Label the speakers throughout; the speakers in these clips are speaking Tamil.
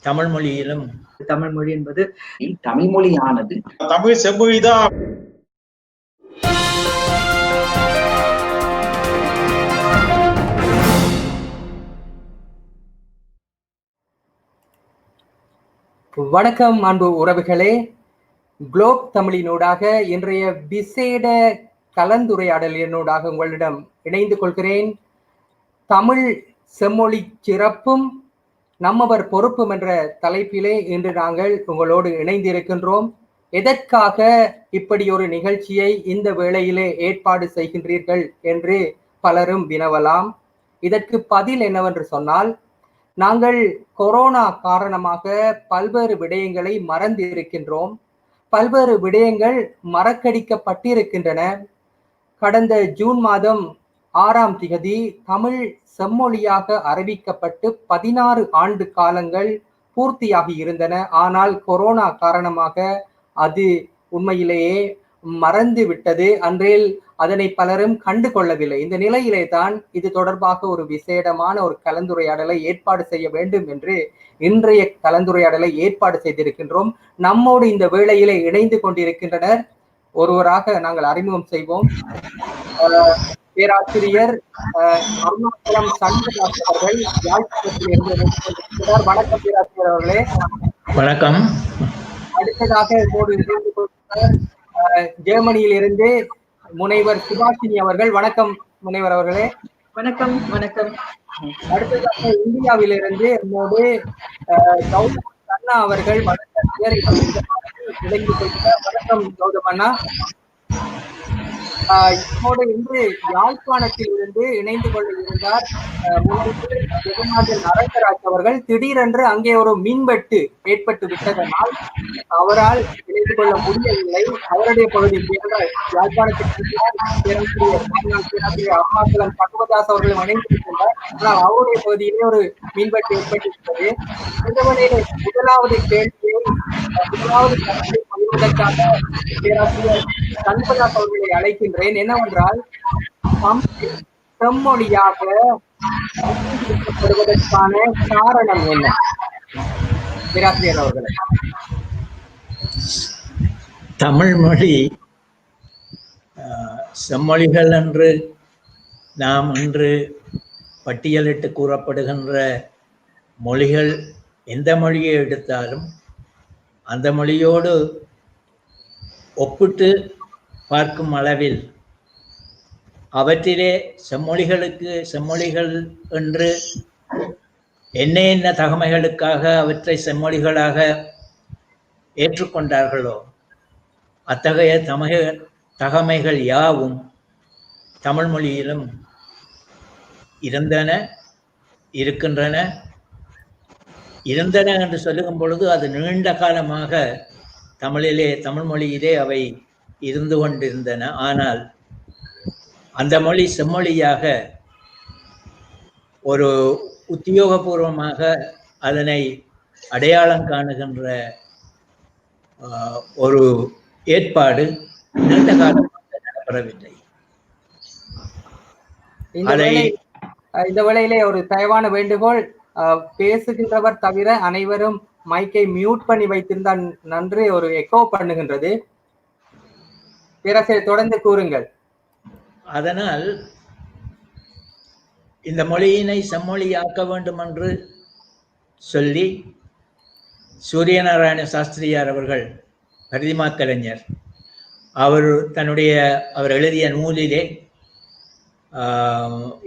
Speaker 1: தமிழ் மொழியிலும்
Speaker 2: தமிழ் மொழி என்பது தமிழ் மொழியானது
Speaker 3: தமிழ் செம்மொழிதான்.
Speaker 4: வணக்கம் அன்பு உறவுகளே, குளோப் தமிழினூடாக இன்றைய விசேட கலந்துரையாடலினூடாக உங்களிடம் இணைந்து கொள்கிறேன். தமிழ் செம்மொழி சிறப்பும் நம்மவர் பொறுப்பும் என்ற தலைப்பிலே இன்று நாங்கள் உங்களோடு இணைந்திருக்கின்றோம். எதற்காக இப்படி ஒரு நிகழ்ச்சியை இந்த வேளையிலே ஏற்பாடு செய்கின்றீர்கள் என்று பலரும் வினவலாம். இதற்கு பதில் என்னவென்று சொன்னால், நாங்கள் கொரோனா காரணமாக பல்வேறு விடயங்களை மறந்து இருக்கின்றோம். பல்வேறு விடயங்கள் மறக்கடிக்கப்பட்டிருக்கின்றன. கடந்த ஜூன் மாதம் 6ஆம் திகதி தமிழ் செம்மொழியாக அறிவிக்கப்பட்டு 16 ஆண்டு காலங்கள் பூர்த்தியாகி இருந்தன. ஆனால் கொரோனா காரணமாக அது உண்மையிலேயே மறந்து விட்டது. அன்றில் அதனை பலரும் கண்டு கொள்ளவில்லை. இந்த நிலையிலே தான் இது தொடர்பாக ஒரு விசேடமான ஒரு கலந்துரையாடலை ஏற்பாடு செய்ய வேண்டும் என்று இன்றைய கலந்துரையாடலை ஏற்பாடு செய்திருக்கின்றோம். நம்மோடு இந்த வேளையிலே இணைந்து கொண்டிருக்கின்றனர். ஒருவராக நாங்கள் அறிமுகம் செய்வோம். பேராசிரியர் அருணாச்சலம் சண்முகதாஸ் அவர்கள் யாழ்ப்பாணத்தில் இருந்து. வணக்கம் பேராசிரியர் அவர்களே.
Speaker 1: வணக்கம்.
Speaker 4: அடுத்ததாக ஜெர்மனியில் இருந்து முனைவர் சுபாஷினி அவர்கள். வணக்கம் முனைவர் அவர்களே.
Speaker 2: வணக்கம். வணக்கம்.
Speaker 4: அடுத்ததாக இந்தியாவிலிருந்து நம்மோடு கௌதம் அண்ணா அவர்கள் வழக்கறிஞர் இணைந்து கொள்கிறார். வணக்கம் கௌதம் அண்ணா. இப்போது இன்று யாழ்ப்பாணத்தில் இருந்து இணைந்து கொள்ள இருந்தார் ஜெகநாதன் அரங்கராஜ் அவர்கள். திடீரென்று அங்கே ஒரு மின்வெட்டு ஏற்பட்டு விட்டதனால் அவரால் இணைந்து கொள்ள முடியவில்லை. அவருடைய பகுதி யாழ்ப்பாணத்தில் பேராசிரியர் அருணாச்சலம் சண்முகதாஸ் அவர்களும் இணைந்திருக்கின்றார். ஆனால் அவருடைய பகுதியிலே ஒரு மின்வெட்டு ஏற்பட்டிருக்கிறது. இந்த வகையிலே முதலாவது கேள்வியை பகிர்வதற்காக பேராசிரியர் சண்முகதாஸ் அவர்களை அழைக்கின்றேன். என்னவென்றால், செம்மொழியாக அங்கீகரிக்கப்படுவதற்கான காரணம் என்ன பேராசிரியர் அவர்கள்?
Speaker 1: தமிழ் மொழி செம்மொழிகள் என்று நாம் இன்று பட்டியலிட்டு கூறப்படுகின்ற மொழிகள் எந்த மொழியை எடுத்தாலும் அந்த மொழியோடு ஒப்பிட்டு பார்க்கும் அளவில் அவற்றிலே செம்மொழிகள் என்று என்ன தகமைகளுக்காக அவற்றை செம்மொழிகளாக ஏற்றுக்கொண்டார்களோ அத்தகைய தகமைகள் யாவும் தமிழ் மொழியிலும் இருக்கின்றன என்று சொல்லுகும் பொழுது அது நீண்ட காலமாக தமிழ் மொழியிலே அவை இருந்து கொண்டிருந்தன. ஆனால் அந்த மொழி செம்மொழியாக ஒரு உத்தியோகபூர்வமாக அதனை அடையாளம் காணுகின்ற ஒரு ஏற்பாடு நீண்ட காலமாக நடைபெறவில்லை.
Speaker 4: இந்த வேளையிலே ஒரு தயவான வேண்டுகோள், பேசுகின்றவர் தவிர அனைவரும் மைக்கை மியூட் பண்ணி வைத்திருந்தால் நன்று. ஒரு எக்கோ பண்ணுகின்றது. பேராசிரியர் தொடர்ந்து கூறுங்கள்.
Speaker 1: அதனால் இந்த மொழியினை செம்மொழியாக்க வேண்டும் என்று சொல்லி சூரியநாராயண சாஸ்திரியார் அவர்கள், பிரதிமா கலைஞர், அவர் எழுதிய நூலிலே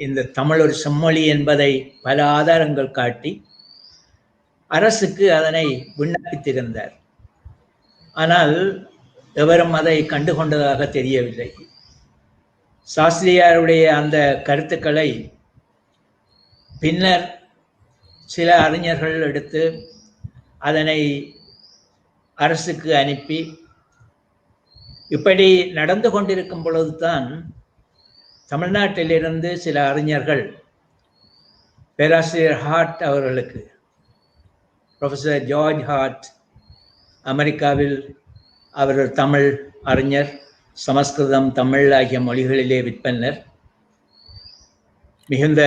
Speaker 1: இந்த தமிழ் ஒரு செம்மொழி என்பதை பல ஆதாரங்கள் காட்டி அரசுக்கு அதனை விண்ணப்பித்திருந்தார். ஆனால் எவரும் அதை கண்டுகொண்டதாக தெரியவில்லை. சாஸ்திரியாருடைய அந்த கருத்துக்களை பின்னர் சில அறிஞர்கள் எடுத்து அதனை அரசுக்கு அனுப்பி இப்படி நடந்து கொண்டிருக்கும் பொழுதுதான் தமிழ்நாட்டிலிருந்து சில அறிஞர்கள் பேராசிரியர் ஹார்ட் அவர்களுக்கு, ப்ரொஃபஸர் ஜார்ஜ் ஹார்ட், அமெரிக்காவில் அவர் தமிழ் அறிஞர், சமஸ்கிருதம் தமிழ் ஆகிய மொழிகளிலே விற்பனர், மிகுந்த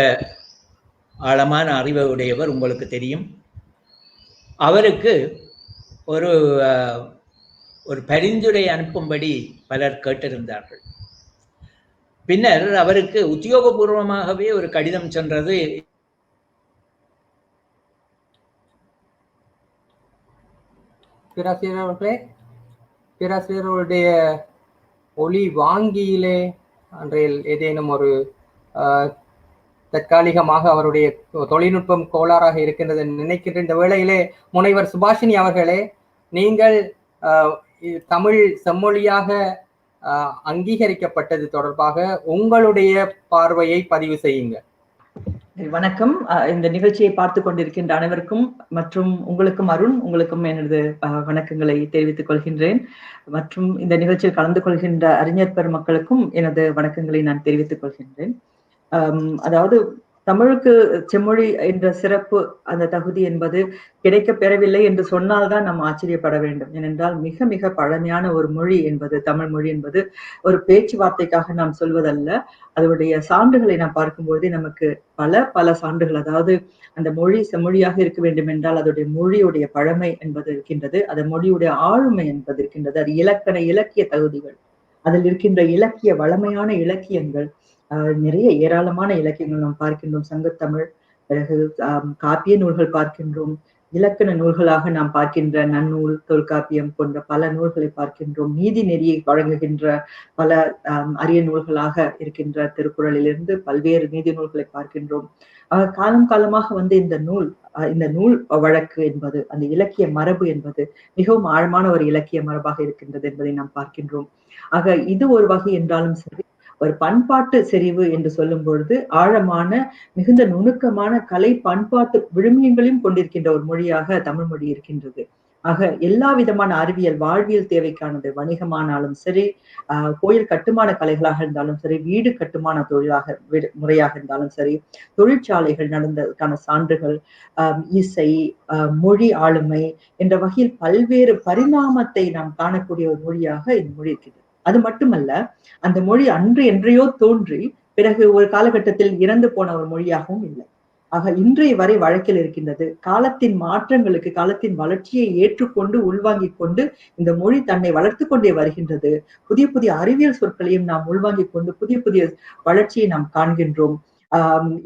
Speaker 1: ஆழமான அறிவு உடையவர், உங்களுக்கு தெரியும். அவருக்கு ஒரு ஒரு பரிந்துரை அனுப்பும்படி பலர் கேட்டிருந்தார்கள். பின்னர் அவருக்கு உத்தியோகபூர்வமாகவே ஒரு கடிதம் சென்றது.
Speaker 4: பேராசிரியர்களுடைய ஒளி வாங்கியிலே அன்றையில் ஏதேனும் ஒரு தற்காலிகமாக அவருடைய தொழில்நுட்பம் கோளாறாக இருக்கின்றது நினைக்கின்ற இந்த வேளையிலே முனைவர் சுபாஷினி அவர்களே, நீங்கள் தமிழ் செம்மொழியாக அங்கீகரிக்கப்பட்டது தொடர்பாக உங்களுடைய பார்வையை பதிவு செய்யுங்க.
Speaker 3: வணக்கம். இந்த நிகழ்ச்சியை பார்த்து கொண்டிருக்கின்ற அனைவருக்கும் மற்றும் உங்களுக்கும் அருண், உங்களுக்கும் எனது வணக்கங்களை தெரிவித்துக் கொள்கின்றேன். மற்றும் இந்த நிகழ்ச்சியில் கலந்து கொள்கின்ற அறிஞர் பெருமக்களுக்கும் எனது வணக்கங்களை நான் தெரிவித்துக் கொள்கின்றேன். அதாவது தமிழுக்கு செம்மொழி என்ற சிறப்பு, அந்த தகுதி என்பது கிடைக்க பெறவில்லை என்று சொன்னால்தான் நாம் ஆச்சரியப்பட வேண்டும். ஏனென்றால் மிக மிக பழமையான ஒரு மொழி என்பது தமிழ் மொழி என்பது ஒரு பேச்சுவார்த்தைக்காக நாம் சொல்வதல்ல. அதனுடைய சான்றுகளை நாம் பார்க்கும்போது நமக்கு பல சான்றுகள், அதாவது அந்த மொழி செம்மொழியாக இருக்க வேண்டும் என்றால் அதோடைய மொழியுடைய பழமை என்பது இருக்கின்றது, அது மொழியுடைய ஆளுமை என்பது இருக்கின்றது, அது இலக்கிய தகுதிகள், அதில் இருக்கின்ற இலக்கிய வளமையான இலக்கியங்கள், நிறைய ஏராளமான இலக்கியங்கள் நாம் பார்க்கின்றோம். சங்கத்தமிழ், பிறகு காப்பிய நூல்கள் பார்க்கின்றோம், இலக்கண நூல்களாக நாம் பார்க்கின்ற நன்னூல், தொல்காப்பியம் போன்ற பல நூல்களை பார்க்கின்றோம். நீதி நெறியை வழங்குகின்ற பல அரிய நூல்களாக இருக்கின்ற திருக்குறளிலிருந்து பல்வேறு நீதி நூல்களை பார்க்கின்றோம். காலமாக இந்த நூல் வழக்கு என்பது, அந்த இலக்கிய மரபு என்பது மிகவும் ஆழமான ஒரு இலக்கிய மரபாக இருக்கின்றது என்பதை நாம் பார்க்கின்றோம். ஆக இது ஒரு வகை என்றாலும் சரி, ஒரு பண்பாட்டு செறிவு என்று சொல்லும் பொழுது ஆழமான மிகுந்த நுணுக்கமான கலை பண்பாட்டு விழுமியங்களையும் கொண்டிருக்கின்ற ஒரு மொழியாக தமிழ் மொழி இருக்கின்றது. ஆக எல்லா விதமான அறிவியல் வாழ்வியல் தேவைக்கானது, வணிகமானாலும் சரி, கோயில் கட்டுமான கலைகளாக இருந்தாலும் சரி, வீடு கட்டுமான முறையாக இருந்தாலும் சரி, தொழிற்சாலைகள் நடந்ததற்கான சான்றுகள், இசை, மொழி ஆளுமை என்ற வகையில் பல்வேறு பரிணாமத்தை நாம் காணக்கூடிய ஒரு மொழியாக இந்த மொழி இருக்கிறது. அது மட்டுமல்ல, அந்த மொழி அன்று என்றையோ தோன்றி பிறகு ஒரு காலகட்டத்தில் இறந்து போன ஒரு மொழியாகவும் இல்லை. ஆக இன்றைய வரை வழக்கில் இருக்கின்றது. காலத்தின் மாற்றங்களுக்கு, காலத்தின் வளர்ச்சியை ஏற்றுக்கொண்டு உள்வாங்கிக் கொண்டு இந்த மொழி தன்னை வளர்த்து கொண்டே வருகின்றது. புதிய அறிவியல் சொற்களையும் நாம் உள்வாங்கிக் கொண்டு புதிய வளர்ச்சியை நாம் காண்கின்றோம்.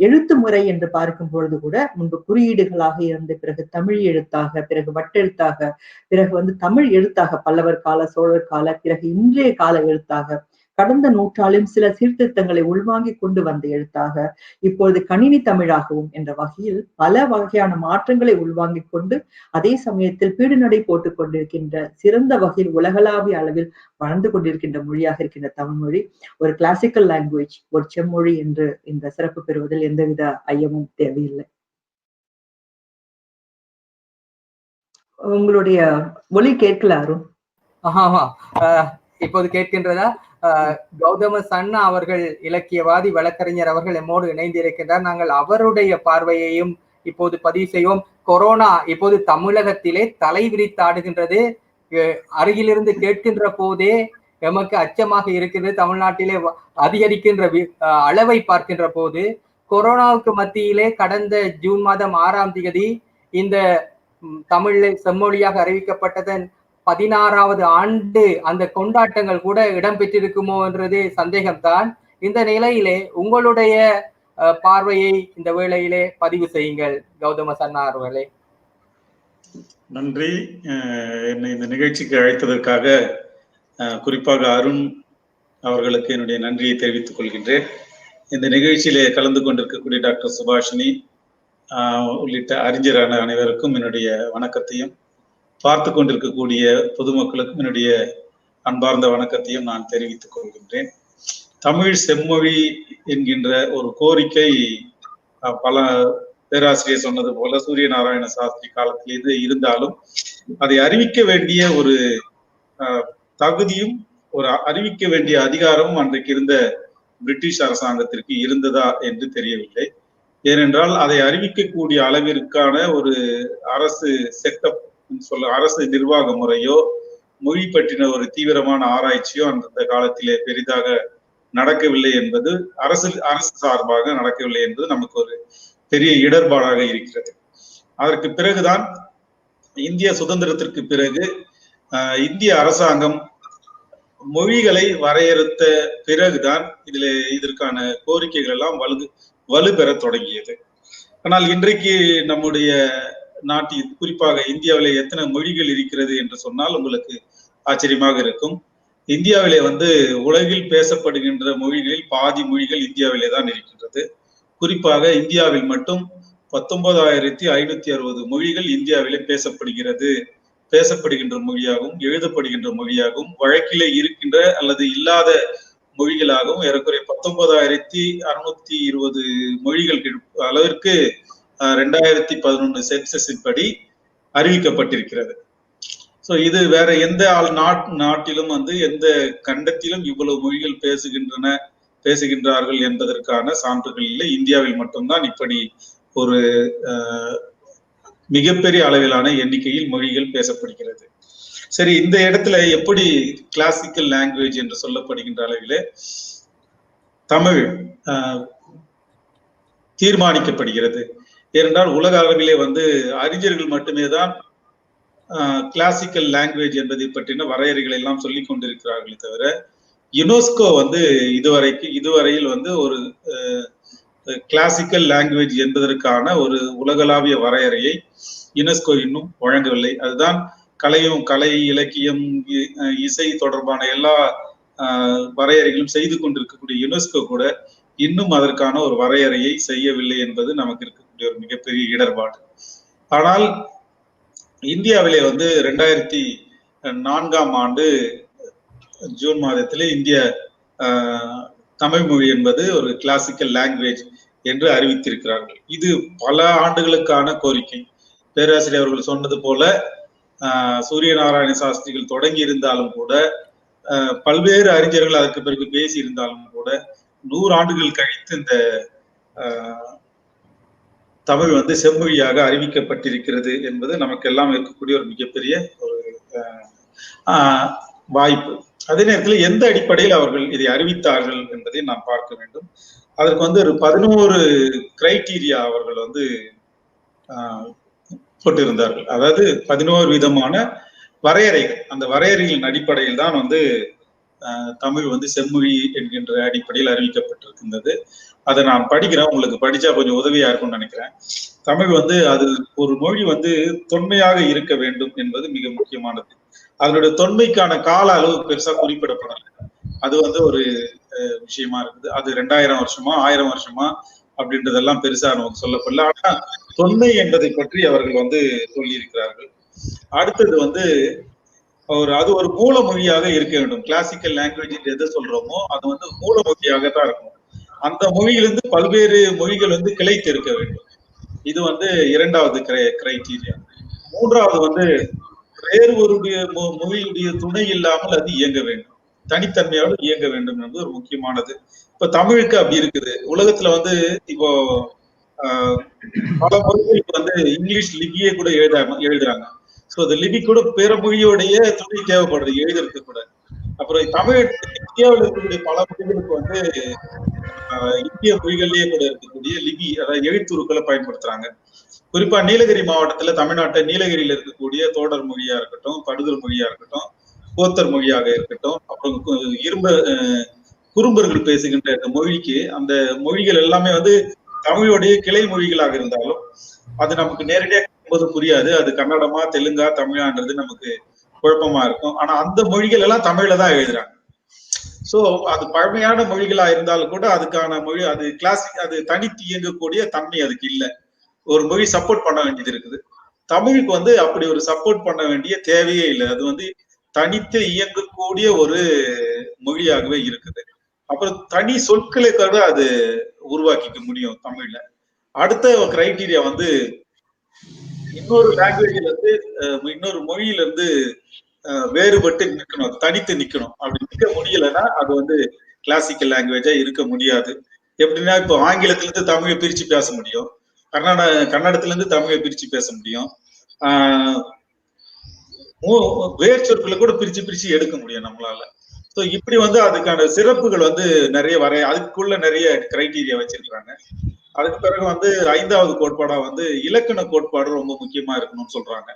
Speaker 3: எழுத்து முறை என்று பார்க்கும் பொழுது கூட முன்பு குறியீடுகளாக இருந்து பிறகு தமிழ் எழுத்தாக, பிறகு வட்டெழுத்தாக, பிறகு தமிழ் எழுத்தாக, பல்லவர் கால, சோழர் கால, பிறகு இன்றைய கால எழுத்தாக, கடந்த நூற்றாண்டிலும் சில சீர்திருத்தங்களை உள்வாங்கிக் கொண்டு வந்த எழுத்தாக, இப்பொழுது கணினி தமிழாகவும் என்ற வகையில் பல வகையான மாற்றங்களை உள்வாங்கிக் கொண்டு அதே சமயத்தில் பீடுநடை போட்டுக் கொண்டிருக்கின்ற, சிறந்த வகையில் உலகளாவிய அளவில் வளர்ந்து கொண்டிருக்கின்ற மொழியாக இருக்கின்ற தமிழ் மொழி ஒரு கிளாசிக்கல் லாங்குவேஜ், ஒரு செம்மொழி என்று இந்த சிறப்பு பெறுவதில் எந்தவித ஐயமும் தேவையில்லை. உங்களுடைய ஒலி கேட்கல அருண்.
Speaker 4: இப்போது கேட்கின்றதா? கௌதம சன்னா அவர்கள், இலக்கியவாதி, வழக்கறிஞர் அவர்கள் எம்மோடு இணைந்திருக்கின்றார். நாங்கள் அவருடைய பார்வையையும் இப்போது பதிவு செய்வோம். கொரோனா இப்போது தமிழகத்திலே தலை விரித்தாடுகின்றது. அருகிலிருந்து கேட்கின்ற போதே எமக்கு அச்சமாக இருக்கின்றது. தமிழ்நாட்டிலே அதிகரிக்கின்ற அளவை பார்க்கின்ற போது, கொரோனாவுக்கு மத்தியிலே கடந்த ஜூன் மாதம் 6ஆம் தேதி இந்த தமிழ் செம்மொழியாக அறிவிக்கப்பட்டதன் 16வது ஆண்டு அந்த கொண்டாட்டங்கள் கூட இடம்பெற்றிருக்குமோ என்றது சந்தேகம்தான். இந்த நிலையிலே உங்களுடைய பார்வையை இந்த வேளையிலே பதிவு செய்யுங்கள் கௌதம சன்னா அவர்களே.
Speaker 5: நன்றி. என்னை இந்த நிகழ்ச்சிக்கு அழைத்ததற்காக குறிப்பாக அருண் அவர்களுக்கு என்னுடைய நன்றியை தெரிவித்துக் கொள்கின்றேன். இந்த நிகழ்ச்சியிலே கலந்து கொண்டிருக்கக்கூடிய டாக்டர் சுபாஷினி உள்ளிட்ட அறிஞரான அனைவருக்கும் என்னுடைய வணக்கத்தையும், பார்த்து கொண்டிருக்கக்கூடிய பொதுமக்களுக்கும் என்னுடைய அன்பார்ந்த வணக்கத்தையும் நான் தெரிவித்துக் கொள்கின்றேன். தமிழ் செம்மொழி என்கின்ற ஒரு கோரிக்கை பல பேராசிரியர் சொன்னது போல சூரிய நாராயண சாஸ்திரி காலத்திலிருந்து இருந்தாலும் அதை அறிவிக்க வேண்டிய ஒரு தகுதியும் ஒரு அறிவிக்க வேண்டிய அதிகாரமும் அன்றைக்கு இருந்த பிரிட்டிஷ் அரசாங்கத்திற்கு இருந்ததா என்று தெரியவில்லை. ஏனென்றால் அதை அறிவிக்கக்கூடிய அளவிற்கான ஒரு அரசு செட்டப் அரசு நிர்வாக முறையோ மொழி பற்றின ஒரு தீவிரமான ஆராய்ச்சியோ அந்த காலத்திலே பெரிதாக நடக்கவில்லை என்பது, அரசு சார்பாக நடக்கவில்லை என்பது நமக்கு ஒரு பெரிய இடர்பாடாக இருக்கிறது. அதற்கு பிறகுதான் இந்திய சுதந்திரத்திற்கு பிறகு இந்திய அரசாங்கம் மொழிகளை வரையறுத்த பிறகுதான் இதற்கான கோரிக்கைகள் எல்லாம் வலுப்பெற தொடங்கியது. ஆனால் இன்றைக்கு நம்முடைய நாட்டில், குறிப்பாக இந்தியாவிலே எத்தனை மொழிகள் இருக்கிறது என்று சொன்னால் உங்களுக்கு ஆச்சரியமாக இருக்கும். இந்தியாவிலே உலகில் பேசப்படுகின்ற மொழிகளில் பாதி மொழிகள் இந்தியாவிலே தான் இருக்கின்றது. குறிப்பாக இந்தியாவில் மட்டும் 19,560 மொழிகள் இந்தியாவிலே பேசப்படுகின்ற மொழியாகவும் எழுதப்படுகின்ற மொழியாகவும் வழக்கிலே இருக்கின்ற அல்லது இல்லாத மொழிகளாகவும் ஏறக்குறைய 19,620 மொழிகள் அளவிற்கு 2011 சென்சஸின் படி அறிவிக்கப்பட்டிருக்கிறது. சோ இது வேற எந்த நாட்டிலும் எந்த கண்டத்திலும் இவ்வளவு மொழிகள் பேசுகின்றார்கள் என்பதற்கான சான்றுகள் இல்லை. இந்தியாவில் மட்டும்தான் இப்படி ஒரு மிகப்பெரிய அளவிலான எண்ணிக்கையில் மொழிகள் பேசப்படுகிறது. சரி, இந்த இடத்துல எப்படி கிளாசிக்கல் லாங்குவேஜ் என்று சொல்லப்படுகின்ற அளவிலே தமிழ் தீர்மானிக்கப்படுகிறது? ஏனென்றால் உலக அளவிலே அறிஞர்கள் மட்டுமே தான் கிளாசிக்கல் லாங்குவேஜ் என்பதை பற்றின வரையறைகள் எல்லாம் சொல்லிக் கொண்டிருக்கிறார்களே தவிர யுனெஸ்கோ இதுவரையில் ஒரு கிளாசிக்கல் லாங்குவேஜ் என்பதற்கான ஒரு உலகளாவிய வரையறையை யுனெஸ்கோ இன்னும் வழங்கவில்லை. அதுதான் கலை, இலக்கியம், இசை தொடர்பான எல்லா வரையறைகளும் செய்து கொண்டிருக்கக்கூடிய யுனெஸ்கோ கூட இன்னும் அதற்கான ஒரு வரையறையை செய்யவில்லை என்பது நமக்கு இருக்கக்கூடிய ஒரு மிகப்பெரிய இடர்பாடு. ஆனால் இந்தியாவிலே 2004ஆம் ஆண்டு ஜூன் மாதத்திலே இந்திய தமிழ் மொழி என்பது ஒரு கிளாசிக்கல் லாங்குவேஜ் என்று அறிவித்திருக்கிறார்கள். இது பல ஆண்டுகளுக்கான கோரிக்கை. பேராசிரியர் அவர்கள் சொன்னது போல சூரிய நாராயண சாஸ்திரிகள் தொடங்கி இருந்தாலும் கூட, பல்வேறு அறிஞர்கள் அதற்கு பிறகு பேசி இருந்தாலும் கூட 100 ஆண்டுகள் கழித்து இந்த தமிழ் செம்மொழியாக அறிவிக்கப்பட்டிருக்கிறது என்பது நமக்கு எல்லாம் இருக்கக்கூடிய ஒரு மிகப்பெரிய ஒரு வாய்ப்பு. அதே நேரத்தில் எந்த அடிப்படையில் அவர்கள் இதை அறிவித்தார்கள் என்பதை நாம் பார்க்க வேண்டும். அதற்கு ஒரு 11 கிரைட்டீரியா அவர்கள் போட்டிருந்தார்கள். அதாவது 11 விதமான வரையறைகள். அந்த வரையறைகளின் அடிப்படையில் தான் தமிழ் செம்மொழி என்கின்ற அடிப்படையில் அறிவிக்கப்பட்டிருக்கின்றது. அதை நான் படிக்கிறேன், உங்களுக்கு படிச்சா கொஞ்சம் உதவியா இருக்கும்னு நினைக்கிறேன். தமிழ் அது ஒரு மொழி தொன்மையாக இருக்க வேண்டும் என்பது மிக முக்கியமானது. அதனுடைய தொன்மைக்கான கால அளவு பெருசா குறிப்பிடப்படல. அது ஒரு விஷயமா இருக்குது. அது 2000 வருஷமா 1000 வருஷமா அப்படின்றதெல்லாம் பெருசா நமக்கு சொல்லப்படல. ஆனா தொன்மை என்பதை பற்றி அவர்கள் சொல்லி இருக்கிறார்கள். அடுத்தது அது ஒரு மூல மொழியாக இருக்க வேண்டும். கிளாசிக்கல் லாங்குவேஜ் எதை சொல்றோமோ அது மூல மொழியாக தான் இருக்கும். அந்த மொழியிலிருந்து பல்வேறு மொழிகள் கிளைத்து இருக்க வேண்டும். இது 2வது கிரைட்டீரியா. 3வது வேறு ஒரு மொழியுடைய துணை இல்லாமல் அது இயங்க வேண்டும், தனித்தன்மையோடு இயங்க வேண்டும் என்பது ஒரு முக்கியமானது. இப்ப தமிழுக்கு அப்படி இருக்குது. உலகத்துல இப்போ பல மொழிகளுக்கு இங்கிலீஷ் லிபியே கூட எழுதுறாங்க. சோ அந்த லிபி கூட பிற மொழியோடைய துணை தேவைப்படுது எழுதுறதுக்கு கூட. அப்புறம் தமிழ் இந்தியாவில் இருக்கக்கூடிய பல மொழிகளுக்கு இந்திய மொழிகளிலேயே கூட இருக்கக்கூடிய லிபி, அதாவது எழுத்துருக்களை பயன்படுத்துறாங்க. குறிப்பா நீலகிரி மாவட்டத்துல, தமிழ்நாட்டை நீலகிரியில இருக்கக்கூடிய தோடர் மொழியா இருக்கட்டும், படுதல் மொழியா இருக்கட்டும், கோத்தர் மொழியாக இருக்கட்டும், அப்புறம் குறும்பர்கள் பேசுகின்ற இந்த மொழிக்கு, அந்த மொழிகள் எல்லாமே தமிழுடைய கிளை மொழிகளாக இருந்தாலும் அது நமக்கு நேரடியாக போது புரியாது. அது கன்னடமா, தெலுங்கா, தமிழான்றது நமக்கு குழப்பமா இருக்கும். ஆனா அந்த மொழிகள் எல்லாம் தமிழ்ல தான் எழுதுறாங்க. சோ அது பழமையான மொழிகளா இருந்தாலும் கூட அதுக்கான மொழி, அது கிளாசிக், அது தனித்து இயங்கக்கூடிய தன்மை அதுக்கு இல்லை. ஒரு மொழி சப்போர்ட் பண்ண வேண்டியது இருக்குது. தமிழுக்கு அப்படி ஒரு சப்போர்ட் பண்ண வேண்டிய தேவையே இல்லை. அது தனித்து இயங்கக்கூடிய ஒரு மொழியாகவே இருக்குது. அப்புறம் தனி சொற்களை கூட அது உருவாக்கிக்க முடியும் தமிழ்ல. அடுத்த கிரைட்டீரியா இன்னொரு லாங்குவேஜ்ல இன்னொரு மொழியில வேறுபட்டு நிக்கணும், தனித்து நிக்கணும். அப்படி நிக்க முடியலன்னா அது கிளாசிக்கல் லாங்குவேஜா இருக்க முடியாது. எப்படின்னா, இப்போ ஆங்கிலத்துல இருந்து தமிழை பிரிச்சு பேச முடியும், கன்னடத்துல இருந்து தமிழை பிரிச்சு பேச முடியும், வேர் சொற்களை கூட பிரிச்சு எடுக்க முடியும் நம்மளால. ஸோ இப்படி அதுக்கான சிறப்புகள் நிறைய அதுக்குள்ள நிறைய கிரைட்டீரியா வச்சிருக்கிறாங்க. அதுக்கு பிறகு 5வது கோட்பாடா இலக்கண கோட்பாடு ரொம்ப முக்கியமா இருக்கணும்னு சொல்றாங்க.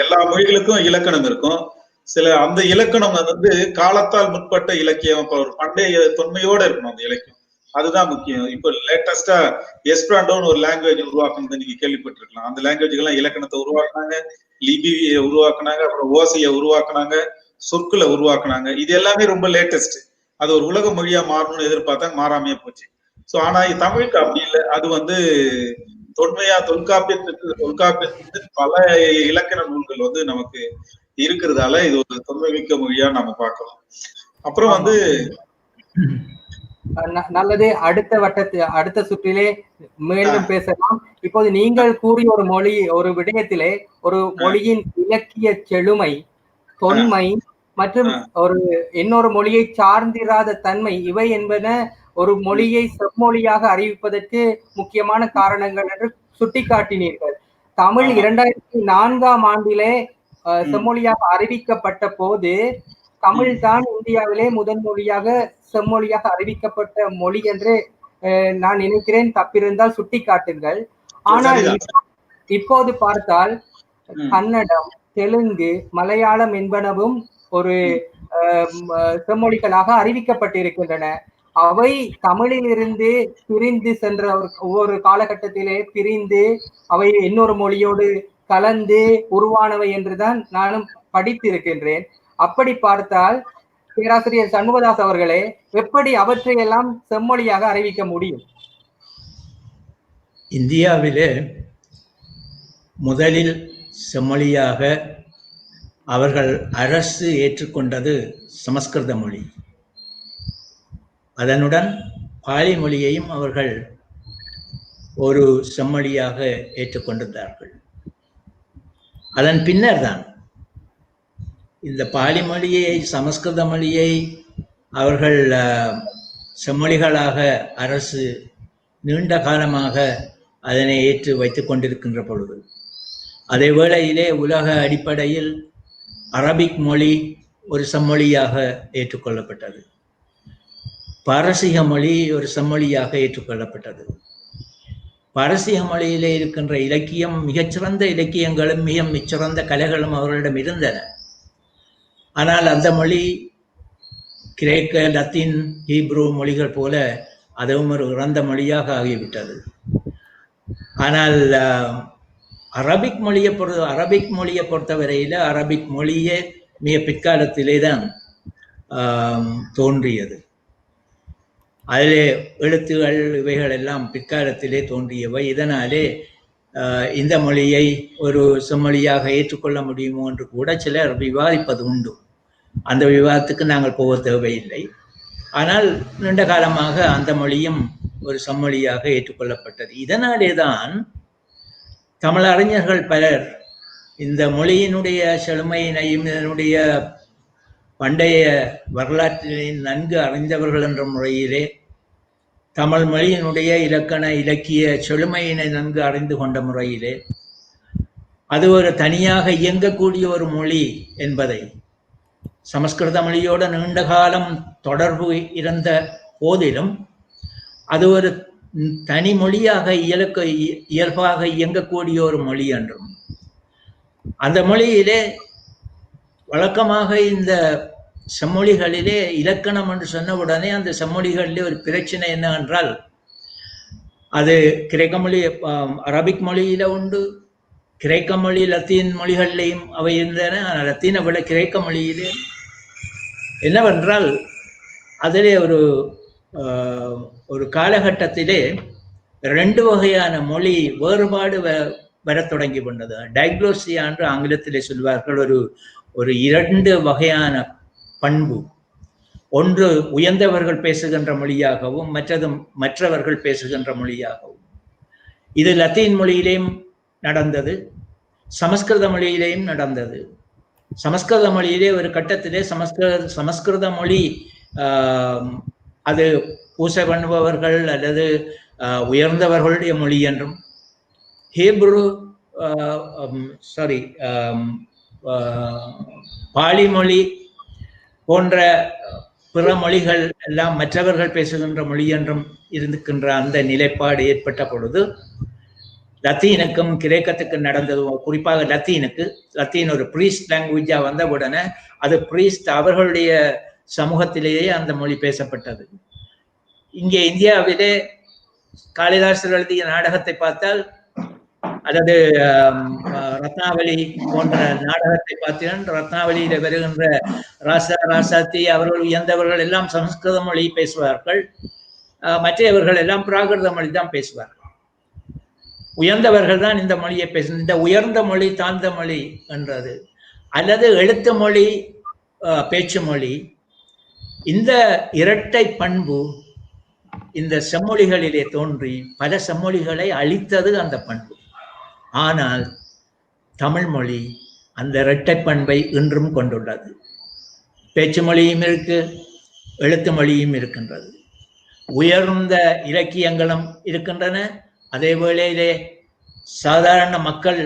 Speaker 5: எல்லா மொழிகளுக்கும் இலக்கணம் இருக்கும். சில அந்த இலக்கணம் வந்து காலத்தால் முற்பட்ட இலக்கியம், இப்ப ஒரு பண்டைய தொன்மையோட இருக்கணும் அந்த இலக்கியம். அதுதான் முக்கியம். இப்ப லேட்டஸ்டா எஸ்பிராண்டோன்னு ஒரு லாங்குவேஜ் உருவாக்குனது நீங்க கேள்விப்பட்டிருக்கலாம். அந்த லாங்குவேஜ்க்கு எல்லாம் இலக்கணத்தை உருவாக்குனாங்க, லிபியை உருவாக்குனாங்க, அப்புறம் ஓசையை உருவாக்குனாங்க, சொற்களை உருவாக்குனாங்க. இது எல்லாமே ரொம்ப லேட்டஸ்ட். அது ஒரு உலக மொழியா மாறணும்னு எதிர்பார்த்தாங்க, மாறாமையே போச்சு. சோ ஆனா தமிழுக்கு அப்படி இல்லை. அது வந்து தொன்மையா தொல்காப்பியத்துக்கு பல இலக்கண நூல்கள் வந்து நமக்கு இருக்கிறதால இது ஒரு தொன்மை மிக்க மொழியா நம்ம பார்க்கலாம். அப்புறம் வந்து
Speaker 4: நல்லது. அடுத்த சுற்றிலே மீண்டும் பேசலாம். இப்போது நீங்கள் கூறிய ஒரு விடயத்திலே ஒரு மொழியின் இலக்கிய செழுமை, தொன்மை மற்றும் இன்னொரு மொழியை சார்ந்திராத தன்மை, இவை என்பன ஒரு மொழியை செம்மொழியாக அறிவிப்பதற்கு முக்கியமான காரணங்கள் என்று சுட்டிக்காட்டினீர்கள். தமிழ் 2004ஆம் ஆண்டிலே செம்மொழியாக அறிவிக்கப்பட்ட போது தமிழ் தான் இந்தியாவிலே முதன் மொழியாக செம்மொழியாக அறிவிக்கப்பட்ட மொழி என்று நான் நினைக்கிறேன். தப்பிருந்தால் சுட்டி காட்டுங்கள். ஆனால் இப்போது பார்த்தால் கன்னடம், தெலுங்கு, மலையாளம் என்பனவும் ஒரு செம்மொழிகளாக அறிவிக்கப்பட்டிருக்கின்றன. அவை தமிழிலிருந்து பிரிந்து சென்ற ஒவ்வொரு காலகட்டத்திலே பிரிந்து அவை இன்னொரு மொழியோடு கலந்து உருவானவை என்றுதான் நானும் படித்திருக்கின்றேன். அப்படி பார்த்தால் பேராசிரியர் சண்முகதாஸ் அவர்களே, எப்படி அவற்றையெல்லாம் செம்மொழியாக அறிவிக்க முடியும்?
Speaker 1: இந்தியாவிலே முதலில் செம்மொழியாக அவர்கள் அரசு ஏற்றுக்கொண்டது சமஸ்கிருத மொழி. அதனுடன் பாலி மொழியையும் அவர்கள் ஒரு செம்மொழியாக ஏற்றுக்கொண்டிருந்தார்கள். அதன் பின்னர் தான் இந்த பாலி மொழியை, சமஸ்கிருத மொழியை அவர்கள் செம்மொழிகளாக அரசு நீண்ட காலமாக அதனை ஏற்று வைத்துக் கொண்டிருக்கின்ற பொழுது, அதே வேளையிலே உலக அடிப்படையில் அரபிக் மொழி ஒரு செம்மொழியாக ஏற்றுக்கொள்ளப்பட்டது. பாரசீக மொழி ஒரு செம்மொழியாக ஏற்றுக்கொள்ளப்பட்டது. பாரசீக மொழியிலே இருக்கின்ற இலக்கியம், மிகச்சிறந்த இலக்கியங்களும் மிகச்சிறந்த கலைகளும் அவர்களிடம் இருந்தன. ஆனால் அந்த மொழி கிரேக்க, லத்தீன், ஹீப்ரு மொழிகள் போல அதுவும் ஒரு இறந்த மொழியாக ஆகிவிட்டது. ஆனால் அரபிக் மொழியை பொறுத்தவரையில் அரபிக் மொழியே மிக பிற்காலத்திலே தான் தோன்றியது. அதிலே எழுத்துகள் இவைகள் எல்லாம் பிற்காலத்திலே தோன்றியவை. இதனாலே இந்த மொழியை ஒரு செம்மொழியாக ஏற்றுக்கொள்ள முடியுமோ என்று கூட சிலர் விவாதிப்பது உண்டு. அந்த விவாதத்துக்கு நாங்கள் போக தேவையில்லை. ஆனால் நீண்ட காலமாக அந்த மொழியும் ஒரு செம்மொழியாக ஏற்றுக்கொள்ளப்பட்டது. இதனாலே தான் தமிழறிஞர்கள் பலர் இந்த மொழியினுடைய செழுமையினையும் இதனுடைய பண்டைய வரலாற்றினை நன்கு அறிந்தவர்கள் என்ற முறையிலே தமிழ் மொழியினுடைய இலக்கண இலக்கிய செழுமையினை நன்கு அறிந்து கொண்ட முறையிலே அது ஒரு தனியாக இயங்கக்கூடிய ஒரு மொழி என்பதை, சமஸ்கிருத மொழியோடு நீண்ட காலம் தொடர்பு இருந்த போதிலும் அது ஒரு தனி மொழியாக இயல்பாக இயங்கக்கூடிய ஒரு மொழி என்றும், அந்த மொழியிலே வழக்கமாக இந்த செம்மொழிகளிலே இலக்கணம் என்று சொன்னவுடனே அந்த செம்மொழிகளிலே ஒரு பிரச்சனை என்னவென்றால், அது கிரேக்க மொழி, அரபிக் மொழியில உண்டு, கிரேக்க மொழி, லத்தீன் மொழிகளிலேயும் அவை இருந்தன. லத்தீனை விட கிரேக்க மொழியிலே என்னவென்றால் அதிலே ஒரு காலகட்டத்திலே 2 வகையான மொழி வேறுபாடு வரத் தொடங்கி கொண்டது. டைக்ளோசியா என்று ஆங்கிலத்திலே சொல்வார்கள். ஒரு 2 வகையான பண்பு, ஒன்று உயர்ந்தவர்கள் பேசுகின்ற மொழியாகவும் மற்றவர்கள் பேசுகின்ற மொழியாகவும். இது லத்தீன் மொழியிலேயும் நடந்தது, சமஸ்கிருத மொழியிலேயும் நடந்தது. சமஸ்கிருத மொழியிலே ஒரு கட்டத்திலே சமஸ்கிருத மொழி அது பூசை பண்ணுபவர்கள் அல்லது உயர்ந்தவர்களுடைய மொழி என்றும், ஹீப்ரு பாலி மொழி போன்ற பிற மொழிகள் எல்லாம் மற்றவர்கள் பேசுகின்ற மொழி என்றும் இருக்கின்ற அந்த நிலைப்பாடு ஏற்பட்ட பொழுது லத்தீனுக்கும் கிரேக்கத்துக்கு நடந்தது. குறிப்பாக லத்தீன் ஒரு பிரீஸ்ட் லாங்குவேஜா வந்த உடனே அது பிரீஸ்ட் அவர்களுடைய சமூகத்திலேயே அந்த மொழி பேசப்பட்டது. இங்கே இந்தியாவிலே காளிதாசர் எழுதிய நாடகத்தை பார்த்தால், அல்லது ரத்னாவளி போன்ற நாடகத்தை பார்த்தீர்கள், ரத்னாவளியில வருகின்ற ராசா ராசாத்தி அவர்கள் உயர்ந்தவர்கள் எல்லாம் சமஸ்கிருத மொழி பேசுவார்கள், மற்றவர்கள் எல்லாம் பிராகிருத மொழி தான் பேசுவார்கள். உயர்ந்தவர்கள் தான் இந்த மொழியை பேச இந்த உயர்ந்த மொழி தாழ்ந்த மொழி என்றது, அல்லது எழுத்து மொழி பேச்சு மொழி, இந்த இரட்டை பண்பு இந்த செம்மொழிகளிலே தோன்றி பல செம்மொழிகளை அழித்தது அந்த பண்பு. ஆனால் தமிழ் மொழி அந்த இரட்டை பண்பை இன்றும் கொண்டுள்ளது. பேச்சு மொழியும் இருக்கு, எழுத்து மொழியும் இருக்கின்றது, உயர்ந்த இலக்கியங்களும் இருக்கின்றன, அதே வேளையிலே சாதாரண மக்கள்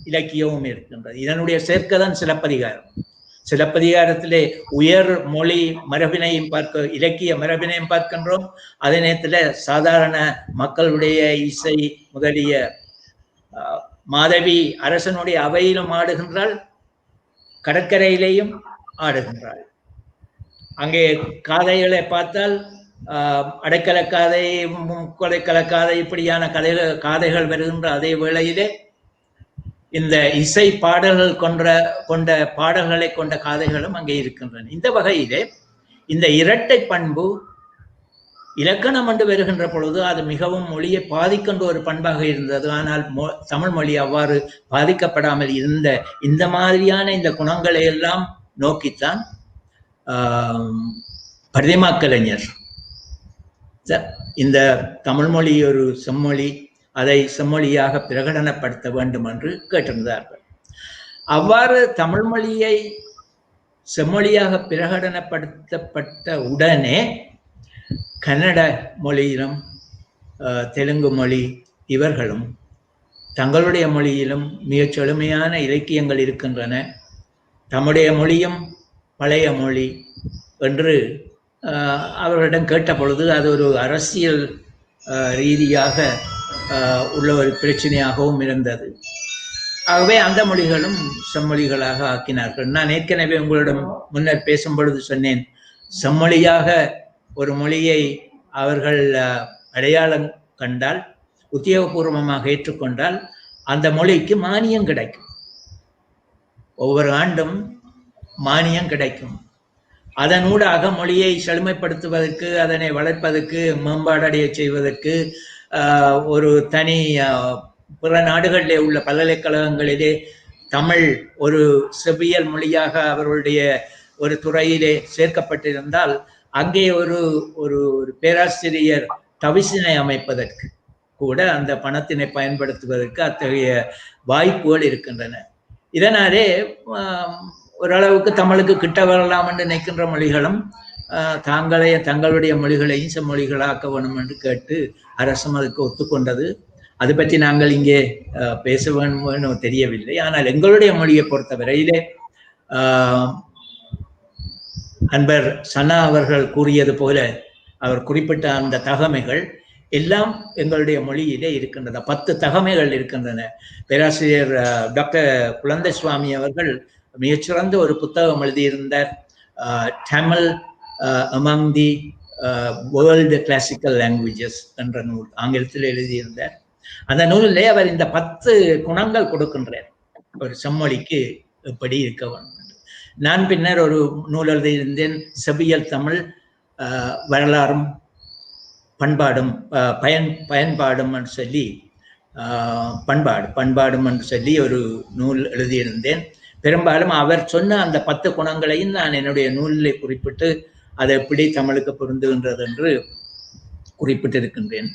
Speaker 1: இலக்கியமும் இருக்கின்றது. இதனுடைய சேர்க்கதான் சிலப்பதிகாரம். சிலப்பதிகாரத்திலே உயர் மொழி மரபினையும் இலக்கிய மரபினையும் பார்க்கின்றோம். அதே நேரத்தில் சாதாரண மக்களுடைய இசை முதலிய மாதவி அரசனுடைய அவையிலும் ஆடுகின்றாள், கடற்கரையிலேயும் ஆடுகின்றாள். அங்கே காதைகளை பார்த்தால் அடைக்கல காதை, கொலைக்கல காதை, இப்படியான காதைகள் வருகின்ற அதே வேளையிலே இந்த இசை பாடல்கள் கொண்ட பாடல்களை கொண்ட காதைகளும் அங்கே இருக்கின்றன. இந்த வகையிலே இந்த இரட்டை பண்பு இலக்கணம் என்று வருகின்ற பொழுது அது மிகவும் மொழியை பாதிக்கின்ற ஒரு பண்பாக இருந்தது. ஆனால் தமிழ் மொழி அவ்வாறு பாதிக்கப்படாமல் இருந்த இந்த மாதிரியான இந்த குணங்களை எல்லாம் நோக்கித்தான் பிரதிமா கலைஞர் இந்த தமிழ் மொழி ஒரு செம்மொழி, அதை செம்மொழியாக பிரகடனப்படுத்த வேண்டும் என்று கேட்டிருந்தார்கள். அவ்வாறு தமிழ் மொழியை செம்மொழியாக பிரகடனப்படுத்தப்பட்ட உடனே கன்னட மொழியிலும் தெலுங்கு மொழி இவர்களும் தங்களுடைய மொழியிலும் மிகச் செழுமையான இலக்கியங்கள் இருக்கின்றன, தம்முடைய மொழியும் பழைய மொழி என்று அவர்களிடம் கேட்ட பொழுது அது ஒரு அரசியல் ரீதியாக உள்ள ஒரு பிரச்சனையாகவும் இருந்தது. ஆகவே அந்த மொழிகளும் செம்மொழிகளாக ஆக்கினார்கள். நான் ஏற்கனவே உங்களிடம் முன்னர் பேசும் பொழுது சொன்னேன், செம்மொழியாக ஒரு மொழியை அவர்கள் அடையாளம் கண்டால், உத்தியோகபூர்வமாக ஏற்றுக்கொண்டால் அந்த மொழிக்கு மானியம் கிடைக்கும். ஒவ்வொரு ஆண்டும் மானியம் கிடைக்கும். அதனூடாக மொழியை செழுமைப்படுத்துவதற்கு, அதனை வளர்ப்பதற்கு, மேம்பாடடைய செய்வதற்கு ஒரு தனி பிற நாடுகளிலே உள்ள பல்கலைக்கழகங்களிலே தமிழ் ஒரு செவ்வியல் மொழியாக அவர்களுடைய ஒரு துறையிலே சேர்க்கப்பட்டிருந்தால் அங்கே ஒரு ஒரு பேராசிரியர் தவிசினை அமைப்பதற்கு கூட அந்த பணத்தினை பயன்படுத்துவதற்கு அத்தகைய வாய்ப்புகள் இருக்கின்றன. இதனாலே ஓரளவுக்கு தமிழுக்கு கிட்ட வரலாம் என்று நினைக்கின்ற மொழிகளும் தங்களுடைய மொழிகளையும் செம்மொழிகளாக்க வேணும் என்று கேட்டு அரசும் அதுக்கு ஒத்துக்கொண்டது. அது பற்றி நாங்கள் இங்கே பேச வேண்டும் தெரியவில்லை. ஆனால் எங்களுடைய மொழியை பொறுத்தவரையிலே அன்பர் சனா அவர்கள் கூறியது போல அவர் குறிப்பிட்ட அந்த தகமைகள் எல்லாம் எங்களுடைய மொழியிலே இருக்கின்றன. 10 தகமைகள் இருக்கின்றன. பேராசிரியர் டாக்டர் குழந்தை சுவாமி அவர்கள் மிகச்சிறந்த ஒரு புத்தகம் எழுதியிருந்தார், Tamil among the world classical languages என்ற நூல், ஆங்கிலத்தில் எழுதியிருந்தார். அந்த நூலிலே அவர் இந்த 10 குணங்கள் கொடுக்கின்றார் ஒரு செம்மொழிக்கு எப்படி இருக்க வேண்டும். நான் பின்னர் ஒரு நூல் எழுதியிருந்தேன், செவ்வியல் தமிழ் வரலாறும் பண்பாடும் பயன்பாடும் என்று சொல்லி பண்பாடும் என்று சொல்லி ஒரு நூல் எழுதியிருந்தேன். பெரும்பாலும் அவர் சொன்ன அந்த 10 குணங்களையும் நான் என்னுடைய நூலிலே குறிப்பிட்டு அதை எப்படி தமிழுக்கு பொருந்துகின்றது என்று குறிப்பிட்டிருக்கின்றேன்.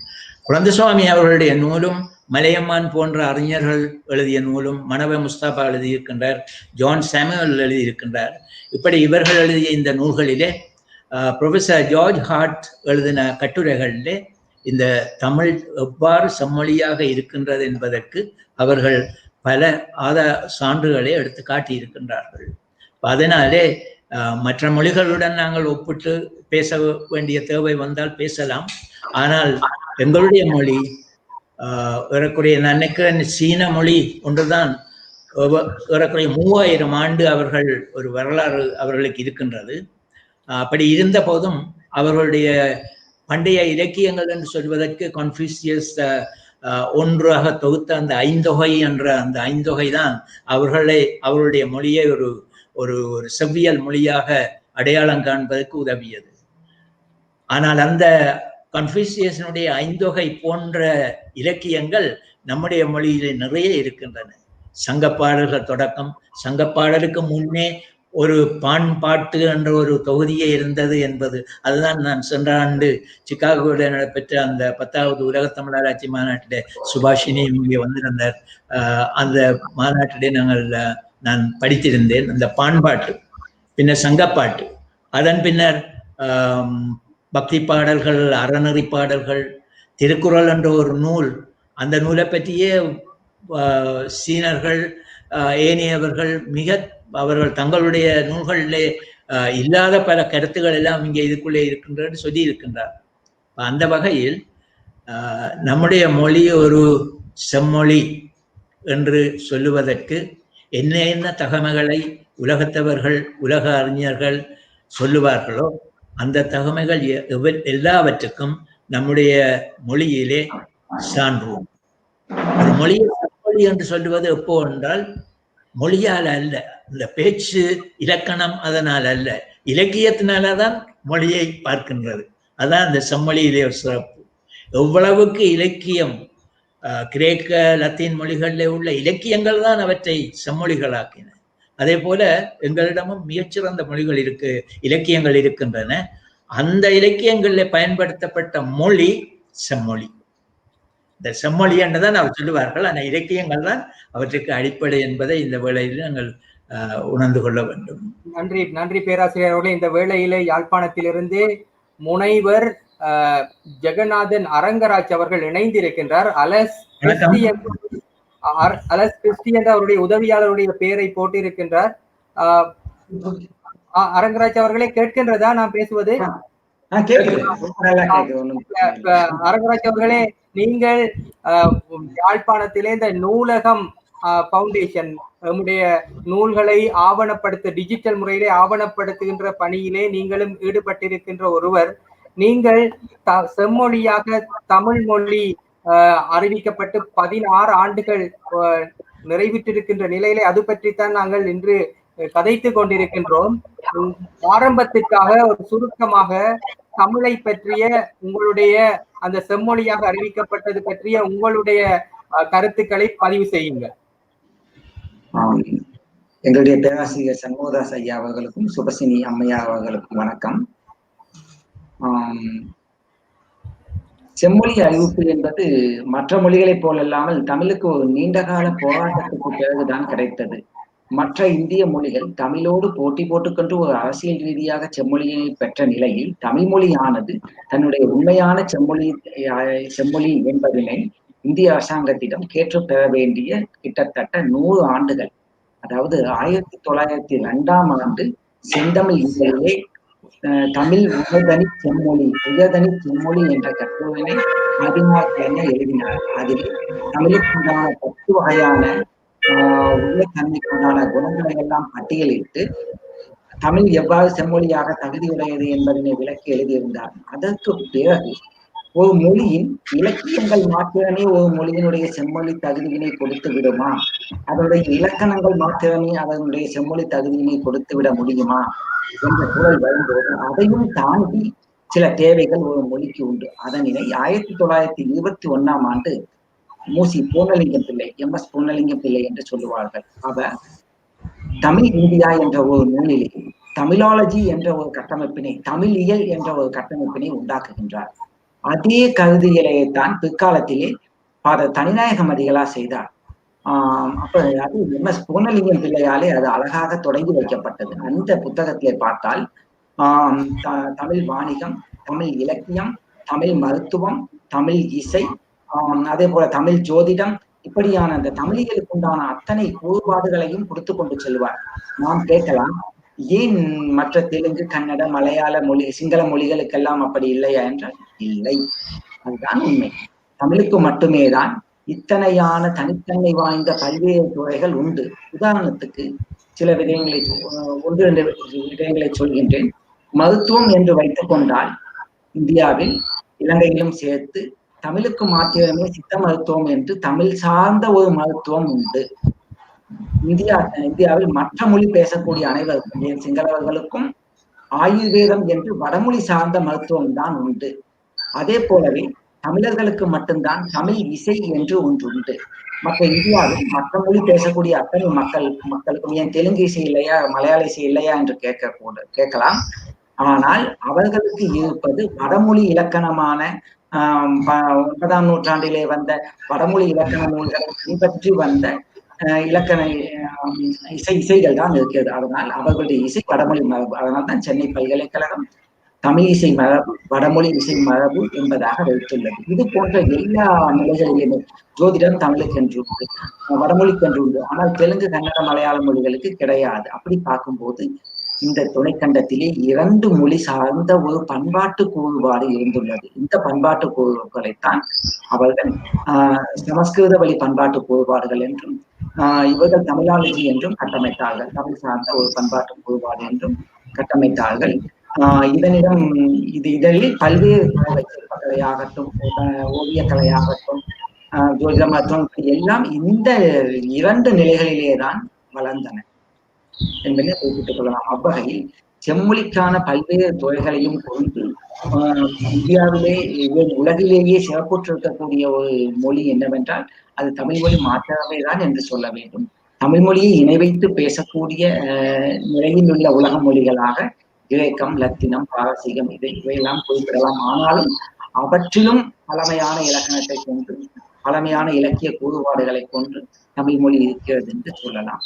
Speaker 1: குழந்தைசுவாமி அவர்களுடைய நூலும், மலையம்மான் போன்ற அறிஞர்கள் எழுதிய நூலும், மனவ முஸ்தாபா எழுதியிருக்கின்றார், ஜான் சாமுவல் எழுதியிருக்கின்றார். இப்படி இவர்கள் எழுதிய இந்த நூல்களிலே ப்ரொஃபஸர் ஜார்ஜ் ஹார்ட் எழுதின கட்டுரைகளிலே இந்த தமிழ் எவ்வாறு செம்மொழியாக இருக்கின்றது என்பதற்கு அவர்கள் பல சான்றுகளை எடுத்து காட்டியிருக்கின்றார்கள். அதனாலே மற்ற மொழிகளுடன் நாங்கள் ஒப்பிட்டு பேச வேண்டிய தேவை வந்தால் பேசலாம். ஆனால் எங்களுடைய மொழி ஏறக்குறைய நான் நினைக்கிறேன் சீன மொழி ஒன்றுதான் ஏறக்குறைய 3000 ஆண்டு அவர்கள் ஒரு வரலாறு அவர்களுக்கு இருக்கின்றது. அப்படி இருந்த போதும் அவர்களுடைய பண்டைய இலக்கியங்கள் என்று சொல்வதற்கு கன்ஃபூசியஸ் ஒன்றாக தொகுத்த அந்த ஐந்தொகை என்ற அந்த ஐந்தொகை தான் அவர்களுடைய மொழியை ஒரு ஒரு ஒரு செவ்வியல் மொழியாக அடையாளம் காண்பதற்கு உதவியது. ஆனால் அந்த கன்ஃபூசியஸினுடைய ஐந்தொகை போன்ற இலக்கியங்கள் நம்முடைய மொழியிலே நிறைய இருக்கின்றன. சங்கப்பாடல்கள் தொடக்கம், சங்கப்பாடலுக்கு முன்னே ஒரு பாட்டு என்ற ஒரு தொகுதியே இருந்தது என்பது அதுதான் நான் சென்ற ஆண்டு சிகாகோவில் நடைபெற்ற அந்த 10வது உலக தமிழராட்சி மாநாட்டிலே சுபாஷினி இங்கே வந்திருந்தார். அந்த மாநாட்டிலே நான் படித்திருந்தேன் அந்த பாண்பாட்டு, பின்னர் சங்கப்பாட்டு, அதன் பின்னர் பக்தி பாடல்கள், அறநெறி பாடல்கள், திருக்குறள் என்ற ஒரு நூல், அந்த நூலை பற்றியே சீனர்கள் ஏனையவர்கள் அவர்கள் தங்களுடைய நூல்களிலே இல்லாத பல கருத்துக்கள் எல்லாம் இங்கே இதுக்குள்ளே இருக்கின்றன சொல்லி இருக்கின்றார். அந்த வகையில் நம்முடைய மொழி ஒரு செம்மொழி என்று சொல்லுவதற்கு என்ன என்ன தகமைகளை உலகத்தவர்கள், உலக அறிஞர்கள் சொல்லுவார்களோ அந்த தகமைகள் எல்லாவற்றுக்கும் நம்முடைய மொழியிலே சான்றுவோம். ஒரு மொழியை செம்மொழி என்று சொல்லுவது எப்போ என்றால் மொழியால் அல்ல, இந்த பேச்சு இலக்கணம் அதனால் அல்ல, இலக்கியத்தினாலதான் மொழியை பார்க்கின்றது. அதான் இந்த செம்மொழியிலே ஒரு சிறப்பு. எவ்வளவுக்கு இலக்கியம் கிரேக்க லத்தீன் மொழிகளிலே உள்ள இலக்கியங்கள் தான் அவற்றை செம்மொழிகளாக்கின. அதே போல எங்களிடமும் மிகச்சிறந்த மொழிகள் இலக்கியங்கள் இருக்கின்றன. அந்த இலக்கியங்களில் பயன்படுத்தப்பட்ட மொழி செம்மொழி. இந்த செம்மொழி என்றுதான் அவர் சொல்லுவார்கள். ஆனால் இலக்கியங்கள் தான் அவற்றுக்கு அடிப்படை என்பதை இந்த வேளையில் நாங்கள் உணர்ந்து கொள்ள வேண்டும்.
Speaker 4: நன்றி பேராசிரியர்களே. இந்த வேளையிலே யாழ்ப்பாணத்திலிருந்து முனைவர் ஜெகநாதன் அரங்கராஜ் அவர்கள் இணைந்திருக்கின்றார். அலஸ் கிறிஸ்டி என்ற அவருடைய உதவியாளருடைய பெயரை போட்டிருக்கின்றார். அரங்கராஜ் அவர்களே, கேட்கின்றதா நான் பேசுவது? அரங்கராஜ் அவர்களே, நீங்கள் யாழ்ப்பாணத்திலே இந்த நூலகம் பவுண்டேஷன் நம்முடைய நூல்களை டிஜிட்டல் முறையிலே ஆவணப்படுத்துகின்ற பணியிலே நீங்களும் ஈடுபட்டிருக்கின்ற ஒருவர். நீங்கள் செம்மொழியாக தமிழ் மொழி அறிவிக்கப்பட்டு 16 ஆண்டுகள் நிறைவேற்றிருக்கின்ற நிலையிலே அது பற்றித்தான் நாங்கள் இன்று கதைத்து கொண்டிருக்கின்றோம். ஆரம்பத்திற்காக ஒரு சுருக்கமாக தமிழை பற்றிய உங்களுடைய அந்த செம்மொழியாக அறிவிக்கப்பட்டது பற்றிய உங்களுடைய கருத்துக்களை பதிவு செய்யுங்கள்.
Speaker 2: எங்களுடைய பேராசிரியர் சண்முகதாஸ் ஐயா அவர்களுக்கும் சுபசினி அம்மையா அவர்களுக்கும் வணக்கம். செம்மொழி அறிவிப்பு என்பது மற்ற மொழிகளைப் போலல்லாமல் தமிழுக்கு ஒரு நீண்டகால போராட்டத்துக்கு பிறகுதான் கிடைத்தது. மற்ற இந்திய மொழிகள் தமிழோடு போட்டி போட்டுக்கொண்டு ஒரு அரசியல் ரீதியாக செம்மொழியை பெற்ற நிலையில் தமிழ் மொழியானது தன்னுடைய உண்மையான செம்மொழி என்பதனை இந்திய அரசாங்கத்திடம் கேட்டு பெற வேண்டிய கிட்டத்தட்ட 100 ஆண்டுகள், அதாவது 1902ஆம் ஆண்டு செந்தமிழ் இதழிலே தமிழ் உயர்தனி செம்மொழி என்ற கட்டுரையினை ஆதிமார் எழுதினார். அதில் தமிழுக்குண்டான 10 வகையான உயர்தன்மைக்குண்டான குணங்களை எல்லாம் பட்டியலிட்டு தமிழ் எவ்வாறு செம்மொழியாக தகுதியுடையது என்பதனை விளக்கி எழுதியிருந்தார். அதற்கு பிறகு ஒரு மொழியின் இலக்கியங்கள் மாத்திரமே ஒரு மொழியினுடைய செம்மொழி தகுதியினை கொடுத்து விடுமா, அதனுடைய இலக்கணங்கள் மாத்திரமே அதனுடைய செம்மொழி தகுதியினை கொடுத்து விட முடியுமா என்ற குரல் வரும்போது அதையும் தாண்டி சில தேவைகள் ஒரு மொழிக்கு உண்டு. அதனிலை 1921ஆம் ஆண்டு மூசி பூர்ணலிங்கம் பிள்ளை, MS பூர்ணலிங்கம் பிள்ளை என்று சொல்லுவார்கள், அவர் தமிழ் இந்தியா என்ற ஒரு நூலிலே தமிழாலஜி என்ற ஒரு கட்டமைப்பினை, தமிழியல் என்ற ஒரு கட்டமைப்பினை உண்டாக்குகின்றார். அதே கருதியலையைத்தான் பிற்காலத்திலே தனிநாயகம் அதிகளார் செய்தார். அப்ப அது MS பூர்ணலிங்கம் பிள்ளையாலே அது அழகாக தொடங்கி வைக்கப்பட்டது. அந்த புத்தகத்திலே பார்த்தால் தமிழ் வாணிகம், தமிழ் இலக்கியம், தமிழ் மருத்துவம், தமிழ் இசை, அதே போல தமிழ் ஜோதிடம், இப்படியான அந்த தமிழிகளுக்கு உண்டான அத்தனை கூறுபாடுகளையும் கொடுத்து கொண்டு செல்வார். நாம் கேட்கலாம், ஏன் மற்ற தெலுங்கு, கன்னட, மலையாள மொழி, சிங்கள மொழிகளுக்கெல்லாம் அப்படி இல்லையா என்றால் இல்லை, அதுதான் உண்மை. தமிழுக்கு மட்டுமே தான் இத்தனையான தனித்தன்மை வாய்ந்த பல்வேறு துறைகள் உண்டு. உதாரணத்துக்கு சில விடயங்களை ஒன்று ரெண்டு விடயங்களை சொல்கின்றேன். மருத்துவம் என்று வைத்துக் கொண்டால் இந்தியாவில் இலங்கையிலும் சேர்த்து தமிழுக்கு மாத்திரமே சித்த மருத்துவம் என்று தமிழ் சார்ந்த ஒரு மருத்துவம் உண்டு. இந்தியாவில் மற்ற மொழி பேசக்கூடிய அனைவருக்கும், ஏன் சிங்களவர்களுக்கும் ஆயுர்வேதம் என்று வடமொழி சார்ந்த மருத்துவம் தான் உண்டு. அதே போலவே தமிழர்களுக்கு மட்டும்தான் தமிழ் இசை என்று ஒன்று உண்டு. மற்ற இந்தியாவில் மற்ற மொழி பேசக்கூடிய அத்தனை மக்களுக்கும் ஏன் தெலுங்கு இசை இல்லையா, மலையாள இசை இல்லையா என்று கேட்கலாம். ஆனால் அவர்களுக்கு இருப்பது வடமொழி இலக்கணமான 9ஆம் நூற்றாண்டிலே வந்த வடமொழி இலக்கண நூல்களை பின்பற்றி வந்த இலக்கண இசைகள் தான் இருக்கிறது. அதனால் அவர்களுடைய இசை வடமொழி மரபு. அதனால் தான் சென்னை பல்கலைக்கழகம் தமிழ் இசை மரபு, வடமொழி இசை மரபு என்பதாக வைத்துள்ளது. இது போன்ற எல்லா நிலைகளிலுமே ஜோதிடம் தமிழுக்கு என்று உண்டு, வடமொழிக்கு என்று உண்டு. ஆனால் தெலுங்கு, கன்னட, மலையாள மொழிகளுக்கு கிடையாது. அப்படி பார்க்கும்போது இந்த துணைக்கண்டத்திலே 2 மொழி சார்ந்த ஒரு பண்பாட்டு கூறுபாடு இருந்துள்ளது. இந்த பண்பாட்டு கூறுகளைத்தான் அவர்கள் சமஸ்கிருத வழி பண்பாட்டு கூறுபாடுகள் என்றும், இவர்கள் தமிழாலஜி என்றும் கட்டமைத்தார்கள். தமிழ் சார்ந்த ஒரு பண்பாட்டு கூறுபாடு என்றும் கட்டமைத்தார்கள். இதழில் பல்வேறு சிற்பக்கலையாகட்டும், ஓவியக்கலையாகட்டும், ஜோதிடமாகட்டும் எல்லாம் இந்த 2 நிலைகளிலேதான் வளர்ந்தன என்பதை குறிப்பிட்டுக் கொள்ளலாம். அவ்வகையில் செம்மொழிக்கான பல்வேறு துறைகளையும் கொண்டு இந்தியாவிலே உலகிலேயே சிறப்புற்றிருக்கக்கூடிய ஒரு மொழி என்னவென்றால் அது தமிழ் மொழி மாத்திரமே தான் என்று சொல்ல வேண்டும். தமிழ் மொழியை இணை வைத்து பேசக்கூடிய நிலையில் உள்ள உலக மொழிகளாக கிரேக்கம், லத்தீனம், பாரசீகம் இவையெல்லாம் குறிப்பிடலாம். ஆனாலும் அவற்றிலும் பழமையான இலக்கணத்தை கொண்டு, பழமையான இலக்கிய கூறுபாடுகளை கொண்டு தமிழ் மொழி இருக்கிறது என்று சொல்லலாம்.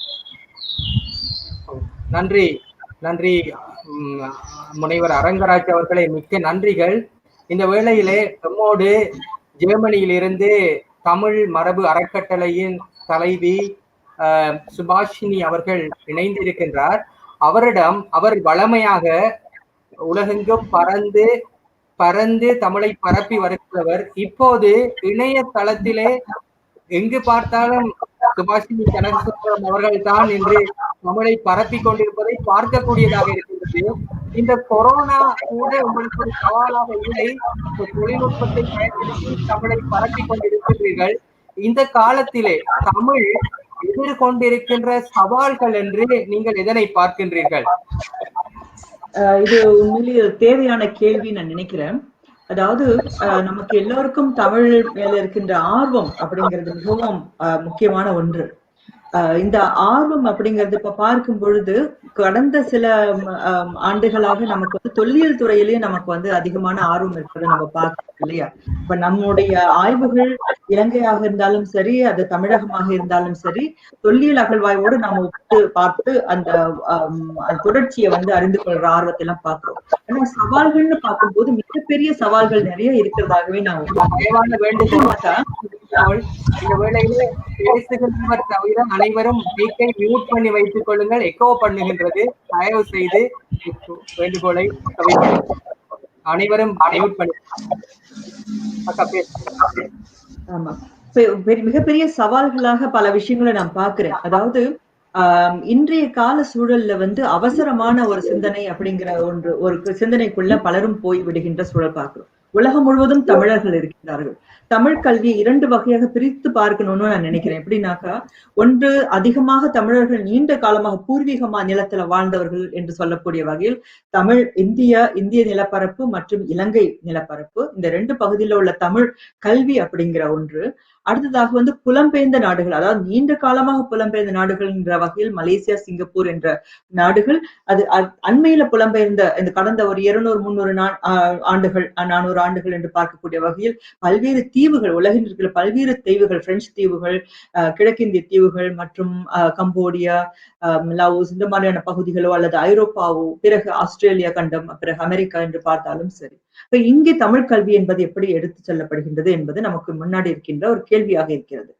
Speaker 4: நன்றி நன்றி முனைவர் அரங்கராஜ் அவர்களே, மிக்க நன்றிகள். இந்த வேளையிலே நம்மோடு ஜெர்மனியிலிருந்து தமிழ் மரபு அறக்கட்டளையின் தலைவி சுபாஷினி அவர்கள் இணைந்திருக்கின்றார். அவர் வளமையாக உலகெங்கும் பறந்து தமிழை பரப்பி வருகிறவர். இப்போது இணையதளத்திலே எங்கு பார்த்தாலும் சுபாஷினி கனகசுந்தரம் அவர்கள் தான் என்று தமிழை பரப்பி கொண்டிருப்பதை பார்க்கக்கூடியதாக இருக்கின்றது. இந்த கொரோனா கூட உங்களுக்கு ஒரு சவாலாக இல்லை. தொழில்நுட்பத்தை பயன்படுத்தி தமிழை பரப்பி கொண்டிருக்கிறீர்கள். இந்த காலத்திலே தமிழ் எதிர்கொண்டிருக்கின்ற சவால்கள் என்று நீங்கள் எதனை பார்க்கின்றீர்கள்?
Speaker 3: இது உண்மையிலேயே தேவையான கேள்வி நான் நினைக்கிறேன். அதாவது நமக்கு எல்லோருக்கும் தமிழ் மேல இருக்கின்ற ஆர்வம் அப்படிங்கிறது மிகவும் முக்கியமான ஒன்று. இந்த ஆர்வம் அப்படிங்கிறது இப்ப பார்க்கும் பொழுது கடந்த சில ஆண்டுகளாக நமக்கு வந்து தொல்லியல் துறையிலேயே நமக்கு வந்து அதிகமான ஆர்வம் இருக்கிறது நம்ம பார்க்கணும் இல்லையா? இப்ப நம்முடைய ஆய்வுகள் இலங்கையாக இருந்தாலும் சரி, அது தமிழகமாக இருந்தாலும் சரி, தொல்லியல் அகழ்வாய்வோடு நாம ஒப்பிட்டு பார்த்து அந்த தொடர்ச்சியை வந்து அறிந்து கொள்ற ஆர்வத்தை எல்லாம் பார்க்கிறோம். ஆனா சவால்கள்னு பார்க்கும்போது மிகப்பெரிய சவால்கள் நிறைய இருக்கிறதாகவே நான்
Speaker 4: இந்த வேளையிலே பேசுகின்றவர் தவிர அனைவரும் மைக்கை மியூட் பண்ணி வைத்துக் கொள்ளுங்கள். எக்கோ பண்ணுகின்றது. தயவு செய்து வேண்டுகோளை அனைவரும் மியூட் பண்ணி.
Speaker 3: ஆமா, மிகப்பெரிய சவால்களாக பல விஷயங்களை நான் பாக்குறேன். அதாவது இன்றைய கால சூழல்ல வந்து அவசரமான ஒரு சிந்தனை அப்படிங்கிற ஒரு சிந்தனைக்குள்ள பலரும் போய் விடுகின்ற சூழல் பார்க்கிறோம். உலகம் முழுவதும் தமிழர்கள் இருக்கின்றார்கள். தமிழ் கல்வியை 2 வகையாக பிரித்து பார்க்கணும்னு நான் நினைக்கிறேன். எப்படின்னாக்கா, ஒன்று அதிகமாக தமிழர்கள் நீண்ட காலமாக பூர்வீகமா நிலத்துல வாழ்ந்தவர்கள் என்று சொல்லக்கூடிய வகையில் தமிழ் இந்திய நிலப்பரப்பு மற்றும் இலங்கை நிலப்பரப்பு, இந்த 2 பகுதியில உள்ள தமிழ் கல்வி அப்படிங்கிற ஒன்று. அடுத்ததாக வந்து புலம்பெயர்ந்த நாடுகள், அதாவது நீண்ட காலமாக புலம்பெயர்ந்த நாடுகள் என்ற வகையில் மலேசியா, சிங்கப்பூர் என்ற நாடுகள். அது அண்மையில புலம்பெயர்ந்த இந்த கடந்த ஒரு 200-300 ஆண்டுகள் 400 ஆண்டுகள் என்று பார்க்கக்கூடிய வகையில் பல்வேறு தீவுகள், உலகில் இருக்கிற பல்வேறு தீவுகள், பிரெஞ்சு தீவுகள், கிழக்கிந்திய தீவுகள் மற்றும் கம்போடியா, லாவோஸ் இந்த மாதிரியான பகுதிகளோ அல்லது ஐரோப்பாவோ, பிறகு ஆஸ்திரேலியா கண்டம், பிறகு அமெரிக்கா என்று பார்த்தாலும் சரி. இப்ப இங்கே தமிழ் கல்வி என்பது எப்படி எடுத்து செல்லப்படுகின்றது என்பது நமக்கு முன்னாடி இருக்கின்ற ஒரு கேள்வியாக இருக்கிறது.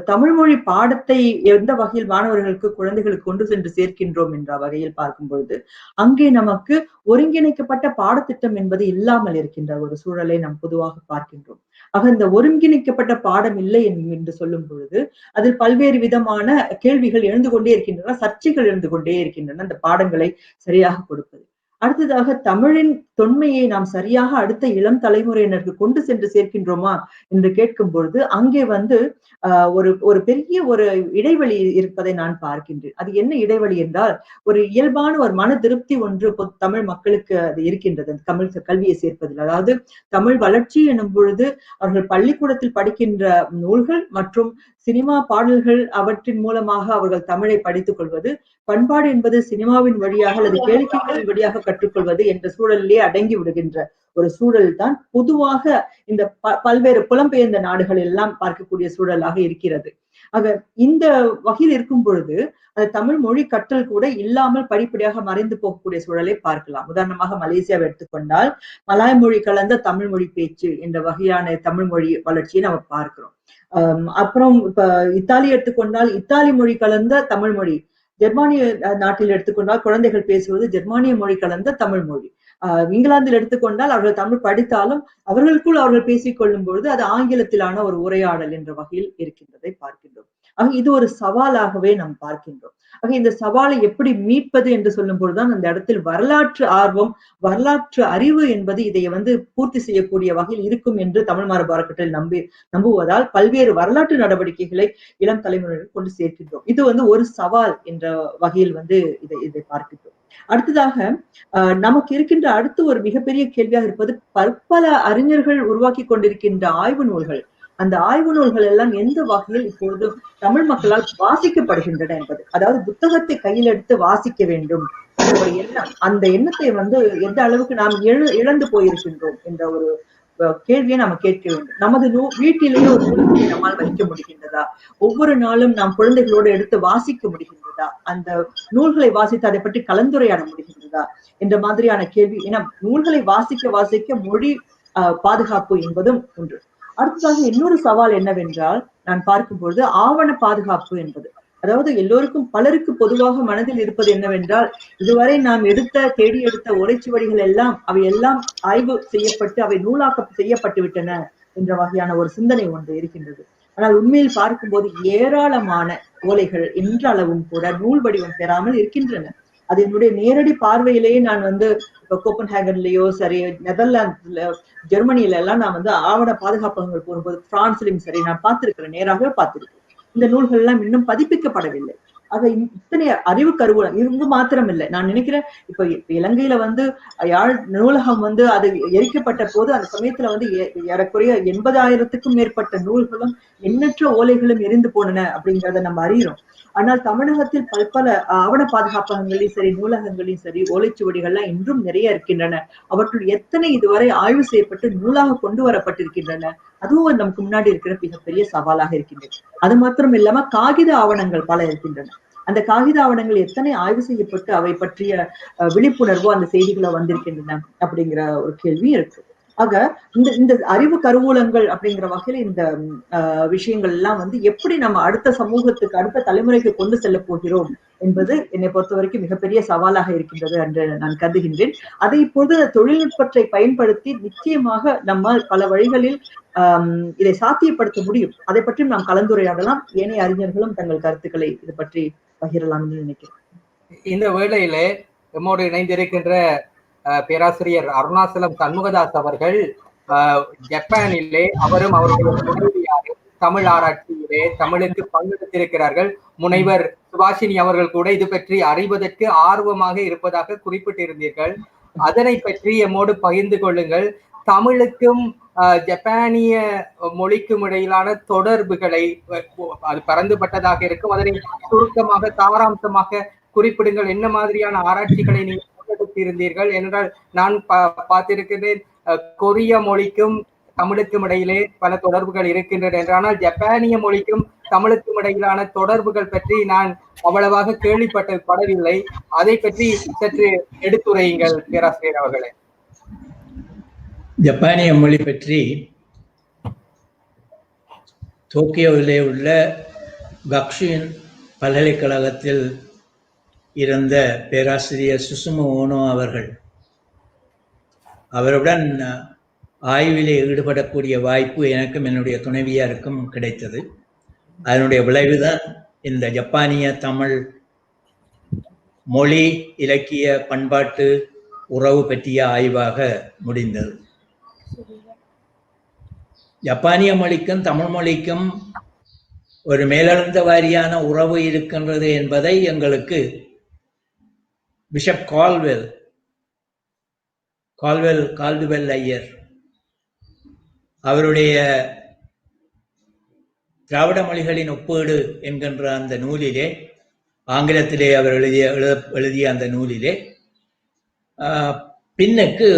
Speaker 3: தமிழ் மொழி பாடத்தை எந்த வகையில் மாணவர்களுக்கு, குழந்தைகளுக்கு கொண்டு சென்று சேர்க்கின்றோம் என்ற வகையில் பார்க்கும் பொழுது அங்கே நமக்கு ஒருங்கிணைக்கப்பட்ட பாடத்திட்டம் என்பது இல்லாமல் இருக்கின்ற ஒரு சூழலை நாம் பொதுவாக பார்க்கின்றோம். ஆக இந்த ஒருங்கிணைக்கப்பட்ட பாடம் இல்லை என்று சொல்லும் பொழுது அதில் பல்வேறு விதமான கேள்விகள் எழுந்து கொண்டே இருக்கின்றன, சர்ச்சைகள் எழுந்து கொண்டே இருக்கின்றன அந்த பாடங்களை சரியாக கொடுப்பது. அடுத்ததாக தமிழின் தொன்மையை நாம் சரியாக அடுத்த இளம் தலைமுறையினருக்கு கொண்டு சென்று சேர்க்கின்றோமா என்று கேட்கும் பொழுது அங்கே ஒரு பெரிய ஒரு இடைவெளி இருப்பதை நான் பார்க்கின்றேன். அது என்ன இடைவெளி என்றால், ஒரு இயல்பான ஒரு மன திருப்தி ஒன்று தமிழ் மக்களுக்கு அது இருக்கின்றது தமிழ் கல்வியை சேர்ப்பதில். அதாவது தமிழ் வளர்ச்சி எனும் பொழுது அவர்கள் பள்ளிக்கூடத்தில் படிக்கின்ற நூல்கள் மற்றும் சினிமா பாடல்கள் அவற்றின் மூலமாக அவர்கள் தமிழை படித்துக் கொள்வது, பண்பாடு என்பது சினிமாவின் வழியாக அல்லது கேளிக்கைகளின் வழியாக கற்றுக்கொள்வது என்ற சூழலிலே அடங்கி விடுகின்ற ஒரு சூழல் தான் பொதுவாக இந்த பல்வேறு புலம்பெயர்ந்த நாடுகள் எல்லாம் பார்க்கக்கூடிய சூழலாக இருக்கிறது. ஆக இந்த வகையில் இருக்கும் பொழுது அது தமிழ் மொழி கற்றல் கூட இல்லாமல் படிப்படியாக மறைந்து போகக்கூடிய சூழலை பார்க்கலாம். உதாரணமாக மலேசியாவை எடுத்துக்கொண்டால் மலாய் மொழி கலந்த தமிழ் மொழி பேச்சு என்ற வகையான தமிழ் மொழி வளர்ச்சியை நம்ம பார்க்கிறோம். அப்புறம் இப்ப இத்தாலி எடுத்துக்கொண்டால் இத்தாலி மொழி கலந்த தமிழ் மொழி, ஜெர்மானிய நாட்டில் எடுத்துக்கொண்டால் குழந்தைகள் பேசுவது ஜெர்மானிய மொழி கலந்த தமிழ் மொழி. இங்கிலாந்தில் எடுத்துக்கொண்டால் அவர்கள் தமிழ் படித்தாலும் அவர்களுக்குள் அவர்கள் பேசிக் கொள்ளும் பொழுது அது ஆங்கிலத்திலான ஒரு உரையாடல் என்ற வகையில் இருக்கின்றதை பார்க்கின்றோம். ஆக இது ஒரு சவாலாகவே நாம் பார்க்கின்றோம். ஆக இந்த சவாலை எப்படி மீட்பது என்று சொல்லும் பொழுதுதான் அந்த இடத்தில் வரலாற்று ஆர்வம், வரலாற்று அறிவு என்பது இதை பூர்த்தி செய்யக்கூடிய வகையில் இருக்கும் என்று தமிழ் மரபு அறக்கட்டளை நம்புவதால் பல்வேறு வரலாற்று நடவடிக்கைகளை இளம் தலைமுறையினர் கொண்டு சேர்க்கின்றோம். இது ஒரு சவால் என்ற வகையில் இதை பார்க்கின்றோம். அடுத்ததாக நமக்கு இருக்கின்ற அடுத்து ஒரு மிகப்பெரிய கேள்வியாக இருப்பது பற்பல அறிஞர்கள் உருவாக்கி கொண்டிருக்கின்ற ஆய்வு நூல்கள். அந்த ஆய்வு நூல்கள் எல்லாம் எந்த வகையில் இப்பொழுது தமிழ் மக்களால் வாசிக்கப்படுகின்றன என்பது, அதாவது புத்தகத்தை கையில் எடுத்து வாசிக்க வேண்டும் என்ற ஒரு எண்ணம், அந்த எண்ணத்தை எந்த அளவுக்கு நாம் இழந்து போயிருக்கின்றோம் என்ற ஒரு கேள்வியை நாம கேட்க வேண்டும். நமது வீட்டிலேயே ஒரு நூல்களை நம்மால் வைக்க முடிகின்றதா? ஒவ்வொரு நாளும் நாம் குழந்தைகளோடு எடுத்து வாசிக்க முடிகின்றதா? அந்த நூல்களை வாசித்து அதை பற்றி கலந்துரையாட முடிகின்றதா என்ற மாதிரியான கேள்வி. ஏன்னா நூல்களை வாசிக்க மொழி பாதுகாப்பு என்பதும் ஒன்று. அடுத்ததாக இன்னொரு சவால் என்னவென்றால் நான் பார்க்கும்பொழுது ஆவண பாதுகாப்பு என்பது. அதாவது பலருக்கு பொதுவாக மனதில் இருப்பது என்னவென்றால், இதுவரை நாம் தேடி எடுத்த ஓலைச்சுவடிகள் எல்லாம் அவையெல்லாம் ஆய்வு செய்யப்பட்டு அவை நூலாக்கம் செய்யப்பட்டு விட்டன என்ற வகையான ஒரு சிந்தனை ஒன்று இருக்கின்றது. ஆனால் உண்மையில் பார்க்கும்போது ஏராளமான ஓலைகள் என்றளவும் கூட நூல் வடிவம் பெறாமல் இருக்கின்றன. அது என்னுடைய நேரடி பார்வையிலேயே நான் இப்ப கோப்பன்ஹேகன்லயோ சரி, நெதர்லாந்துல, ஜெர்மனியில எல்லாம் நான் ஆவண பாதுகாப்பகங்கள் போகும்போது, பிரான்ஸ்லயும் சரி, நான் பார்த்திருக்கிறேன், நேராகவே பார்த்திருக்கேன். இந்த நூல்கள் எல்லாம் இன்னும் பதிப்பிக்கப்படவில்லை. ஆக இத்தனை அறிவு கருவூலம் இங்கு மாத்திரம் இல்லை. நான் நினைக்கிறேன் இப்ப இலங்கையில யாழ் நூலகம் அது எரிக்கப்பட்ட போது அந்த சமயத்துல ஏறக்குறைய 80,000க்கும் மேற்பட்ட நூல்களும் எண்ணற்ற ஓலைகளும் எரிந்து போனன அப்படிங்கிறத நம்ம அறிகிறோம். ஆனால் தமிழகத்தில் பல்பல ஆவண பாதுகாப்பகங்களையும் சரி, நூலகங்களையும் சரி, ஓலைச்சுவடிகள்லாம் இன்றும் நிறைய இருக்கின்றன. அவற்றுள் எத்தனை இதுவரை ஆய்வு செய்யப்பட்டு நூலாக கொண்டு வரப்பட்டிருக்கின்றன? அதுவும் நமக்கு முன்னாடி இருக்கிற மிகப்பெரிய சவாலாக இருக்கின்றது. அது மாத்திரம் இல்லாம காகித ஆவணங்கள் பல இருக்கின்றன. அந்த காகித ஆவணங்கள் எத்தனை ஆய்வு செய்யப்பட்டு அவை பற்றிய விழிப்புணர்வோ அந்த செய்திகளோ வந்திருக்கின்றன அப்படிங்கிற ஒரு கேள்வி இருக்கு. ஆக இந்த அறிவு கருவூலங்கள் அப்படிங்கிற வகையில இந்த விஷயங்கள் எல்லாம் எப்படி நம்ம அடுத்த சமூகத்துக்கு, அடுத்த தலைமுறைக்கு கொண்டு செல்ல போகிறோம் என்பது என்னை பொறுத்த வரைக்கும் மிகப்பெரிய சவாலாக இருக்கின்றது என்று நான் கருதுகின்றேன். அதை இப்போது தொழில்நுட்பத்தை பயன்படுத்தி நிச்சயமாக நம்மால் பல வழிகளில் இதை சாத்தியப்படுத்த முடியும். அதை பற்றியும் நாம் கலந்துரையாடலாம். ஏனைய அறிஞர்களும் தங்கள் கருத்துக்களை இது பற்றி பகிரலாம் என்று நினைக்கிறேன்.
Speaker 4: இந்த வேளையிலே நம்மோடு இணைந்திருக்கின்ற பேராசிரியர் அருணாசலம் சண்முகதாஸ் அவர்கள் ஜப்பானிலே அவரும் அவர்களுடைய உதவியாளர் தமிழ் ஆராய்ச்சியிலே தமிழுக்கு பங்கெடுத்திருக்கிறார்கள். முனைவர் சுபாஷினி அவர்கள் கூட இது பற்றி அறிவதற்கு ஆர்வமாக இருப்பதாக குறிப்பிட்டிருந்தீர்கள். அதனை பற்றி எம்மோடு பகிர்ந்து கொள்ளுங்கள். தமிழுக்கும் ஜப்பானிய மொழிக்கும் இடையிலான தொடர்புகளை, அது பரந்துபட்டதாக இருக்கும், அதனை சுருக்கமாக சாராம்சமாக குறிப்பிடுங்கள். என்ன மாதிரியான ஆராய்ச்சிகளை நீங்கள் முன்னெடுத்திருந்தீர்கள் என்றால், நான் பார்த்திருக்கிறேன் கொரிய மொழிக்கும் தமிழுக்கும் இடையிலே பல தொடர்புகள் இருக்கின்றன என்றால், ஜப்பானிய மொழிக்கும் தமிழுக்கும் இடையிலான தொடர்புகள் பற்றி நான் அவ்வளவாக கேள்விப்படவில்லை. அதை பற்றி சற்று எடுத்துரையுங்கள் பேராசிரியர் அவர்களே.
Speaker 1: ஜப்பானிய மொழி பற்றி டோக்கியோவிலே உள்ள கக்ஷின் பல்கலைக்கழகத்தில் இருந்த பேராசிரியர் சுசுமு ஓனோ அவர்கள், அவருடன் ஆய்விலே ஈடுபடக்கூடிய வாய்ப்பு எனக்கும் என்னுடைய துணைவியாருக்கும் கிடைத்தது. அதனுடைய விளைவுதான் இந்த ஜப்பானிய தமிழ் மொழி இலக்கிய பண்பாட்டு உறவு பற்றிய ஆய்வாக முடிந்தது. ஜப்பானிய மொழிக்கும் தமிழ் மொழிக்கும் ஒரு மேலெழுந்த வாரியான உறவு இருக்கின்றது என்பதை எங்களுக்கு பிஷப் கால்டுவெல் ஐயர் அவருடைய திராவிட மொழிகளின் ஒப்பீடு என்கின்ற அந்த நூலிலே, ஆங்கிலத்திலே அவர் எழுதிய அந்த நூலிலே பின்னுக்கு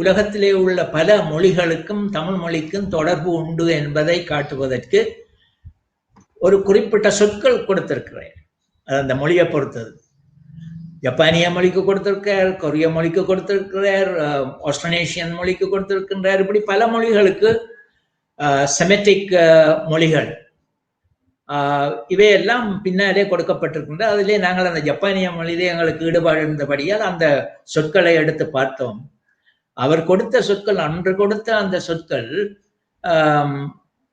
Speaker 1: உலகத்திலே உள்ள பல மொழிகளுக்கும் தமிழ் மொழிக்கும் தொடர்பு உண்டு என்பதை காட்டுவதற்கு ஒரு குறிப்பிட்ட சொற்கள் கொடுத்திருக்கிறேன். அது அந்த மொழியை பொறுத்தது. ஜப்பானிய மொழிக்கு கொடுத்திருக்கிறார், கொரிய மொழிக்கு கொடுத்திருக்கிறார், ஆஸ்ட்ரோனேஷியன் மொழிக்கு கொடுத்திருக்கின்றார். இப்படி பல மொழிகளுக்கு செமெட்டிக் மொழிகள் இவையெல்லாம் பின்னாலே கொடுக்கப்பட்டிருக்கின்ற. அதிலே நாங்கள் அந்த ஜப்பானிய மொழியிலே எங்களுக்கு ஈடுபாடு இருந்தபடியால் அந்த சொற்களை எடுத்து பார்த்தோம். அவர் கொடுத்த சொற்கள், அன்று கொடுத்த அந்த சொற்கள்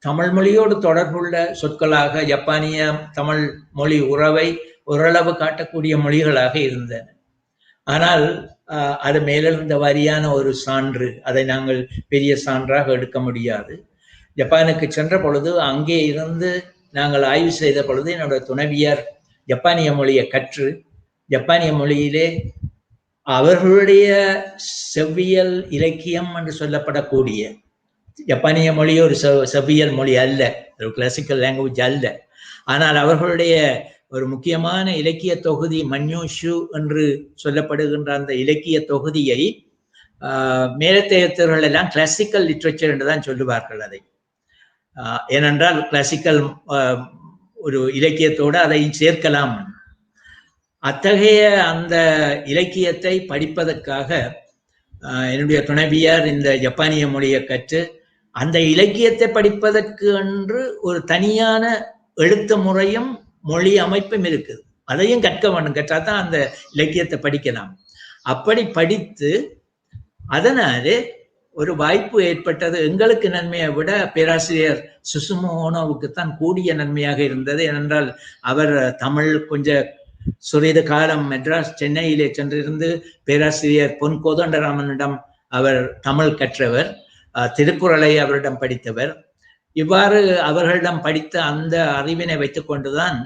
Speaker 1: தமிழ் மொழியோடு தொடர்புள்ள சொற்களாக ஜப்பானிய தமிழ் மொழி உறவை ஓரளவு காட்டக்கூடிய மொழிகளாக இருந்தன. ஆனால் அது மேலிருந்த வாரியான ஒரு சான்று, அதை நாங்கள் பெரிய சான்றாக எடுக்க முடியாது. ஜப்பானுக்கு சென்ற பொழுது அங்கே இருந்து நாங்கள் ஆய்வு செய்த பொழுது என்னோட துணைவியார் ஜப்பானிய மொழியை கற்று ஜப்பானிய மொழியிலே அவர்களுடைய செவ்வியல் இலக்கியம் என்று சொல்லப்படக்கூடிய, ஜப்பானிய மொழி ஒரு செவ்வியல் மொழி அல்ல, ஒரு கிளாசிக்கல் லாங்குவேஜ் அல்ல, ஆனால் அவர்களுடைய ஒரு முக்கியமான இலக்கிய தொகுதி மன்யோஷு என்று சொல்லப்படுகின்ற அந்த இலக்கிய தொகுதியை மேலத்தையத்தவர்கள் எல்லாம் கிளாசிக்கல் லிட்ரேச்சர் என்று தான் சொல்லுவார்கள் அதை. ஏனென்றால் கிளாசிக்கல் ஒரு இலக்கியத்தோடு அதை சேர்க்கலாம். அத்தகைய அந்த இலக்கியத்தை படிப்பதற்காக என்னுடைய துணைவியார் இந்த ஜப்பானிய மொழியை கற்று அந்த இலக்கியத்தை படிப்பதற்கு என்று ஒரு தனியான எழுத்து முறையும் மொழி அமைப்பும் இருக்குது. அதையும் கற்க வேண்டும். கற்றாதான் அந்த இலக்கியத்தை படிக்கலாம். அப்படி படித்து அதனாலே ஒரு வாய்ப்பு ஏற்பட்டது. எங்களுக்கு நன்மையை விட பேராசிரியர் சுசுமு ஓனோவுக்குத்தான் கூடிய நன்மையாக இருந்தது. ஏனென்றால் அவர் தமிழ் கொஞ்சம் சிறிது காலம் மெட்ராஸ் சென்னையிலே சென்றிருந்து பேராசிரியர் பொன் கோதண்டராமனிடம் அவர் தமிழ் கற்றவர், திருக்குறளை அவரிடம் படித்தவர். இவ்வாறு அவர்களிடம் படித்த அந்த அறிவினை வைத்துக் கொண்டுதான்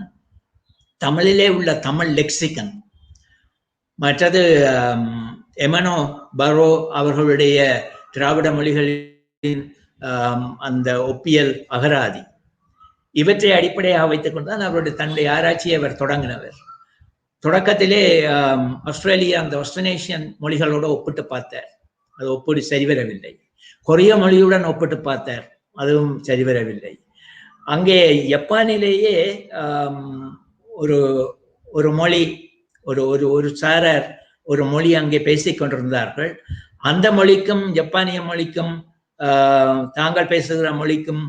Speaker 1: தமிழிலே உள்ள தமிழ் லெக்சிகன், மற்றது எமனோ பரோ அவர்களுடைய திராவிட மொழிகளின் அந்த ஒப்பியல் அகராதி, இவற்றை அடிப்படையாக வைத்துக் கொண்டுதான் அவருடைய தன்னுடைய ஆராய்ச்சியை அவர் தொடங்கினவர். தொடக்கத்திலே ஆஸ்திரேலியா அந்த ஆஸ்ட்ரோனேஷியன் மொழிகளோடு ஒப்பிட்டு பார்த்தார். அது ஒப்பீடு சரிவரவில்லை. கொரிய மொழியுடன் ஒப்பிட்டு பார்த்தார், அதுவும் சரிவரவில்லை. அங்கே ஜப்பானிலேயே ஒரு மொழி ஒரு சாரர் ஒரு மொழி அங்கே பேசிக் கொண்டிருந்தார்கள். அந்த மொழிக்கும் ஜப்பானிய மொழிக்கும் தாங்கள் பேசுகிற மொழிக்கும்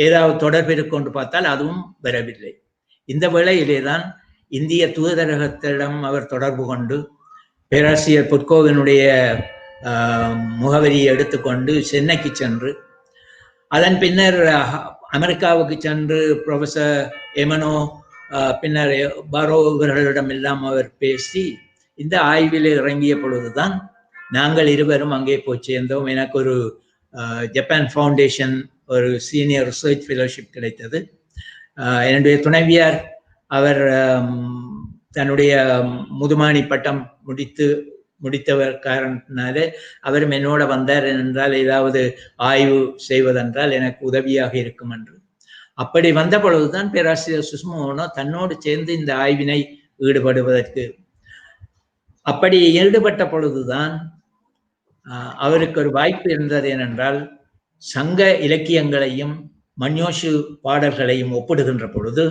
Speaker 1: ஏதாவது தொடர்பு இருக்கொண்டு பார்த்தால் அதுவும் வரவில்லை. இந்த வேளையிலே தான் இந்திய தூதரகத்திடம் அவர் தொடர்பு கொண்டு பேராசிரியர் பொற்கோவினுடைய முகவரியை எடுத்துக்கொண்டு சென்னைக்கு சென்று, அதன் பின்னர் அமெரிக்காவுக்கு சென்று ப்ரொஃபசர் எமனோ பின்னர் பாரோ இவர்களிடம் எல்லாம் அவர் பேசி இந்த ஆய்வில் இறங்கிய பொழுதுதான் நாங்கள் இருவரும் அங்கே போய் சேர்ந்தோம். எனக்கு ஒரு ஜப்பான் ஃபவுண்டேஷன் ஒரு சீனியர் ரிசர்ச் ஃபெலோஷிப் கிடைத்தது. என்னுடைய துணைவியார் அவர் தன்னுடைய முதுமானி பட்டம் முடித்தவர் காரணத்தினாலே அவரும் என்னோட வந்தார். என்றால் ஏதாவது ஆய்வு செய்வதென்றால் எனக்கு உதவியாக இருக்கும் என்று. அப்படி வந்த பொழுதுதான் பேராசிரியர் சுசுமு ஓனோ தன்னோடு சேர்ந்து இந்த ஆய்வினை ஈடுபடுவதற்கு, அப்படி ஈடுபட்ட பொழுதுதான் அவருக்கு ஒரு வாய்ப்பு இருந்தது. ஏனென்றால் சங்க இலக்கியங்களையும் மன்யோஷு பாடல்களையும் ஒப்பிடுகின்ற பொழுது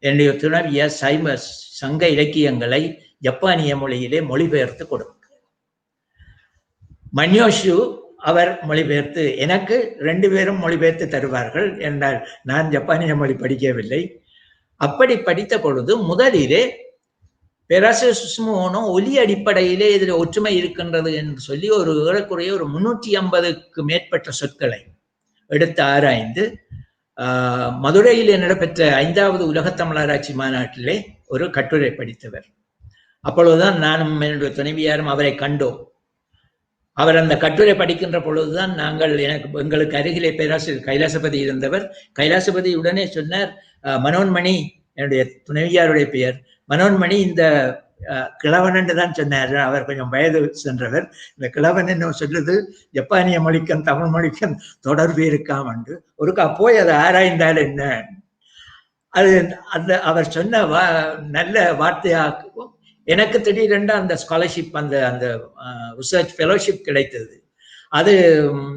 Speaker 1: என்னுடைய துணைவியார் சங்க இலக்கியங்களை ஜப்பானிய மொழியிலே மொழிபெயர்த்து கொடுக்கிறார். மன்யோஷு அவர் மொழிபெயர்த்து, எனக்கு 2 பேரும் மொழிபெயர்த்து தருவார்கள் என்றால் நான் ஜப்பானிய மொழி படிக்கவில்லை. அப்படி படித்த பொழுது முதலிலே பேராசிரியர் சுஸ்மோகனும் ஒலி அடிப்படையிலே இதில் ஒற்றுமை இருக்கின்றது என்று சொல்லி ஒரு ஏறக்குறைய ஒரு 350க்கு மேற்பட்ட சொற்களை எடுத்து ஆராய்ந்து மதுரையில் நடைபெற்ற 5வது உலகத் தமிழராட்சி மாநாட்டிலே ஒரு கட்டுரை படித்தவர். அப்பொழுதுதான் நானும் என்னுடைய துணைவியாரும் அவரை கண்டோம். அவர் அந்த கட்டுரை படிக்கின்ற பொழுதுதான் எங்களுக்கு அருகிலே பேராசிரியர் கைலாசபதி இருந்தவர். கைலாசபதி உடனே சொன்னார், மனோன்மணி, என்னுடைய துணைவியாருடைய பெயர் மனோன்மணி, இந்த கிழவன் என்று தான் சொன்னார். அவர் கொஞ்சம் வயது சென்றவர். இந்த கிழவன் என்ன சொல்லுது, ஜப்பானிய மொழிக்கும் தமிழ் மொழிக்கும் தொடர்பு இருக்காம் என்று ஒருக்கா போய் அதை ஆராய்ந்தால் என்ன. அது அவர் சொன்ன நல்ல வார்த்தையாகவும் எனக்கு திடீரென்று அந்த ஸ்காலர்ஷிப் அந்த ரிசர்ச் ஃபெலோஷிப் கிடைத்தது. அது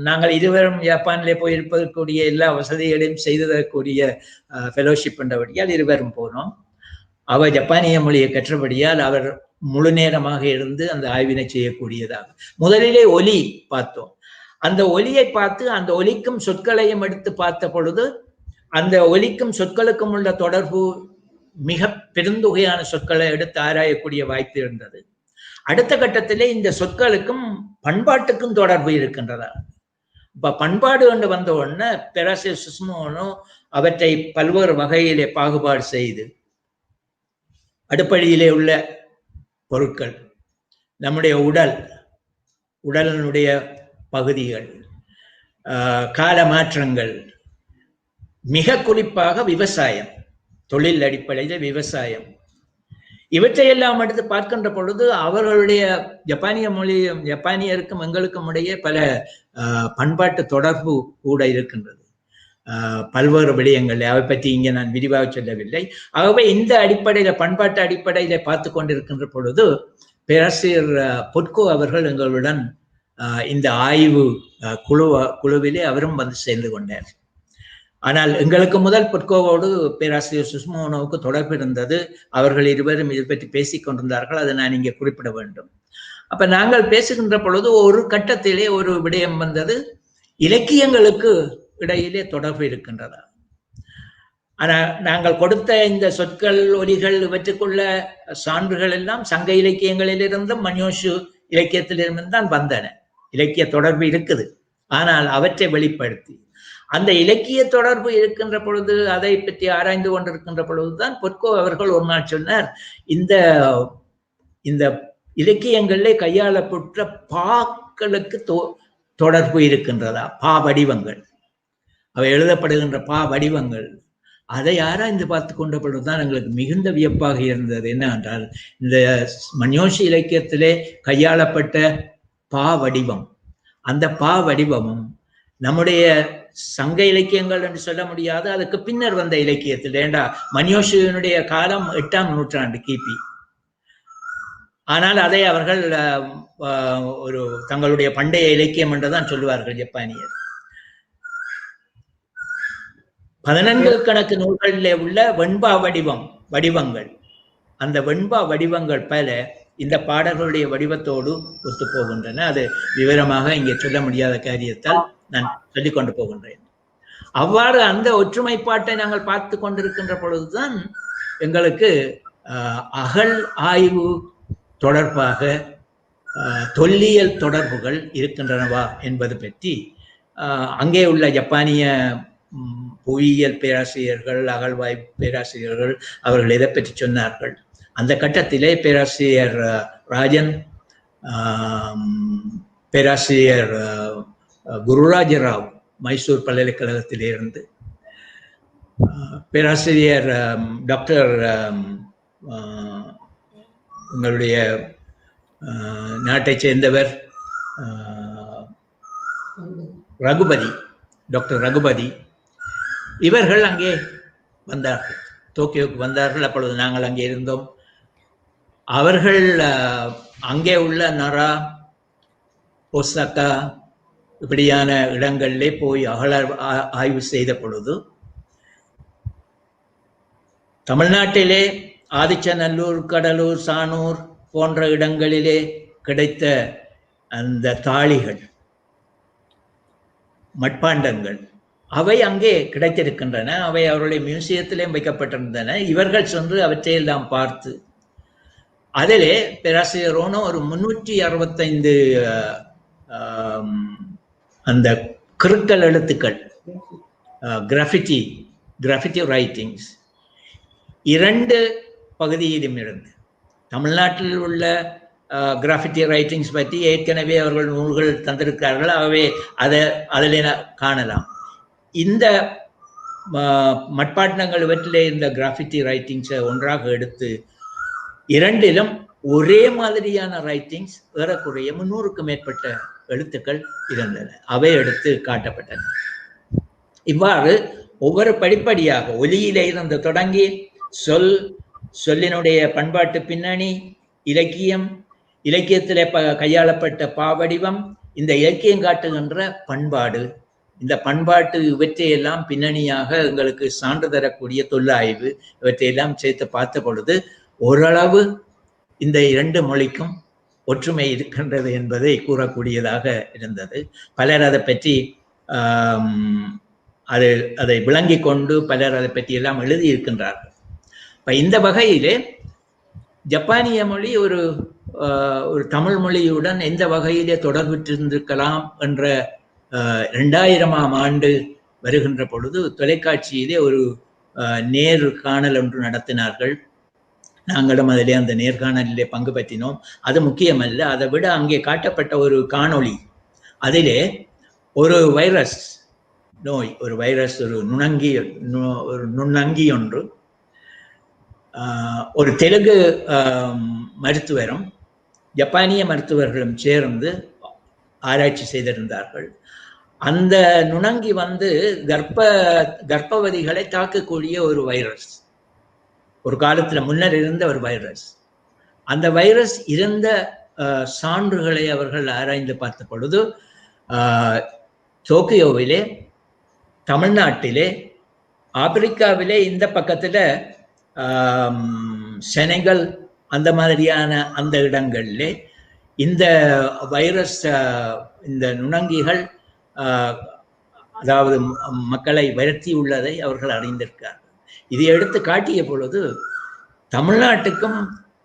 Speaker 1: நாங்கள் இருவரும் ஜப்பானிலே போயிருப்பதற்குரிய எல்லா வசதிகளையும் செய்து தரக்கூடிய ஃபெலோஷிப் என்றபடியால் இருவரும் போனோம். அவர் ஜப்பானிய மொழியை கற்றபடியால் அவர் முழு நேரமாக இருந்து அந்த ஆய்வினை செய்யக்கூடியதாக. முதலிலே ஒலி பார்த்தோம். அந்த ஒலியை பார்த்து அந்த ஒலிக்கும் சொற்களையும் எடுத்து பார்த்த பொழுது அந்த ஒலிக்கும் சொற்களுக்கும் உள்ள தொடர்பு மிக பெருந்தொகையான சொற்களை எடுத்து ஆராயக்கூடிய வாய்ப்பு இருந்தது. அடுத்த கட்டத்திலே இந்த சொற்களுக்கும் பண்பாட்டுக்கும் தொடர்பு இருக்கின்றதா. இப்ப பண்பாடு என்று வந்த உடனே பேராசிரியர் சுஸ்மோகனும் அவற்றை பல்வேறு வகையிலே பாகுபாடு செய்து அடுப்படியிலே உள்ள பொருட்கள், நம்முடைய உடலினுடைய பகுதிகள், கால மாற்றங்கள், மிக குறிப்பாக விவசாயம், தொழில் அடிப்படையில் விவசாயம், இவற்றையெல்லாம் எடுத்து பார்க்கின்ற பொழுது அவர்களுடைய ஜப்பானியருக்கும் எங்களுக்கும் இடையே பல பண்பாட்டு தொடர்பு கூட இருக்கின்றது. பல்வேறு விடயங்கள், அவை பற்றி இங்கே நான் விரிவாக சொல்லவில்லை. ஆகவே இந்த அடிப்படையில, பண்பாட்டு அடிப்படையில பார்த்து கொண்டிருக்கின்ற பொழுது பேராசிரியர் பொட்கோ அவர்கள் எங்களுடன் இந்த ஆய்வு குழுவிலே அவரும் வந்து சேர்ந்து கொண்டார். ஆனால் எங்களுக்கு முதல் பொட்கோவோடு பேராசிரியர் சுஸ்மோகனுவுக்கு தொடர்பு இருந்தது. அவர்கள் இருவரும் இது பற்றி பேசிக் கொண்டிருந்தார்கள். அதை நான் இங்கே குறிப்பிட வேண்டும். அப்ப நாங்கள் பேசுகின்ற பொழுது ஒரு கட்டத்திலே ஒரு விடயம் வந்தது, இலக்கியங்களுக்கு இடையிலே தொடர்பு இருக்கின்றதா. ஆனால் நாங்கள் கொடுத்த இந்த சொற்கள், ஒலிகள், இவற்றுக்குள்ள சான்றுகள் எல்லாம் சங்க இலக்கியங்களிலிருந்தும் மன்யோஷு இலக்கியத்திலிருந்து தான் வந்தன. இலக்கிய தொடர்பு இருக்குது. ஆனால் அவற்றை வெளிப்படுத்தி அந்த இலக்கிய தொடர்பு இருக்கின்ற பொழுது, அதை பற்றி ஆராய்ந்து கொண்டிருக்கின்ற பொழுதுதான் பொட்கோ அவர்கள் ஒரு நாள் சொன்னார், இந்த இலக்கியங்களிலே கையாளப்பட்ட பாக்களுக்கு தொடர்பு இருக்கின்றதா, பா வடிவங்கள், அவை எழுதப்படுகின்ற பா வடிவங்கள், அதை ஆராய்ந்து பார்த்து கொண்ட பொழுதுதான் எங்களுக்கு மிகுந்த வியப்பாக இருந்தது. என்னவென்றால், இந்த மன்யோஷி இலக்கியத்திலே கையாளப்பட்ட பா வடிவம், அந்த பா வடிவமும் நம்முடைய சங்க இலக்கியங்கள் என்று சொல்ல முடியாது, அதுக்கு பின்னர் வந்த இலக்கியத்தில், ஏண்டா மன்யோஷியினுடைய காலம் 8ஆம் நூற்றாண்டு கிபி. ஆனால் அதை அவர்கள் ஒரு தங்களுடைய பண்டைய இலக்கியம் என்றுதான் சொல்லுவார்கள் ஜப்பானியர். 14 கணக்கு நூல்களிலே உள்ள வெண்பா வடிவங்கள், அந்த வெண்பா வடிவங்கள் பல இந்த பாடல்களுடைய வடிவத்தோடு ஒத்து போகின்றன. அது விவரமாக இங்கே சொல்ல முடியாத காரியத்தால் நான் சொல்லிக் கொண்டு போகின்றேன். அவ்வாறு அந்த ஒற்றுமைப்பாட்டை நாங்கள் பார்த்து கொண்டிருக்கின்ற பொழுதுதான் எங்களுக்கு அகழ் ஆய்வு தொடர்பாக தொல்லியல் தொடர்புகள் இருக்கின்றனவா என்பது பற்றி அங்கே உள்ள ஜப்பானிய புவியியல் பேராசிரியர்கள், அகழ்வாய்வு பேராசிரியர்கள் அவர்கள் எதை பற்றி சொன்னார்கள். அந்த கட்டத்திலே பேராசிரியர் ராஜன், பேராசிரியர் குருராஜராவ் மைசூர் பல்கலைக்கழகத்திலிருந்து, பேராசிரியர் டாக்டர் உங்களுடைய நாட்டை சேர்ந்தவர் ரகுபதி, டாக்டர் ரகுபதி, இவர்கள் அங்கே வந்தார்கள், டோக்கியோக்கு வந்தார்கள். அப்பொழுது நாங்கள் அங்கே இருந்தோம். அவர்கள் அங்கே உள்ள நரா, ஒசாக்கா இப்படியான இடங்களிலே போய் ஆய்வு செய்த பொழுது தமிழ்நாட்டிலே ஆதிச்சநல்லூர், கடலூர், சானூர் போன்ற இடங்களிலே கிடைத்த அந்த தாளிகள், மட்பாண்டங்கள், அவை அங்கே கிடைத்திருக்கின்றன. அவை அவருடைய மியூசியத்திலே வைக்கப்பட்டிருந்தன. இவர்கள் சென்று அவற்றையெல்லாம் பார்த்து அதிலே பேராசிரியர் ரோனோ ஒரு 365 அந்த கிறுக்கல் எழுத்துக்கள், கிராஃபிட்டி ரைட்டிங்ஸ் 2 பகுதியிலும் இருந்து, தமிழ்நாட்டில் உள்ள கிராஃபிட்டி ரைட்டிங்ஸ் பற்றி ஏற்கனவே அவர்கள் நூல்கள் தந்திருக்கிறார்கள். ஆகவே அதில் காணலாம். இந்த மட்பாட்டங்கள் இவற்றிலே இந்த கிராஃபிட்டி ரைட்டிங்ஸை ஒன்றாக எடுத்து 2லும் ஒரே மாதிரியான ரைட்டிங்ஸ் ஏறக்குறைய 300க்கும் மேற்பட்ட எழுத்துக்கள் இருந்தன. அவை எடுத்து காட்டப்பட்டன. இவ்வாறு ஒவ்வொரு படிப்படியாக ஒலியிலே இருந்து தொடங்கி சொல்லினுடைய பண்பாட்டு பின்னணி, இலக்கியத்திலே கையாளப்பட்ட பாவடிவம், இந்த இலக்கியம் காட்டுகின்ற பண்பாடு, இந்த பண்பாட்டு இவற்றையெல்லாம் பின்னணியாக எங்களுக்கு சான்று தரக்கூடிய தொல்லாய்வு இவற்றையெல்லாம் சேர்த்து பார்த்த பொழுது ஓரளவு இந்த 2 மொழிக்கும் ஒற்றுமை இருக்கின்றது என்பதை கூறக்கூடியதாக இருந்தது. பலர் அதை பற்றி அதை விளங்கி கொண்டு பலர் அதை பற்றி எல்லாம் எழுதியிருக்கின்றார்கள். இப்ப இந்த வகையிலே ஜப்பானிய மொழி ஒரு தமிழ் மொழியுடன் எந்த வகையிலே தொடர்பிட்டிருந்திருக்கலாம் என்ற 2000ஆம் ஆண்டு வருகின்ற பொழுது தொலைக்காட்சியிலே ஒரு நேர்காணல் ஒன்று நடத்தினார்கள். நாங்களும் அதிலே அந்த நேர்காணலிலே பங்கு பற்றினோம். அது முக்கியமல்ல, அதை விட அங்கே காட்டப்பட்ட ஒரு காணொளி, அதிலே ஒரு வைரஸ் நோய், ஒரு நுண்ணங்கி ஒன்று ஒரு தெலுங்கு மருத்துவரும் ஜப்பானிய மருத்துவர்களும் சேர்ந்து ஆராய்ச்சி செய்திருந்தார்கள். அந்த நுணங்கி கர்ப்பவதிகளை தாக்கக்கூடிய ஒரு வைரஸ், ஒரு காலத்துல முன்னர் இருந்த ஒரு வைரஸ். அந்த வைரஸ் இருந்த சான்றுகளை அவர்கள் ஆராய்ந்து பார்த்த பொழுது டோக்கியோவிலே, தமிழ்நாட்டிலே, ஆப்பிரிக்காவிலே இந்த பக்கத்துல செனகல் அந்த மாதிரியான அந்த இடங்களிலே இந்த வைரஸ், இந்த நுணங்கிகள் அதாவது மக்களை வருத்தி உள்ளதை அவர்கள் அறிந்திருக்கிறார்கள். இதை எடுத்து காட்டிய பொழுது தமிழ்நாட்டுக்கும்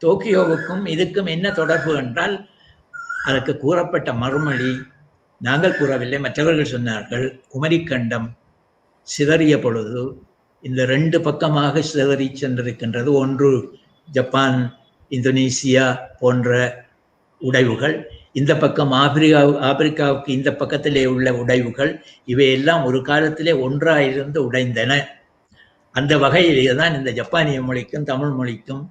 Speaker 1: டோக்கியோவுக்கும் இதுக்கும் என்ன தொடர்பு என்றால், அதற்கு கூறப்பட்ட மறுமொழி நாங்கள் கூறவில்லை, மற்றவர்கள் சொன்னார்கள். குமரிக்கண்டம் சிதறிய பொழுது இந்த 2 பக்கமாக சிதறி சென்றிருக்கின்றது. ஒன்று ஜப்பான், இந்தோனேசியா போன்ற உடைவுகள், இந்த பக்கம் ஆப்பிரிக்காவுக்கு இந்த பக்கத்திலே உள்ள உடைவுகள், இவையெல்லாம் ஒரு காலத்திலே ஒன்றாயிருந்து உடைந்தன. அந்த வகையிலே தான் இந்த ஜப்பானிய மொழிக்கும் தமிழ் மொழிக்கும்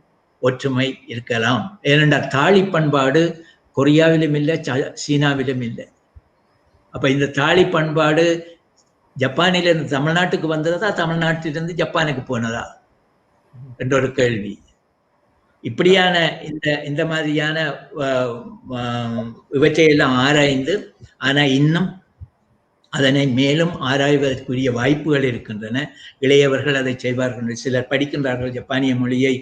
Speaker 1: ஒற்றுமை இருக்கலாம். ஏனென்றால் தாலி பண்பாடு கொரியாவிலும் இல்லை, சீனாவிலும் இல்லை. அப்ப இந்த தாலி பண்பாடு ஜப்பானிலிருந்து தமிழ்நாட்டுக்கு வந்ததா, தமிழ்நாட்டிலிருந்து ஜப்பானுக்கு போனதா என்ற ஒரு கேள்வி. இப்படியான இந்த மாதிரியான இவற்றையெல்லாம் ஆராய்ந்து, ஆனா இன்னும் அதனை மேலும் ஆராய்வதற்குரிய வாய்ப்புகள் இருக்கின்றன. இளையவர்கள் அதை செய்வார்கள். சிலர் படிக்கின்றார்கள் ஜப்பானிய மொழியை.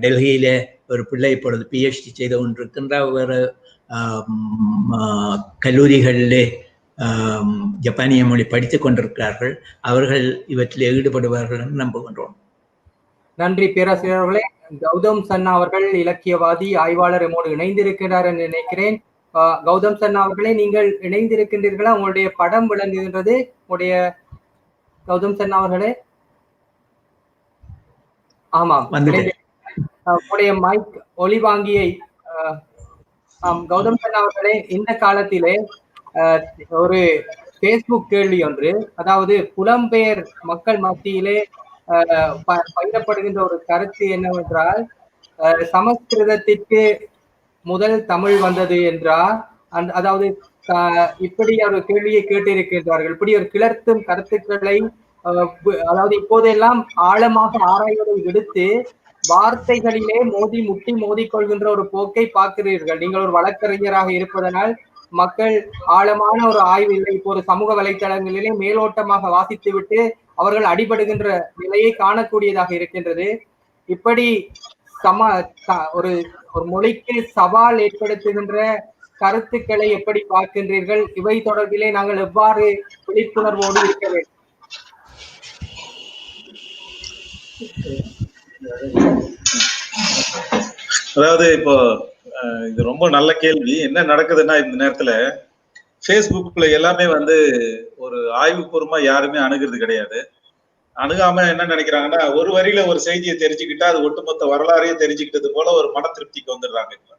Speaker 1: டெல்லியில ஒரு பிள்ளை இப்பொழுது PhD செய்து கொண்டிருக்கின்ற ஒரு கல்லூரிகளிலே ஜப்பானிய மொழி படித்துக் கொண்டிருக்கிறார்கள். அவர்கள் இவற்றில் ஈடுபடுவார்கள் என்று நம்புகின்றோம்.
Speaker 4: நன்றி பேராசிரியர் அவர்களே. கௌதம் சன்னா அவர்கள் இலக்கியவாதி, ஆய்வாளர் நம்மோடு இணைந்திருக்கிறார் என்று நினைக்கிறேன். கௌதம் சன்னா அவர்களே, நீங்கள் இணைந்திருக்கின்றீர்களா? உங்களுடைய படம் விளங்குகின்றது. உங்களுடைய கௌதம் சன்னா அவர்களே, ஆமாம், உங்களுடைய மைக் ஒலி வாங்கியை. கௌதம் சன்னா அவர்களே, இந்த காலத்திலே ஒரு பேஸ்புக் கேள்வி ஒன்று, அதாவது புலம்பெயர் மக்கள் மத்தியிலே பயிரப்படுகின்ற ஒரு கருத்து என்னவென்றால், சமஸ்கிருதத்திற்கு முதல் தமிழ் வந்தது என்றால், அதாவது இப்படி ஒரு கேள்வியை கேட்டிருக்கின்றார்கள். இப்படி ஒரு கிளர்த்தும் கருத்துக்களை, அதாவது இப்போதெல்லாம் ஆழமாக ஆராய்வதை விடுத்து வார்த்தைகளிலே முட்டி மோதிக்கொள்கின்ற ஒரு போக்கை பார்க்கிறீர்கள். நீங்கள் ஒரு வழக்கறிஞராக இருப்பதனால் மக்கள் ஆழமான ஒரு ஆய்வு இல்லை. இப்போ ஒரு சமூக வலைத்தளங்களிலே மேலோட்டமாக வாசித்துவிட்டு அவர்கள் அடிபடுகின்ற நிலையை காணக்கூடியதாக இருக்கின்றது. இப்படி ஒரு மொழிக்கு சவால் ஏற்படுத்துகின்ற கருத்துக்களை எப்படி பார்க்கின்றீர்கள்? இவை தொடர்பிலே நாங்கள் எவ்வாறு விழிப்புணர்வோடு இருக்க வேண்டும்?
Speaker 5: அதாவது இப்போ இது ரொம்ப நல்ல கேள்வி. என்ன நடக்குதுன்னா இந்த நேரத்துல Facebookல எல்லாமே வந்து ஒரு ஆய்வுபூர்வமா யாருமே அணுகுறது கிடையாது. அணுகாம என்ன நினைக்கிறாங்கன்னா, ஒரு வரியில ஒரு செய்தியை தெரிஞ்சுக்கிட்டா அது ஒட்டுமொத்த வரலாறையும் தெரிஞ்சுக்கிட்டது போல ஒரு மன திருப்திக்கு வந்துடுறாங்க இப்ப.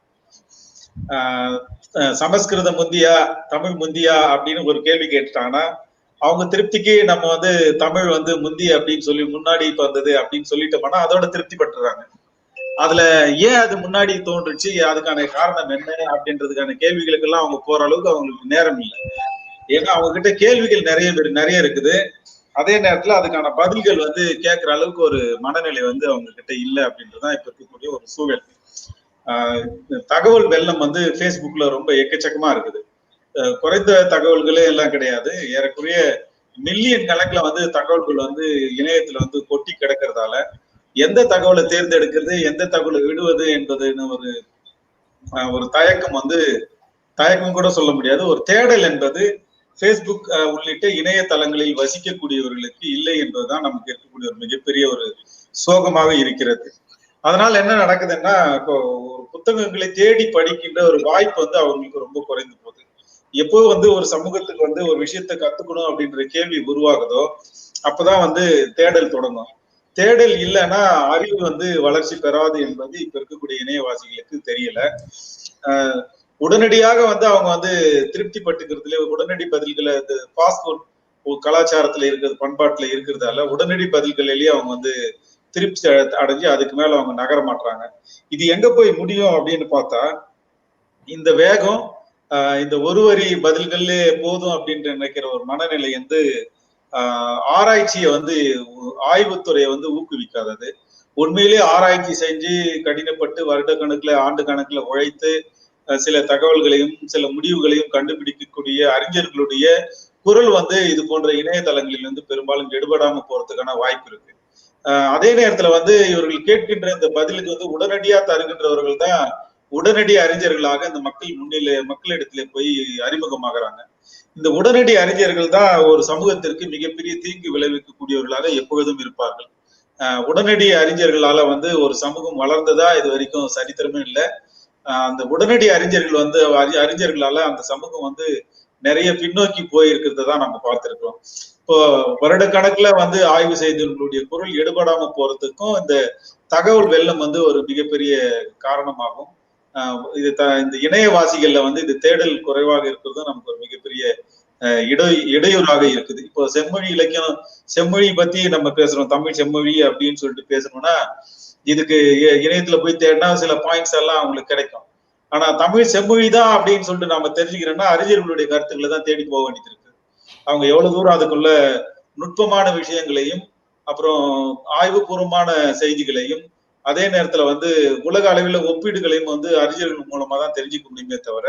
Speaker 5: சமஸ்கிருதம் முந்தியா தமிழ் முந்தியா அப்படின்னு ஒரு கேள்வி கேட்டுட்டாங்கன்னா அவங்க திருப்திக்கு நம்ம வந்து தமிழ் வந்து முந்தி அப்படின்னு சொல்லி முன்னாடி வந்தது அப்படின்னு சொல்லிட்டோம்னா அதோட திருப்தி பட்டுறாங்க. அதுல ஏன் அது முன்னாடி தோன்றுச்சு, அதுக்கான காரணம் என்ன அப்படின்றதுக்கான கேள்விகளுக்கு எல்லாம் அவங்க போற அளவுக்கு அவங்களுக்கு நேரம் இல்லை. ஏன்னா அவங்க கிட்ட கேள்விகள் நிறைய இருக்குது. அதே நேரத்துல அதுக்கான பதில்கள் வந்து கேட்கிற அளவுக்கு ஒரு மனநிலை வந்து அவங்க கிட்ட இல்லை அப்படின்றதுதான் இப்ப இருக்கக்கூடிய ஒரு சூழல். தகவல் வெள்ளம் வந்து Facebookல ரொம்ப எக்கச்சக்கமா இருக்குது. குறைந்த தகவல்களே எல்லாம் கிடையாது. ஏறக்குறைய மில்லியன் கணக்குல வந்து தகவல்கள் வந்து இணையத்துல வந்து கொட்டி கிடக்கிறதால எந்த தகவலை தேர்ந்தெடுக்கிறது, எந்த தகவலை விடுவது என்பதுன்னு ஒரு தயக்கம் கூட சொல்ல முடியாது. ஒரு தேடல் என்பது Facebook உள்ளிட்ட இணையதளங்களில் வசிக்கக்கூடியவர்களுக்கு இல்லை என்பதுதான் நமக்கு இருக்கக்கூடிய ஒரு மிகப்பெரிய ஒரு சோகமாக இருக்கிறது. அதனால என்ன நடக்குதுன்னா, இப்போ ஒரு புத்தகங்களை தேடி படிக்கின்ற ஒரு வாய்ப்பு வந்து அவங்களுக்கு ரொம்ப குறைந்து போகுது. எப்போ வந்து ஒரு சமூகத்துக்கு வந்து ஒரு விஷயத்த கத்துக்கணும் அப்படின்ற கேள்வி உருவாகுதோ அப்பதான் வந்து தேடல் தொடங்கும். தேடல் இல்லைன்னா அறிவு வந்து வளர்ச்சி பெறாது என்பது இப்ப இருக்கக்கூடிய இணையவாசிகளுக்கு தெரியல. உடனடியாக வந்து அவங்க வந்து திருப்தி பட்டுக்கிறதுல உடனடி பதில்களை பாஸ்போர்ட் கலாச்சாரத்துல இருக்கிறது, பண்பாட்டுல இருக்கிறதால உடனடி பதில்களிலேயே அவங்க வந்து திருப்தி அடைஞ்சு அதுக்கு மேல அவங்க நகர மாட்டாங்க. இது எங்க போய் முடியும் அப்படின்னு பார்த்தா, இந்த வேகம் இந்த ஒரு வரி பதில்களே போதும் அப்படின்ற நினைக்கிற ஒரு மனநிலை வந்து ஆராய்ச்சியை வந்து ஆய்வுத்துறையை வந்து ஊக்குவிக்காதது. உண்மையிலேயே ஆராய்ச்சி செஞ்சு கடினப்பட்டு வருட கணக்குல ஆண்டு கணக்குல உழைத்து சில தகவல்களையும் சில முடிவுகளையும் கண்டுபிடிக்கக்கூடிய அறிஞர்களுடைய குரல் வந்து இது போன்ற இணையதளங்களில் வந்து பெரும்பாலும் எடுபடாம போறதுக்கான வாய்ப்பு இருக்கு. அதே நேரத்துல வந்து இவர்கள் கேட்கின்ற இந்த பதிலுக்கு வந்து உடனடியா தருகின்றவர்கள் தான் உடனடி அறிஞர்களாக இந்த மக்களிடத்துல போய் அறிமுகமாகறாங்க. இந்த உடனடி அறிஞர்கள் தான் ஒரு சமூகத்திற்கு மிகப்பெரிய தீங்கு விளைவிக்கக்கூடியவர்களாக எப்பொழுதும் இருப்பார்கள். உடனடி அறிஞர்களால வந்து ஒரு சமூகம் வளர்ந்ததா இது வரைக்கும் சரித்திரமே இல்லை. அந்த உடனடி அறிஞர்கள் வந்து அறிஞர்களால அந்த சமூகம் வந்து நிறைய பின்னோக்கி போயிருக்கிறத தான் நம்ம பார்த்திருக்கிறோம். இப்போ வருடக்கணக்குல வந்து ஆய்வு செய்தவர்களுடைய பொருள் எடுபடாம போறதுக்கும் இந்த தகவல் வெள்ளம் வந்து ஒரு மிகப்பெரிய காரணமாகும். இந்த இணையவாசிகள்ல வந்து இது தேடல் குறைவாக இருக்கிறதும் நமக்கு ஒரு மிகப்பெரிய இடையூறாக இருக்குது. இப்போ செம்மொழி இலக்கியம், செம்மொழி பத்தி நம்ம பேசுறோம், தமிழ் செம்மொழி அப்படின்னு சொல்லிட்டு பேசணும்னா இதுக்கு இணையத்துல போய் தேடினா சில பாயிண்ட்ஸ் எல்லாம் அவங்களுக்கு கிடைக்கும். ஆனா தமிழ் செம்மொழி தான் அப்படின்னு சொல்லிட்டு நம்ம தெரிஞ்சுக்கிறோம்னா அறிஞர்களுடைய கருத்துக்களை தான் தேடி போக வேண்டியது இருக்கு. அவங்க எவ்வளவு தூரம் அதுக்குள்ள நுட்பமான விஷயங்களையும் அப்புறம் ஆய்வுபூர்வமான செய்திகளையும் அதே நேரத்துல வந்து உலக அளவில் ஒப்பீடுகளையும் வந்து அறிஞர்கள் மூலமா தான் தெரிஞ்சுக்க முடியுமே தவிர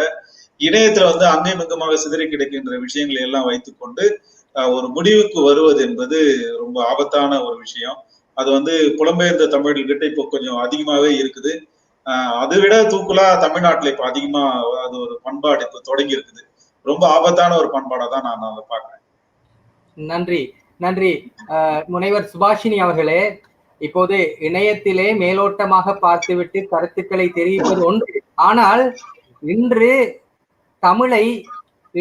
Speaker 5: இணையத்துல வந்து அங்கையும் இங்குமாக சிதறி கிடைக்கின்ற விஷயங்களை எல்லாம் வைத்துக்கொண்டு ஒரு முடிவுக்கு வருவது என்பது ரொம்ப ஆபத்தான ஒரு விஷயம். அது வந்து புலம்பெயர்ந்த தமிழர்கிட்ட இப்போ கொஞ்சம் அதிகமாவே இருக்குது. அதை விட தூக்குலா தமிழ்நாட்டுல இப்ப அதிகமா அது ஒரு பண்பாடு இப்ப தொடங்கி இருக்குது. ரொம்ப ஆபத்தான ஒரு பண்பாடா தான் நான் அதை பார்க்கிறேன்.
Speaker 4: நன்றி நன்றி முனைவர் சுபாஷினி அவர்களே. இப்போது இணையத்திலே மேலோட்டமாக பார்த்துவிட்டு கருத்துக்களை தெரிவிப்பது ஒன்று. ஆனால் இன்று தமிழை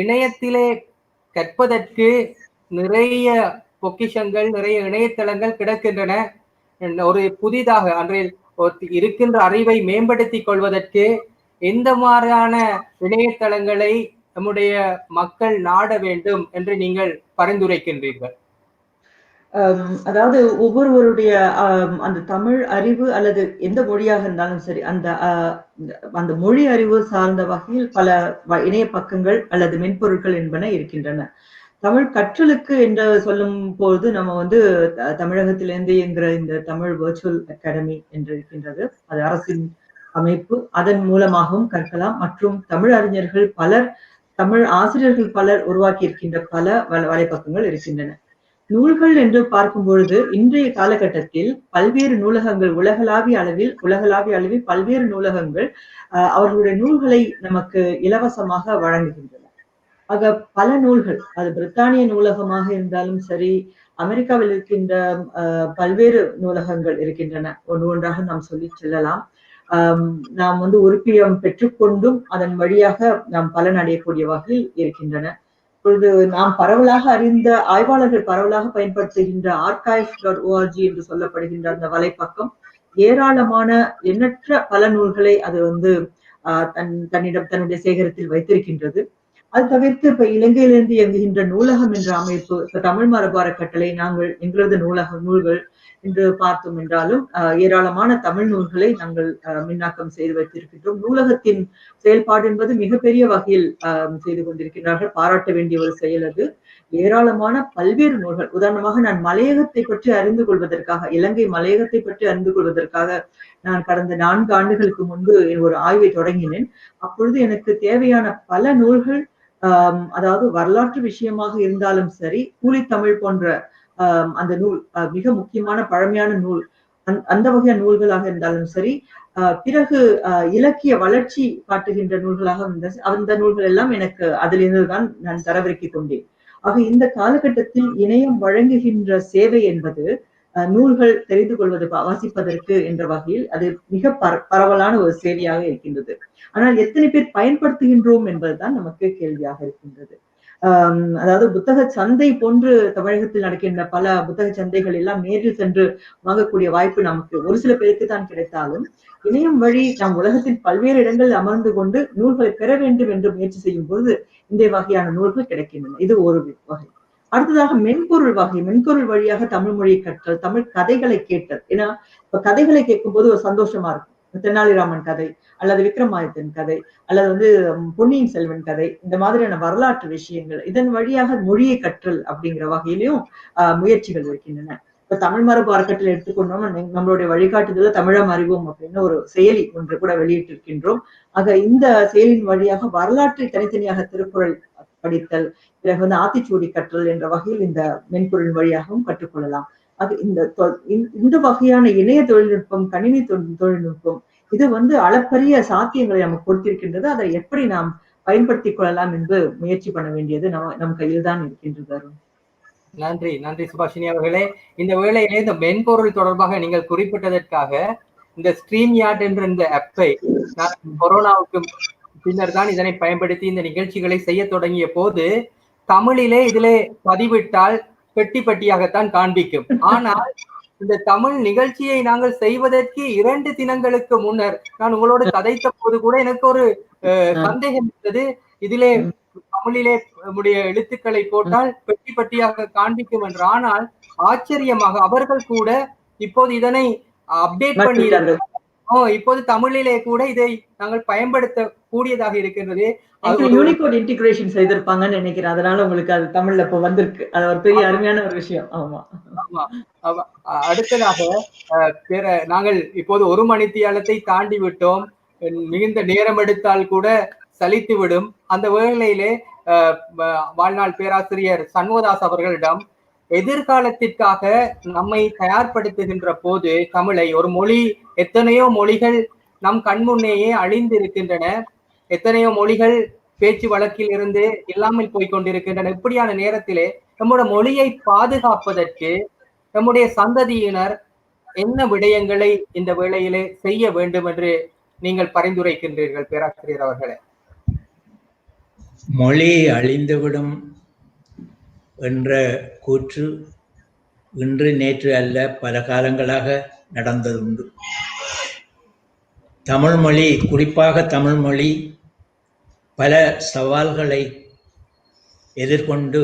Speaker 4: இணையத்திலே கற்பதற்கு நிறைய பொக்கிஷங்கள், நிறைய இணையதளங்கள் கிடக்கின்றன. ஒரு புதிதாக அன்றைய இருக்கின்ற அறிவை மேம்படுத்திக் கொள்வதற்கு எந்த மாதிரியான இணையதளங்களை நம்முடைய மக்கள் நாட வேண்டும் என்று நீங்கள் பரிந்துரைக்கின்றீர்கள்?
Speaker 3: அதாவது ஒவ்வொருவருடைய அந்த தமிழ் அறிவு அல்லது எந்த மொழியாக இருந்தாலும் சரி, அந்த மொழி அறிவு சார்ந்த வகையில் பல இணைய பக்கங்கள் அல்லது மென்பொருட்கள் என்பன இருக்கின்றன. தமிழ் கற்றலுக்கு என்று சொல்லும் போது நம்ம வந்து தமிழகத்திலிருந்து இயங்குகிற இந்த தமிழ் வர்ச்சுவல் அகாடமி என்று இருக்கின்றது. அது அரசின் அமைப்பு. அதன் மூலமாகவும் கற்கலாம். மற்றும் தமிழ் அறிஞர்கள் பலர், தமிழ் ஆசிரியர்கள் பலர் உருவாக்கி இருக்கின்ற பல வலைப்பக்கங்கள் இருக்கின்றன. நூல்கள் என்று பார்க்கும் பொழுது இன்றைய காலகட்டத்தில் பல்வேறு நூலகங்கள் உலகளாவிய அளவில் பல்வேறு நூலகங்கள் அவர்களுடைய நூல்களை நமக்கு இலவசமாக வழங்குகின்றன. ஆக பல நூல்கள், அது பிரித்தானிய நூலகமாக இருந்தாலும் சரி, அமெரிக்காவில் இருக்கின்ற பல்வேறு நூலகங்கள் இருக்கின்றன. ஒன்று ஒன்றாக நாம் சொல்லி செல்லலாம். நாம் வந்து உறுப்பியம் பெற்றுக்கொண்டும் அதன் வழியாக நாம் பலன் அடையக்கூடிய வகையில் இருக்கின்றன. இப்பொழுது நாம் பரவலாக அறிந்த ஆய்வாளர்கள் பரவலாக பயன்படுத்துகின்ற archive.org என்று சொல்லப்படுகின்ற அந்த வலைப்பக்கம் ஏராளமான எண்ணற்ற பல நூல்களை அது வந்து தன்னிடம் தன்னுடைய சேகரத்தில் வைத்திருக்கின்றது. அது தவிர்த்து இப்ப இலங்கையிலிருந்து இயங்குகின்ற நூலகம் என்ற அமைப்பு, இப்ப தமிழ் மரபு அறக்கட்டளை, நாங்கள் எங்களது நூல்கள் என்று பார்த்தோம் என்றாலும் ஏராளமான தமிழ் நூல்களை நாங்கள் மின்னாக்கம் செய்து வைத்திருக்கின்றோம். நூலகத்தின் செயல்பாடு என்பது மிகப்பெரிய வகையில் செய்து கொண்டிருக்கிறார்கள். பாராட்ட வேண்டிய ஒரு செயல் அது. ஏராளமான பல்வேறு நூல்கள், உதாரணமாக நான் மலையகத்தை பற்றி அறிந்து கொள்வதற்காக, இலங்கை மலையகத்தை பற்றி அறிந்து கொள்வதற்காக நான் கடந்த 4 ஆண்டுகளுக்கு முன்பு ஒரு ஆய்வை தொடங்கினேன். அப்பொழுது எனக்கு தேவையான பல நூல்கள், அதாவது வரலாற்று விஷயமாக இருந்தாலும் சரி, கூலித்தமிழ் போன்ற அந்த நூல் மிக முக்கியமான பழமையான நூல், அந்த வகையான நூல்களாக இருந்தாலும் சரி, பிறகு இலக்கிய வளர்ச்சி காட்டுகின்ற நூல்களாக அந்த நூல்கள் எல்லாம் எனக்கு அதிலிருந்துதான் நான் தரவிறக்கி கொண்டேன். ஆக இந்த காலகட்டத்தில் இணையம் வழங்குகின்ற சேவை என்பது நூல்கள் தெரிந்து கொள்வது, வாசிப்பதற்கு என்ற வகையில் அது மிக பரவலான ஒரு சேவையாக இருக்கின்றது. ஆனால் எத்தனை பேர் பயன்படுத்துகின்றோம் என்பதுதான் நமக்கு கேள்வியாக இருக்கின்றது. அதாவது புத்தக சந்தை போன்று தமிழகத்தில் நடக்கின்ற பல புத்தக சந்தைகள் எல்லாம் நேரில் சென்று வாங்கக்கூடிய வாய்ப்பு நமக்கு ஒரு சில பேருக்கு தான் கிடைத்தாலும், இணையம் வழி நாம் உலகத்தில் பல்வேறு இடங்களில் அமர்ந்து கொண்டு நூல்களை பெற வேண்டும் என்று முயற்சி செய்யும் பொழுது இந்த வகையான நூல்கள் கிடைக்கின்றன. இது ஒரு வகை. அடுத்ததாக மென்பொருள் வகை. மென்பொருள் வழியாக தமிழ் மொழியை கற்றல், தமிழ் கதைகளை கேட்டல். ஏன்னா இப்ப கதைகளை கேட்கும் போது ஒரு சந்தோஷமா இருக்கும். தெனாலிராமன் கதை அல்லது விக்ரமாதித்தன் கதை அல்லது வந்து பொன்னியின் செல்வன் கதை, இந்த மாதிரியான வரலாற்று விஷயங்கள், இதன் வழியாக மொழியை கற்றல் அப்படிங்கிற வகையிலையும் முயற்சிகள் இருக்கின்றன. இப்ப தமிழ் மரபு அறக்கட்டளை எடுத்துக்கொண்டோம்னா நம்மளுடைய வழிகாட்டுதல தமிழம் அறிவோம் அப்படின்னு ஒரு செயலி ஒன்று கூட வெளியிட்டிருக்கின்றோம். ஆக இந்த செயலின் வழியாக வரலாற்றை தனித்தனியாக திருக்குறள் படித்தல், பிறகு வந்து ஆத்திச்சூடி கற்றல் என்ற வகையில் இந்த மென்பொருள் வழியாகவும் கற்றுக்கொள்ளலாம். அது இந்த வகையான இணைய தொழில்நுட்பம், கணினி தொழில்நுட்பம், இது வந்து அளப்பரிய சாத்தியங்களை நமக்கு கொடுத்திருக்கின்றது. அதை எப்படி நாம் பயன்படுத்திக் கொள்ளலாம் என்று முயற்சி பண்ண வேண்டியது நம் கையில் தான் இருக்கின்றது.
Speaker 4: நன்றி நன்றி சுபாஷினி அவர்களே. இந்த வேளையிலே இந்த மென்பொருள் தொடர்பாக நீங்கள் குறிப்பிட்டதற்காக இந்த ஸ்ட்ரீம் யார்ட் என்ற இந்த ஆப்பை நான் கொரோனாவுக்கு பின்னர் தான் இதனை பயன்படுத்தி இந்த நிகழ்ச்சிகளை செய்ய தொடங்கிய போது தமிழிலே இதிலே பதிவிட்டால் பெட்டி பெட்டியாகத்தான் காண்பிக்கும். ஆனால் இந்த தமிழ் நிகழ்ச்சியை நாங்கள் செய்வதற்கு 2 தினங்களுக்கு முன்னர் நான் உங்களோடு கதைத்த போது கூட எனக்கு ஒரு சந்தேகம் இருந்தது. இதிலே தமிழிலே நம்முடைய எழுத்துக்களை போட்டால் பெட்டி பெட்டியாக காண்பிக்கும் என்று. ஆனால் ஆச்சரியமாக அவர்கள் கூட இப்போது இதனை அப்டேட் பண்ணி, இப்போது தமிழிலே கூட இதை நாங்கள் பயன்படுத்த கூடியதாக இருக்கின்றது.
Speaker 3: யூனிகோட் இன்டிகிரேஷன் செய்திருப்பாங்கன்னு நினைக்கிறேன். அதனால உங்களுக்கு அது தமிழ்ல இப்ப வந்திருக்கு. அது ஒரு பெரிய அருமையான ஒரு விஷயம். ஆமா
Speaker 4: ஆமா. அடுத்ததாக நாங்கள் இப்போது 1 மணித்தியாலத்தை தாண்டி விட்டோம். மிகுந்த நேரம் எடுத்தால் கூட சலித்து விடும். அந்த வேளையிலே வாழ்நாள் பேராசிரியர் சண்முகதாஸ் அவர்களிடம் எதிர்காலத்திற்காக நம்மை தயார்படுத்துகின்ற போது தமிழை, ஒரு மொழி, எத்தனையோ மொழிகள் நம் கண்முன்னேயே அழிந்திருக்கின்றன, எத்தனையோ மொழிகள் பேச்சு வழக்கில் இருந்து இல்லாமல் போய்கொண்டிருக்கின்றன. இப்படியான நேரத்திலே நம்முடைய மொழியை பாதுகாப்பதற்கு நம்முடைய சந்ததியினர் என்ன விடயங்களை இந்த வேளையிலே செய்ய வேண்டும் என்று நீங்கள் பரிந்துரைக்கின்றீர்கள் பேராசிரியர் அவர்களே?
Speaker 1: மொழி அழிந்துவிடும் என்ற கூற்று இன்று நேற்று அல்ல, பல காலங்களாக நடந்ததுண்டு. தமிழ் மொழி, குறிப்பாக தமிழ் மொழி பல சவால்களை எதிர்கொண்டு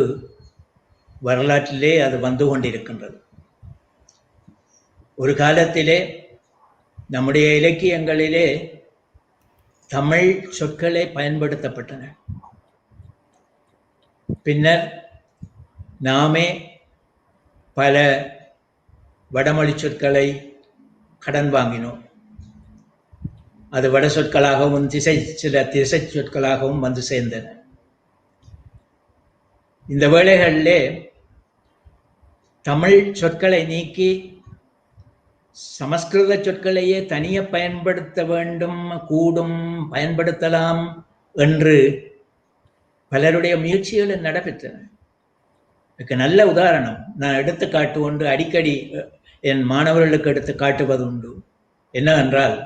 Speaker 1: வரலாற்றிலே அது வந்து கொண்டிருக்கின்றது. ஒரு காலத்திலே நம்முடைய இலக்கியங்களிலே தமிழ் சொற்களே பயன்படுத்தப்பட்டன. பின்னர் நாமே பல வடமொழி சொற்களை கடன் வாங்கினோம். அது வட சொற்களாகவும் சில திசை சொற்களாகவும் வந்து சேர்ந்தன. இந்த வேளைகளிலே தமிழ் சொற்களை நீக்கி சமஸ்கிருத சொற்களையே தனிய பயன்படுத்த வேண்டும், கூடும், பயன்படுத்தலாம் என்று பலருடைய முயற்சிகள் நடைபெற்றன. இதுக்கு நல்ல உதாரணம் நான் எடுத்துக்காட்டு ஒன்று அடிக்கடி என் மாணவர்களுக்கு எடுத்து காட்டுவது உண்டு. என்னவென்றால்,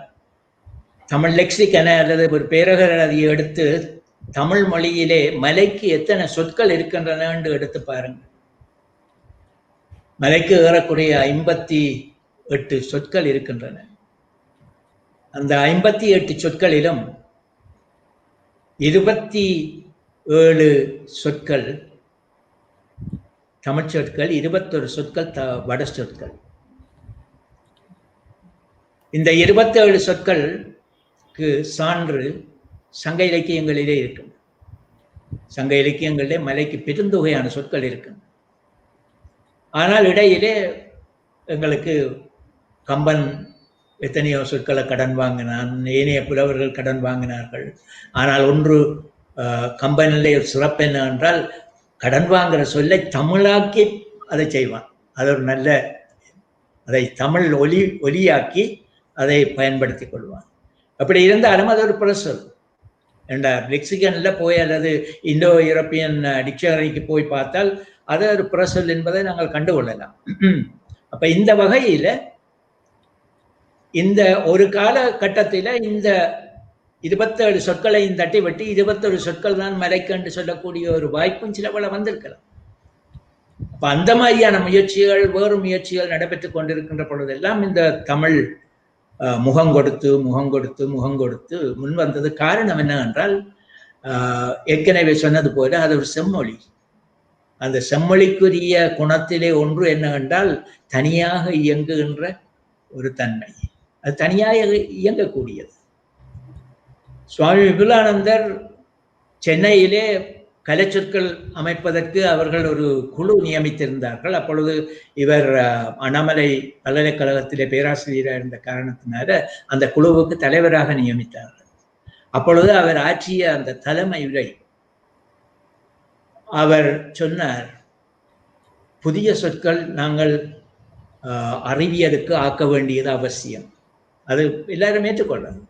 Speaker 1: தமிழ் லெக்சிகன அல்லது ஒரு பேரகரதியை எடுத்து தமிழ் மொழியிலே மலைக்கு எத்தனை சொற்கள் இருக்கின்றன என்று எடுத்து பாருங்க. மலைக்கு ஏறக்கூடிய 58 சொற்கள் இருக்கின்றன. அந்த 58 சொற்களிலும் 27 சொற்கள் தமிழ் சொற்கள், 21 சொற்கள் வட சொற்கள். இந்த 27 சொற்களுக்கு சான்று சங்க இலக்கியங்களிலே இருக்கு. சங்க இலக்கியங்களிலே மலைக்கு பெருந்தொகையான சொற்கள் இருக்கு. ஆனால் இடையிலே எங்களுக்கு கம்பன் எத்தனையோ சொற்களை கடன் வாங்கினான், ஏனைய புலவர்கள் கடன் வாங்கினார்கள். ஆனால் ஒன்று கம்பனிலே சிறப்பு என்ன என்றால், கடன் வாங்குற சொல்லை தமிழாக்கி அதை செய்வான். அது ஒரு நல்ல, அதை தமிழ் ஒலியாக்கி அதை பயன்படுத்தி கொள்வான். அப்படி இருந்தாலும் அது ஒரு புறச்சொல் என்றார். லெக்சிகன்ல போய் அல்லது இந்தோ யூரோப்பியன் டிக்ஷனரிக்கு போய் பார்த்தால் அது ஒரு புறச்சொல் என்பதை நாங்கள் கண்டுகொள்ளலாம். அப்ப இந்த வகையில இந்த ஒரு காலகட்டத்தில இந்த 27 சொற்களையும் தட்டி வெட்டி 21 சொற்கள் தான் மலைக்கு என்று சொல்லக்கூடிய ஒரு வாய்ப்பும் சில பல வந்திருக்கலாம். அப்ப அந்த மாதிரியான முயற்சிகள், வேறு முயற்சிகள் நடைபெற்றுக் கொண்டிருக்கின்ற பொழுதெல்லாம் இந்த தமிழ் முகம் கொடுத்து முன் வந்தது. காரணம் என்னவென்றால், ஏற்கனவே சொன்னது போல அது ஒரு செம்மொழி. அந்த செம்மொழிக்குரிய குணத்திலே ஒன்று என்னவென்றால், தனியாக இயங்குகின்ற ஒரு தன்மை. அது தனியாக இயங்கக்கூடியது. சுவாமி விபுலானந்தர் சென்னையிலே கலைச்சொற்கள் அமைப்பதற்கு அவர்கள் ஒரு குழு நியமித்திருந்தார்கள். அப்பொழுது இவர் அண்ணாமலை பல்கலைக்கழகத்திலே பேராசிரியராக இருந்த காரணத்தினால அந்த குழுவுக்கு தலைவராக நியமித்தார்கள். அப்பொழுது அவர் ஆற்றிய அந்த தலைமை உரை, அவர் சொன்னார், புதிய சொற்கள் நாங்கள் அறிவியலுக்கு ஆக்க வேண்டியது அவசியம். அது எல்லாரும் ஏற்றுக்கொள்ளும்.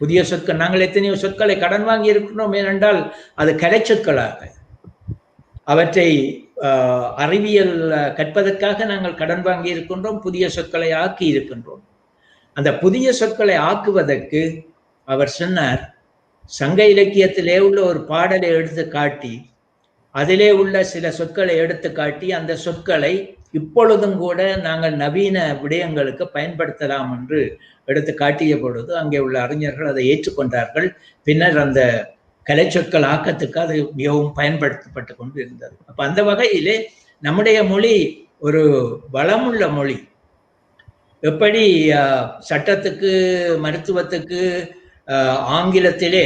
Speaker 1: புதிய சொற்கள், நாங்கள் எத்தனையோ சொற்களை கடன் வாங்கி இருக்கின்றோம். ஏனென்றால் அது கலை சொற்களாக, அவற்றை அறிவியல் கற்பதற்காக நாங்கள் கடன் வாங்கி இருக்கின்றோம், புதிய சொற்களை ஆக்கி இருக்கின்றோம். அந்த புதிய சொற்களை ஆக்குவதற்கு அவர் சொன்னார், சங்க இலக்கியத்திலே உள்ள ஒரு பாடலை எடுத்து காட்டி, அதிலே உள்ள சில சொற்களை எடுத்து காட்டி, அந்த சொற்களை இப்பொழுதும் கூட நாங்கள் நவீன விடயங்களுக்கு பயன்படுத்தலாம் என்று எடுத்து காட்டிய பொழுது அங்கே உள்ள அறிஞர்கள் அதை ஏற்றுக்கொண்டார்கள். பின்னர் அந்த கலை சொற்கள் ஆக்கத்துக்கு அது மிகவும் பயன்படுத்தப்பட்டு கொண்டு இருந்தது. அப்ப அந்த வகையிலே நம்முடைய மொழி ஒரு வளமுள்ள மொழி. எப்படி சட்டத்துக்கு, மருத்துவத்துக்கு ஆங்கிலத்திலே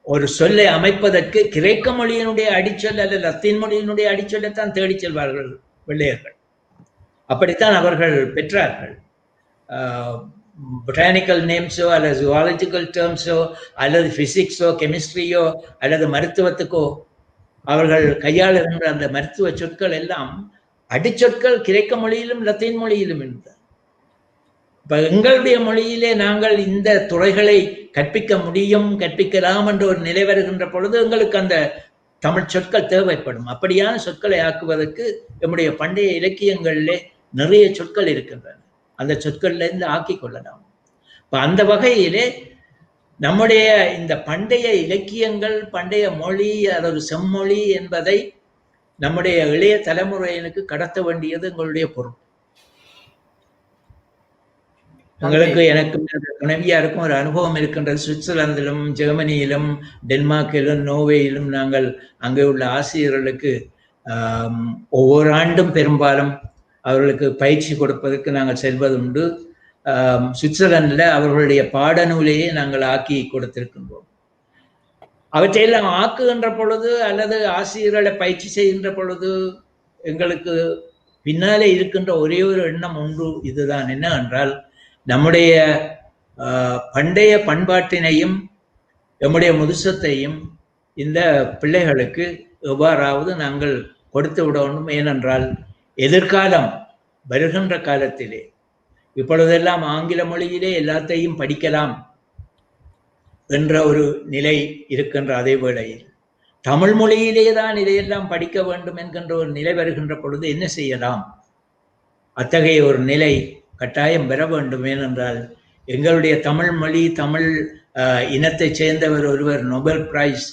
Speaker 1: ஒரு சொல்லை அமைப்பதற்கு கிரேக்க மொழியினுடைய அடிச்சொல் அல்லது லத்தீன் மொழியினுடைய அடிச்சொல்லைத்தான் தேடி செல்வார்கள் வெள்ளையர்கள். அப்படித்தான் அவர்கள் பெற்றார்கள். பொட்டானிக்கல் நேம்ஸோ அல்லது ஜுவாலஜிக்கல் டேர்ம்ஸோ அல்லது பிசிக்ஸோ கெமிஸ்ட்ரியோ அல்லது மருத்துவத்துக்கோ அவர்கள் கையாளுகின்ற அந்த மருத்துவ சொற்கள் எல்லாம் அடிச்சொற்கள் கிரேக்க மொழியிலும் லத்தீன் மொழியிலும் இருந்தது. இப்ப எங்களுடைய மொழியிலே நாங்கள் இந்த துறைகளை கற்பிக்க முடியும், கற்பிக்கலாம் என்ற ஒரு நிலை வருகின்ற பொழுது எங்களுக்கு அந்த தமிழ் சொற்கள் தேவைப்படும். அப்படியான சொற்களை ஆக்குவதற்கு நம்முடைய பண்டைய இலக்கியங்களிலே நிறைய சொற்கள் இருக்கின்றன. அந்த சொற்கள்ல இருந்து ஆக்கிக் கொள்ளலாம். இப்ப அந்த வகையிலே நம்முடைய இந்த பண்டைய இலக்கியங்கள், பண்டைய மொழி, அது ஒரு செம்மொழி என்பதை நம்முடைய இளைய தலைமுறையினருக்கு கடத்த வேண்டியது எங்களுடைய பொறுப்பு. உங்களுக்கு எனக்கு துணைவியாருக்கும் ஒரு அனுபவம் இருக்கின்றது. சுவிட்சர்லாந்திலும், ஜெர்மனியிலும், டென்மார்க்கிலும், நோர்வேயிலும் நாங்கள் அங்கே உள்ள ஆசிரியர்களுக்கு ஒவ்வொரு ஆண்டும் பெரும்பாலும் அவர்களுக்கு பயிற்சி கொடுப்பதற்கு நாங்கள் செல்வதுண்டு. சுவிட்சர்லாந்தில் அவர்களுடைய பாடநூலையே நாங்கள் ஆக்கி கொடுத்திருக்கின்றோம். அவற்றையெல்லாம் ஆக்குகின்ற பொழுது அல்லது ஆசிரியர்களை பயிற்சி செய்கின்ற பொழுது எங்களுக்கு பின்னாலே இருக்கின்ற ஒரே ஒரு எண்ணம் ஒன்று இதுதான். என்னவென்றால், நம்முடைய பண்டைய பண்பாட்டினையும் நம்முடைய முதுசத்தையும் இந்த பிள்ளைகளுக்கு எவ்வாறாவது நாங்கள் கொடுத்து விடணும். ஏனென்றால் எதிர்காலம் வருகின்ற காலத்திலே இப்பொழுதெல்லாம் ஆங்கில மொழியிலே எல்லாத்தையும் படிக்கலாம் என்ற ஒரு நிலை இருக்கின்ற அதே வேளையில் தமிழ் மொழியிலே தான் இதையெல்லாம் படிக்க வேண்டும் என்கின்ற ஒரு நிலை வருகின்ற பொழுது என்ன செய்யலாம்? அத்தகைய ஒரு நிலை கட்டாயம் பெற வேண்டும். ஏனென்றால் எங்களுடைய தமிழ் மொழி, தமிழ் இனத்தைச் சேர்ந்தவர் ஒருவர் நோபல் பிரைஸ்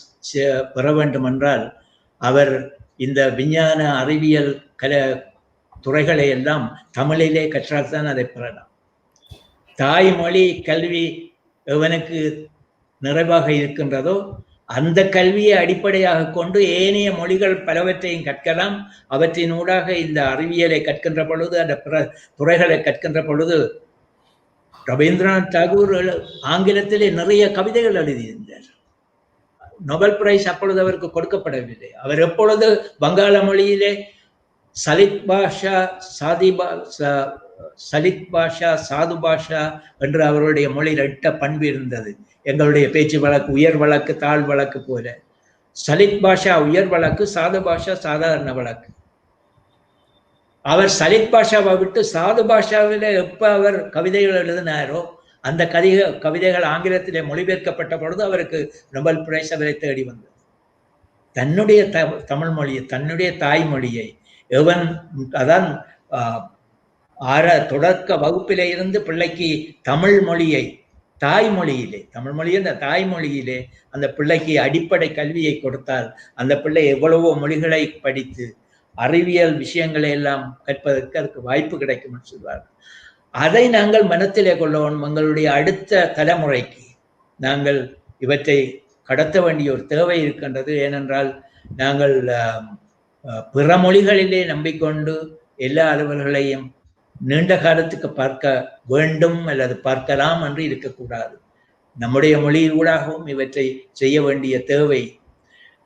Speaker 1: பெற வேண்டும் என்றால் அவர் இந்த விஞ்ஞான அறிவியல் துறைகளை எல்லாம் தமிழிலே கற்றால்தான் அதை பெறலாம். தாய்மொழி கல்வி எவனுக்கு நிறைவாக இருக்கின்றதோ அந்த கல்வியை அடிப்படையாக கொண்டு ஏனைய மொழிகள் பலவற்றையும் கற்கலாம். அவற்றினூடாக இந்த அறிவியலை கற்கின்ற பொழுது, அந்த பிற துறைகளை கற்கின்ற பொழுது, ரவீந்திரநாத் தாகூர் ஆங்கிலத்திலே நிறைய கவிதைகள் எழுதியிருந்தார். நோபல் பிரைஸ் அப்பொழுது அவருக்கு கொடுக்கப்படவில்லை. அவர் எப்பொழுது வங்காள மொழியிலே சலித் பாஷா சாது பாஷா என்று அவருடைய மொழியில் இட்ட பண்பு இருந்தது. எங்களுடைய பேச்சு வழக்கு உயர் வழக்கு தாழ் வழக்கு போல. சலித் பாஷா உயர் வழக்கு, சாது பாஷா சாதாரண வழக்கு. அவர் சலித் பாஷாவை விட்டு சாது பாஷாவில எப்ப அவர் கவிதைகள் எழுதினாரோ அந்த கவிதைகள் ஆங்கிலத்திலே மொழிபெயர்க்கப்பட்ட பொழுது அவருக்கு நோபல் பிரைஸ் அவரை தேடி வந்தது. தன்னுடைய தமிழ் மொழியை, தன்னுடைய தாய்மொழியை எவன் அதான் தொடக்க வகுப்பிலே இருந்து பிள்ளைக்கு தமிழ் மொழியை தாய்மொழியிலே, தமிழ் மொழியை அந்த தாய்மொழியிலே அந்த பிள்ளைக்கு அடிப்படை கல்வியை கொடுத்தால் அந்த பிள்ளை எவ்வளவோ மொழிகளை படித்து அறிவியல் விஷயங்களை எல்லாம் கற்பதற்கு அதுக்கு வாய்ப்பு கிடைக்கும் என்று சொல்வார்கள். அதை நாங்கள் மனத்திலே கொள்ளவும் எங்களுடைய அடுத்த தலைமுறைக்கு நாங்கள் இவற்றை கடத்த வேண்டிய ஒரு தேவை இருக்கின்றது. ஏனென்றால் நாங்கள் பிற மொழிகளிலே நம்பிக்கொண்டு எல்லா அலுவல்களையும் நீண்ட காலத்துக்கு பார்க்க வேண்டும் அல்லது பார்க்கலாம் என்று இருக்கக்கூடாது. நம்முடைய மொழியூடாகவும் இவற்றை செய்ய வேண்டிய தேவை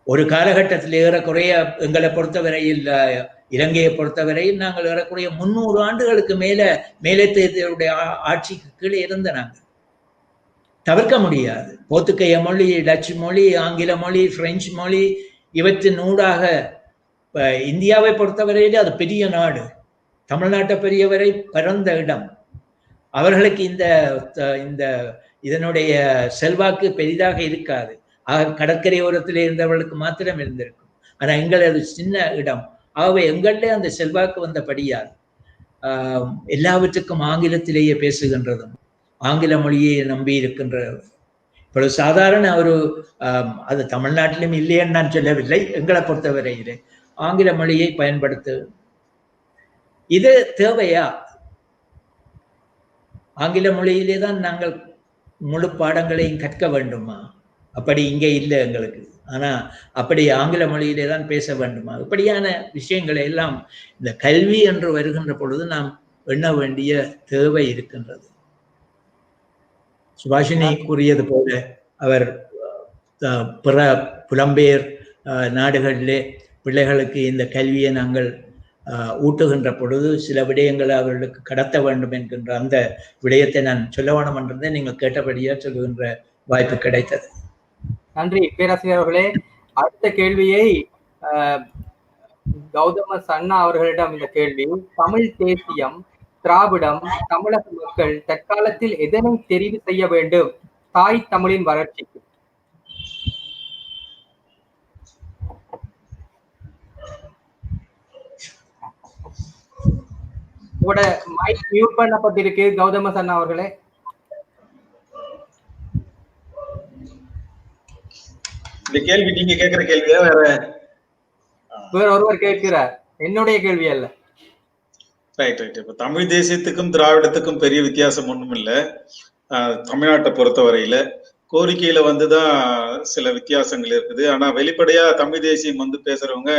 Speaker 1: ஒரு காலகட்டத்தில் ஏறக்குறைய எங்களை பொறுத்தவரையில், இலங்கையை பொறுத்தவரையில் நாங்கள் ஏறக்குறைய 300 ஆண்டுகளுக்கு மேலத்தேயருடைய ஆட்சிக்கு கீழே இருந்த நாங்கள் தவிர்க்க முடியாது. போர்த்துகேய மொழி, டச்சு மொழி, ஆங்கில மொழி, பிரெஞ்சு மொழி இவற்றின் ஊடாக இந்தியாவை பொறுத்தவரையிலே அது பெரிய நாடு. தமிழ்நாட்டை பெரியவரை பரந்த இடம். அவர்களுக்கு இந்த இதனுடைய செல்வாக்கு பெரிதாக இருக்காது. கடற்கரை ஓரத்தில் இருந்தவர்களுக்கு மாத்திரம் இருந்திருக்கும். ஆனா எங்களது சின்ன இடம். ஆகவே எங்களிலே அந்த செல்வாக்கு வந்தபடியால் எல்லாவற்றுக்கும் ஆங்கிலத்திலேயே பேசுகின்றதும் ஆங்கில மொழியை நம்பி இருக்கின்ற இப்பொழுது சாதாரண ஒரு அது தமிழ்நாட்டிலும் இல்லையன்னு நான் சொல்லவில்லை. எங்களை பொறுத்தவரையிலே ஆங்கில மொழியை பயன்படுத்து இது தேவையா? ஆங்கில மொழியிலே தான் நாங்கள் முழு பாடங்களையும் கற்க வேண்டுமா? அப்படி இங்கே இல்லை எங்களுக்கு. ஆனா அப்படி ஆங்கில மொழியிலே தான் பேச வேண்டுமா? இப்படியான விஷயங்களை எல்லாம் இந்த கல்வி என்று வருகின்ற பொழுது நாம் எண்ண வேண்டிய தேவை இருக்கின்றது. சுபாஷினி கூறியது போல அவர் பிற புலம்பெயர் நாடுகளிலே பிள்ளைகளுக்கு இந்த கல்வியை நாங்கள் ஊட்டுகின்ற பொழுது சில விடயங்களை அவர்களுக்கு கடத்த வேண்டும் என்கின்ற அந்த விடயத்தை நான் சொல்ல வேணும் என்றதை நீங்கள் கேட்டபடியா சொல்லுகின்ற வாய்ப்பு கிடைத்தது.
Speaker 4: நன்றி பேராசிரியர் அவர்களே. அடுத்த கேள்வியை கௌதம சன்னா அவர்களிடம் இந்த கேள்வி. தமிழ் தேசியம், திராவிடம், தமிழக மக்கள் தற்காலத்தில் எதனை தெரிவு செய்ய வேண்டும் தாய் தமிழின் வளர்ச்சிக்கு? உங்களோட மைக் மியூட் பண்ணப்பட்டிருக்கு கௌதம சன்னா அவர்களே.
Speaker 5: இந்த கேள்வி நீங்க கேட்கிற கேள்வியா வேற
Speaker 4: ஒருவர் கேட்கிறார்? என்னுடைய கேள்வி அல்ல.
Speaker 5: ரைட். இப்ப தமிழ் தேசியத்துக்கும் திராவிடத்துக்கும் பெரிய வித்தியாசம் ஒண்ணும் இல்ல. தமிழ்நாட்டை பொறுத்தவரையில கோரிக்கையில வந்துதான் சில வித்தியாசங்கள் இருக்குது. ஆனா வெளிப்படையா தமிழ் தேசியம் பேசுறவங்க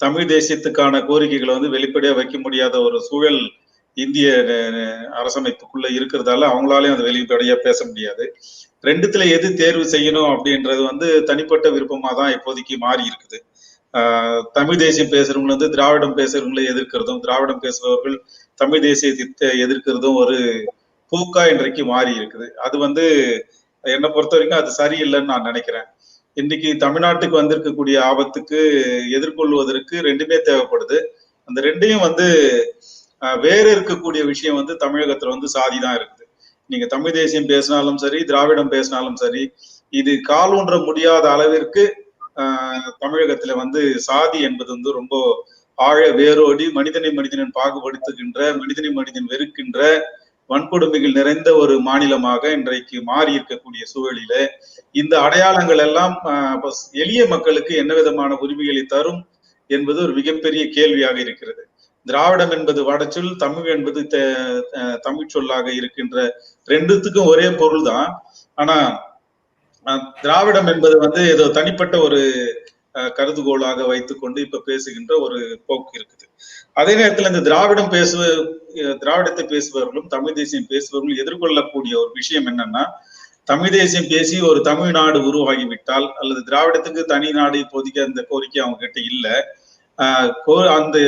Speaker 5: தமிழ் தேசியத்துக்கான கோரிக்கைகளை வெளிப்படையா வைக்க முடியாத ஒரு சூழல் இந்திய அரசமைப்புக்குள்ள இருக்கிறதால அவங்களாலையும் அதை வெளிப்படையா பேச முடியாது. ரெண்டுத்துல எது தேர்வு செய்யணும் அப்படின்றது தனிப்பட்ட விருப்பமா தான் இப்போதைக்கு மாறி இருக்குது. தமிழ் தேசியம் பேசுறவங்க திராவிடம் பேசுறவங்களை எதிர்க்கிறதும், திராவிடம் பேசுபவர்கள் தமிழ் தேசியத்தை எதிர்க்கிறதும் ஒரு போக்கா இன்றைக்கு மாறி இருக்குது. அது என்னை பொறுத்த வரைக்கும் அது சரியில்லைன்னு நான் நினைக்கிறேன். இன்னைக்கு தமிழ்நாட்டுக்கு வந்திருக்கக்கூடிய ஆபத்துக்கு எதிர்கொள்வதற்கு ரெண்டுமே தேவைப்படுது. அந்த ரெண்டையும் வேற இருக்கக்கூடிய விஷயம் தமிழகத்துல சாதி தான் இருக்குது. நீங்க தமிழ் தேசியம் பேசினாலும் சரி, திராவிடம் பேசினாலும் சரி, இது காலூன்ற முடியாத அளவிற்கு தமிழகத்துல சாதி என்பது ரொம்ப ஆழ வேரோடி மனிதனை மனிதன் பாகுபடுத்துகின்ற, மனிதனை மனிதன் வெறுக்கின்ற வன்கொடுமைகள் நிறைந்த ஒரு மாநிலமாக இன்றைக்கு மாறி இருக்கக்கூடிய சூழலில இந்த அடையாளங்கள் எல்லாம் எளிய மக்களுக்கு என்ன விதமான உரிமைகளை தரும் என்பது ஒரு மிகப்பெரிய கேள்வியாக இருக்கிறது. திராவிடம் என்பது வடச்சொல், தமிழ் என்பது தமிழ் சொல்லாக இருக்கின்ற ரெண்டுத்துக்கும் ஒரே பொருள் தான். ஆனா திராவிடம் என்பது ஏதோ தனிப்பட்ட ஒரு கருதுகோளாக வைத்துக்கொண்டு இப்ப பேசுகின்ற ஒரு போக்கு இருக்குது. அதே நேரத்தில் இந்த திராவிடத்தை பேசுபவர்களும் தமிழ் தேசியம் பேசுபவர்களும் எதிர்கொள்ளக்கூடிய ஒரு விஷயம் என்னன்னா, தமிழ் தேசியம் பேசி ஒரு தமிழ்நாடு உருவாகிவிட்டால் அல்லது திராவிடத்துக்கு தனி நாடு இப்போதைக்கு அந்த கோரிக்கை அவங்க கிட்ட இல்ல, அந்த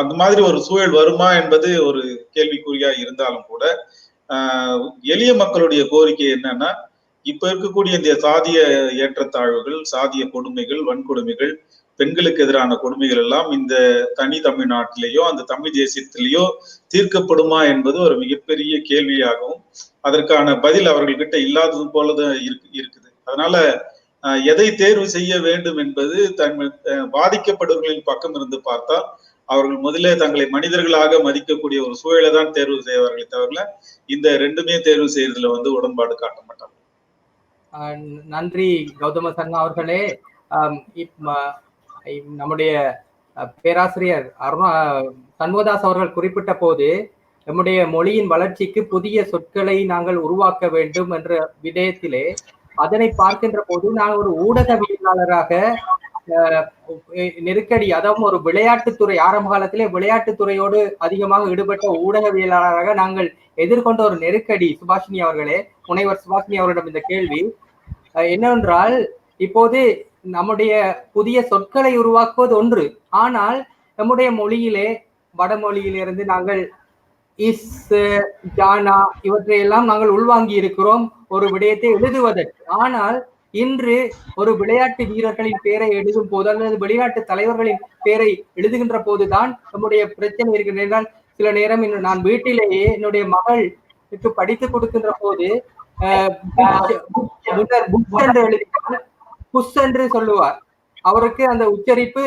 Speaker 5: அந்த மாதிரி ஒரு சூழல் வருமா என்பது ஒரு கேள்விக்குறியா இருந்தாலும் கூட எளிய மக்களுடைய கோரிக்கை என்னன்னா, இப்ப இருக்கக்கூடிய இந்த சாதிய ஏற்றத்தாழ்வுகள், சாதிய கொடுமைகள், வன்கொடுமைகள், பெண்களுக்கு எதிரான கொடுமைகள் எல்லாம் இந்த தனி தமிழ்நாட்டிலேயோ அந்த தமிழ் தேசியத்திலேயோ தீர்க்கப்படுமா என்பது ஒரு மிகப்பெரிய கேள்வியாகவும் அதற்கான பதில் அவர்கள்கிட்ட இல்லாதது போலதான் இருக்குது. அதனால எதை தேர்வு செய்ய வேண்டும் என்பது பாதிக்கப்படுபவர்களின் பக்கம் இருந்து பார்த்தால் அவர்கள் முதலே தங்களை மனிதர்களாக மதிக்கக்கூடிய ஒரு சூழலை தான் தேர்வு செய்வார்களே தவிர இந்த ரெண்டுமே தேர்வு செய்யறதுல உடன்பாடு காட்ட மாட்டாங்க.
Speaker 4: நன்றி கௌதம சர்மா அவர்களே. நம்முடைய பேராசிரியர் சண்முகதாஸ் அவர்கள் குறிப்பிட்ட போது நம்முடைய மொழியின் வளர்ச்சிக்கு புதிய சொற்களை நாங்கள் உருவாக்க வேண்டும் என்ற விடயத்திலே அதனை பார்க்கின்ற போது நான் ஒரு ஊடகவியலாளராக நெருக்கடி, அதாவது ஒரு விளையாட்டுத்துறை, ஆரம்ப காலத்திலே விளையாட்டுத்துறையோடு அதிகமாக ஈடுபட்ட ஊடகவியலாளராக நாங்கள் எதிர்கொண்ட ஒரு நெருக்கடி, சுபாஷினி அவர்களே, முனைவர் சுபாஷினி அவர்களிடம் இந்த கேள்வி என்னவென்றால், இப்போது நம்முடைய புதிய சொற்களை உருவாக்குவது ஒன்று, ஆனால் நம்முடைய மொழியிலே வடமொழியிலிருந்து நாங்கள் இஸ், ஜானா இவற்றையெல்லாம் நாங்கள் உள்வாங்கி இருக்கிறோம் ஒரு விடயத்தை எழுதுவதற்கு. ஆனால் இன்று ஒரு விளையாட்டு வீரர்களின் பெயரை எழுதும் போது அல்லது விளையாட்டு தலைவர்களின் பெயரை எழுதுகின்ற போதுதான் நம்முடைய பிரச்சனை இருக்கின்ற. சில நேரம் நான் வீட்டிலேயே என்னுடைய மகளுக்கு படித்து கொடுக்கின்ற போது என்று எழுதினால் புஷ் என்று சொல்லுவார், அவருக்கு அந்த உச்சரிப்பு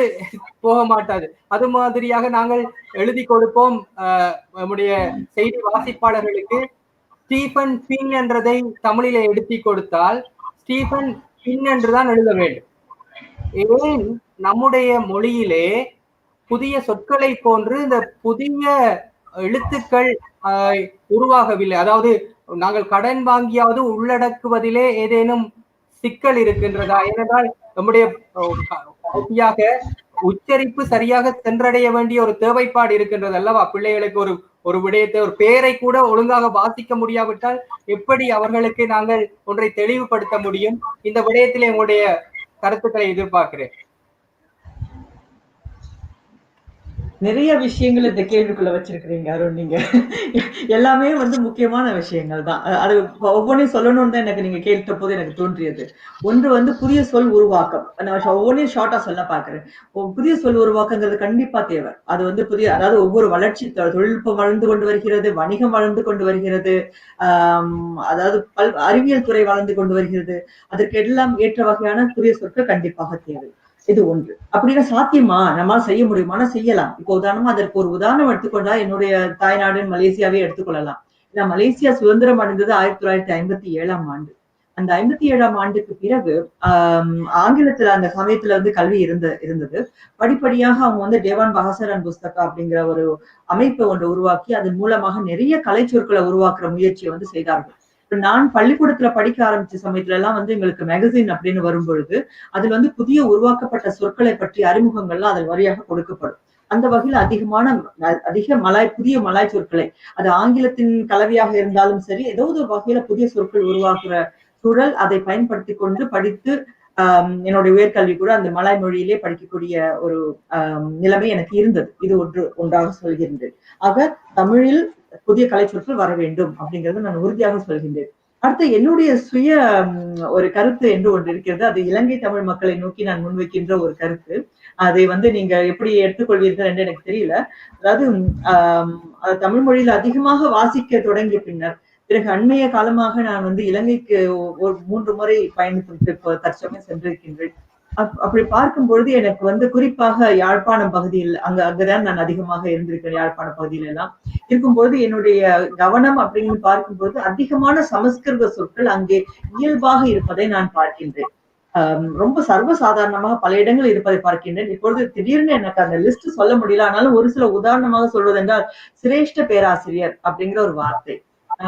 Speaker 4: போக மாட்டாது. அது மாதிரியாக நாங்கள் எழுதி கொடுப்போம் நம்முடைய செய்தி வாசிப்பாளர்களுக்கு. ஸ்டீஃபன் பின் என்றதை தமிழிலே எடுத்தி கொடுத்தால் ஸ்டீஃபன் பின் என்றுதான் எழுத வேண்டும். ஏன் நம்முடைய மொழியிலே புதிய சொற்களை போன்று இந்த புதிய எழுத்துக்கள் உருவாகவில்லை? அதாவது நாங்கள் கடன் வாங்கியாவது உள்ளடக்குவதிலே ஏதேனும் சிக்கல் இருக்கின்றதா? ஏனென்றால் நம்முடைய உச்சரிப்பு சரியாக சென்றடைய வேண்டிய ஒரு தேவைப்பாடு இருக்கின்றது அல்லவா? பிள்ளைகளுக்கு ஒரு விடயத்தை, ஒரு பெயரை கூட ஒழுங்காக வாசிக்க முடியாவிட்டால் எப்படி அவர்களுக்கு நாங்கள் ஒன்றை தெளிவுபடுத்த முடியும்? இந்த விடயத்திலே உங்களுடைய கருத்துக்களை எதிர்பார்க்கிறேன்.
Speaker 3: நிறைய விஷயங்கள் இந்த கேள்விக்குள்ள வச்சிருக்கிறீங்க அருண். நீங்க எல்லாமே முக்கியமான விஷயங்கள் தான். அது ஒவ்வொன்றையும் சொல்லணும்னு தான் எனக்கு நீங்க கேட்ட போது எனக்கு தோன்றியது. ஒன்று புதிய சொல் உருவாக்கம். நான் ஒவ்வொன்றையும் ஷார்ட்டா சொல்ல பாக்குறேன். புதிய சொல் உருவாக்கங்கிறது கண்டிப்பா தேவை. அது புதிய, அதாவது ஒவ்வொரு வளர்ச்சி, தொழில்நுட்பம் வளர்ந்து கொண்டு வருகிறது, வணிகம் வளர்ந்து கொண்டு வருகிறது, அதாவது அறிவியல் துறை வளர்ந்து கொண்டு வருகிறது. அதற்கு எல்லாம் ஏற்ற வகையான புதிய சொற்கள் கண்டிப்பாக தேவை. இது ஒன்று. அப்படின்னா சாத்தியமா, நம்மளால செய்ய முடியுமான? செய்யலாம். இப்போ உதாரணமா அதற்கு ஒரு உதாரணம் எடுத்துக்கொண்டா என்னுடைய தாய்நாடு மலேசியாவே எடுத்துக்கொள்ளலாம். ஏன்னா மலேசியா சுதந்திரம் அடைந்தது 1957ஆம் ஆண்டு. அந்த 57ஆம் ஆண்டுக்கு பிறகு ஆங்கிலத்துல அந்த சமயத்துல கல்வி இருந்தது. படிப்படியாக அவங்க தேவான் பகாசரன் புஸ்தகா அப்படிங்கிற ஒரு அமைப்பை ஒன்று உருவாக்கி அதன் மூலமாக நிறைய கலை சொற்களை உருவாக்குற முயற்சியை செய்தார்கள். நான் பள்ளிக்கூடத்துல படிக்க ஆரம்பிச்ச சமயத்துல எல்லாம் எங்களுக்கு மேகசின் அப்படின்னு வரும்பொழுது அதுல புதிய உருவாக்கப்பட்ட சொற்களை பற்றி அறிமுகங்கள்லாம் அதன் வழியாக கொடுக்கப்படும். அந்த வகையில புதிய மலாய் சொற்களை, அது ஆங்கிலத்தின் கலவையாக இருந்தாலும் சரி, ஏதோ ஒரு வகையில புதிய சொற்கள் உருவாக்குற சூழல், அதை பயன்படுத்தி கொண்டு படித்து என்னுடைய உயர்கல்வி கூட அந்த மலாய் மொழியிலே படிக்கக்கூடிய ஒரு நிலைமை எனக்கு இருந்தது. இது ஒன்றாக சொல்கின்றேன். ஆக தமிழில் புதிய கலை சொற்கள் வர வேண்டும் அப்படிங்கறது நான் உறுதியாக சொல்கின்றேன். அடுத்து என்னுடைய சுய ஒரு கருத்து என்று ஒன்று இருக்கிறது. அது இலங்கை தமிழ் மக்களை நோக்கி நான் முன்வைக்கின்ற ஒரு கருத்து. அதை நீங்க எப்படி எடுத்துக்கொள்வீர்கள் என்று எனக்கு தெரியல. அதாவது தமிழ் மொழியில அதிகமாக வாசிக்க தொடங்கிய பின்னர் பிறகு அண்மைய காலமாக நான் இலங்கைக்கு ஒரு 3 முறை பயணித்து தற்சமயம் சென்றிருக்கின்றேன். அப்படி பார்க்கும் பொழுது எனக்கு வந்து குறிப்பாக யாழ்ப்பாணம் பகுதியில் அங்கதான் நான் அதிகமாக இருந்திருக்கிறேன். யாழ்ப்பாண பகுதியில எல்லாம் இருக்கும்போது என்னுடைய கவனம் அப்படின்னு பார்க்கும்போது அதிகமான சமஸ்கிருத சொற்கள் அங்கே இயல்பாக இருப்பதை நான் பார்க்கின்றேன். ரொம்ப சர்வசாதாரணமாக பல இடங்கள் இருப்பதை பார்க்கின்றேன். இப்பொழுது திடீர்னு எனக்கு அந்த லிஸ்ட் சொல்ல முடியல. ஆனாலும் ஒரு சில உதாரணமாக சொல்வதென்றால் சிரேஷ்ட பேராசிரியர் அப்படிங்கிற ஒரு வார்த்தை.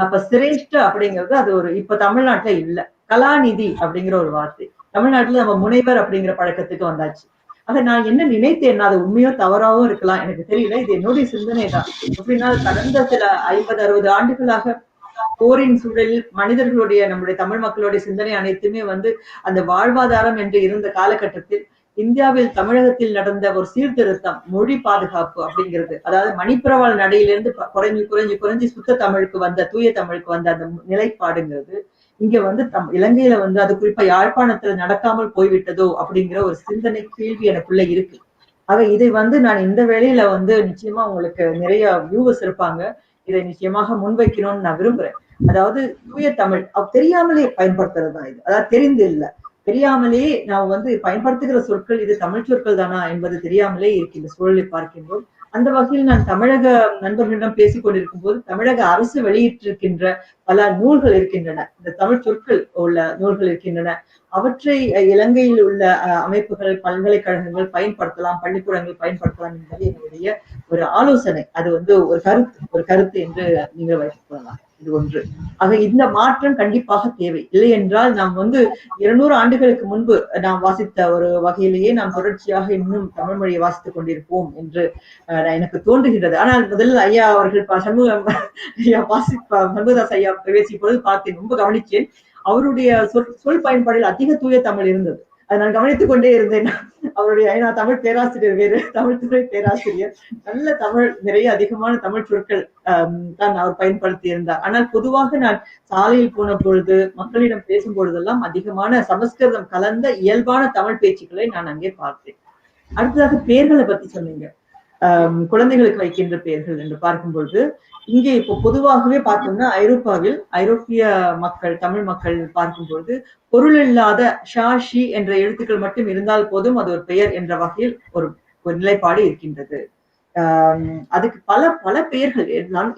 Speaker 3: அப்ப சிரேஷ்ட அப்படிங்கிறது அது ஒரு இப்ப தமிழ்நாட்டுல இல்ல. கலாநிதி அப்படிங்கிற ஒரு வார்த்தை. தமிழ்நாட்டுல நம்ம முனைவர் அப்படிங்கிற பழக்கத்துக்கு வந்தாச்சு. ஆக நான் என்ன நினைத்தேன்னா அது உண்மையோ தவறாவும் இருக்கலாம், எனக்கு தெரியல. இது என்னுடைய சிந்தனை தான். எப்படின்னா கடந்த சில 50-60 ஆண்டுகளாக போரின் சூழலில் மனிதர்களுடைய நம்முடைய தமிழ் மக்களுடைய சிந்தனை அனைத்துமே வந்து அந்த வாழ்வாதாரம் என்று இருந்த காலகட்டத்தில் இந்தியாவில் தமிழகத்தில் நடந்த ஒரு சீர்திருத்தம் மொழி பாதுகாப்பு அப்படிங்கிறது, அதாவது மணிப்பிரவாள் நடையிலிருந்து குறைஞ்சு சுத்த தமிழுக்கு வந்த தூய தமிழுக்கு வந்த அந்த நிலைப்பாடுங்கிறது இங்க வந்து இலங்கையில வந்து அது குறிப்பா யாழ்ப்பாணத்துல நடக்காமல் போய்விட்டதோ அப்படிங்கிற ஒரு சிந்தனை கேள்வி எனக்குள்ள இருக்கு. ஆக இதை வந்து நான் இந்த வேளையில வந்து நிச்சயமா உங்களுக்கு நிறைய வியூவர்ஸ் இருப்பாங்க, இதை நிச்சயமாக முன்வைக்கணும்னு நான் விரும்புறேன். அதாவது தூய தமிழ் தெரியாமலே பயன்படுத்துறது தான் இது. அதாவது தெரிந்து இல்ல, தெரியாமலே நாம் வந்து பயன்படுத்துகிற சொற்கள் இது தமிழ் சொற்கள் தானா என்பது தெரியாமலே இருக்கின்ற சூழலை பார்க்கின்றோம். அந்த வகையில் நான் தமிழக நண்பர்களிடம் பேசிக் கொண்டிருக்கும் போது தமிழக அரசு வெளியிட்டிருக்கின்ற பல நூல்கள் இருக்கின்றன, இந்த தமிழ் சொற்கள் உள்ள நூல்கள் இருக்கின்றன. அவற்றை இலங்கையில் உள்ள அமைப்புகள் பல்கலைக்கழகங்கள் பயன்படுத்தலாம், பள்ளிக்கூடங்கள் பயன்படுத்தலாம் என்பது என்னுடைய ஒரு ஆலோசனை. அது வந்து ஒரு கருத்து என்று நீங்கள் வைத்துக் கொள்ளலாம். இது ஒன்று. ஆக இந்த மாற்றம் கண்டிப்பாக தேவை. இல்லை என்றால் நாம் வந்து 200 ஆண்டுகளுக்கு முன்பு நாம் வாசித்த ஒரு வகையிலேயே நாம் தொடர்ச்சியாக இன்னும் தமிழ் மொழியை வாசித்துக் கொண்டிருப்போம் என்று எனக்கு தோன்றுகிறது. ஆனால் முதலில் ஐயா அவர்கள் சண்முகதாஸ் ஐயா பேசிய பொழுது பார்த்தேன், ரொம்ப கவனிச்சேன். அவருடைய சொல் பயன்பாடில் அதிக தூய தமிழ் இருந்தது. அதை நான் கவனித்துக் கொண்டே இருந்தேன். அவருடைய தமிழ் பேராசிரியர் வேறு, தமிழ் துறை பேராசிரியர், நல்ல தமிழ் நிறைய அதிகமான தமிழ் சொற்கள் தான் அவர் பயன்படுத்தி இருந்தார். ஆனால் பொதுவாக நான் சாலையில் போன பொழுது மக்களிடம் பேசும் பொழுதெல்லாம் அதிகமான சமஸ்கிருதம் கலந்த இயல்பான தமிழ் பேச்சுக்களை நான் அங்கே பார்த்தேன். அடுத்ததாக பெயர்களை பத்தி சொன்னீங்க, குழந்தைகளுக்கு வைக்கின்ற பெயர்கள் என்று பார்க்கும் பொழுது இங்கே இப்போ பொதுவாகவே பார்த்தோம்னா ஐரோப்பாவில் ஐரோப்பிய மக்கள் தமிழ் மக்கள் பார்க்கும் பொழுது பொருள் இல்லாத ஷா ஷி என்ற எழுத்துக்கள் மட்டும் இருந்தால் போதும் அது ஒரு பெயர் என்ற வகையில் ஒரு நிலைப்பாடு இருக்கின்றது. அதுக்கு பல பெயர்கள்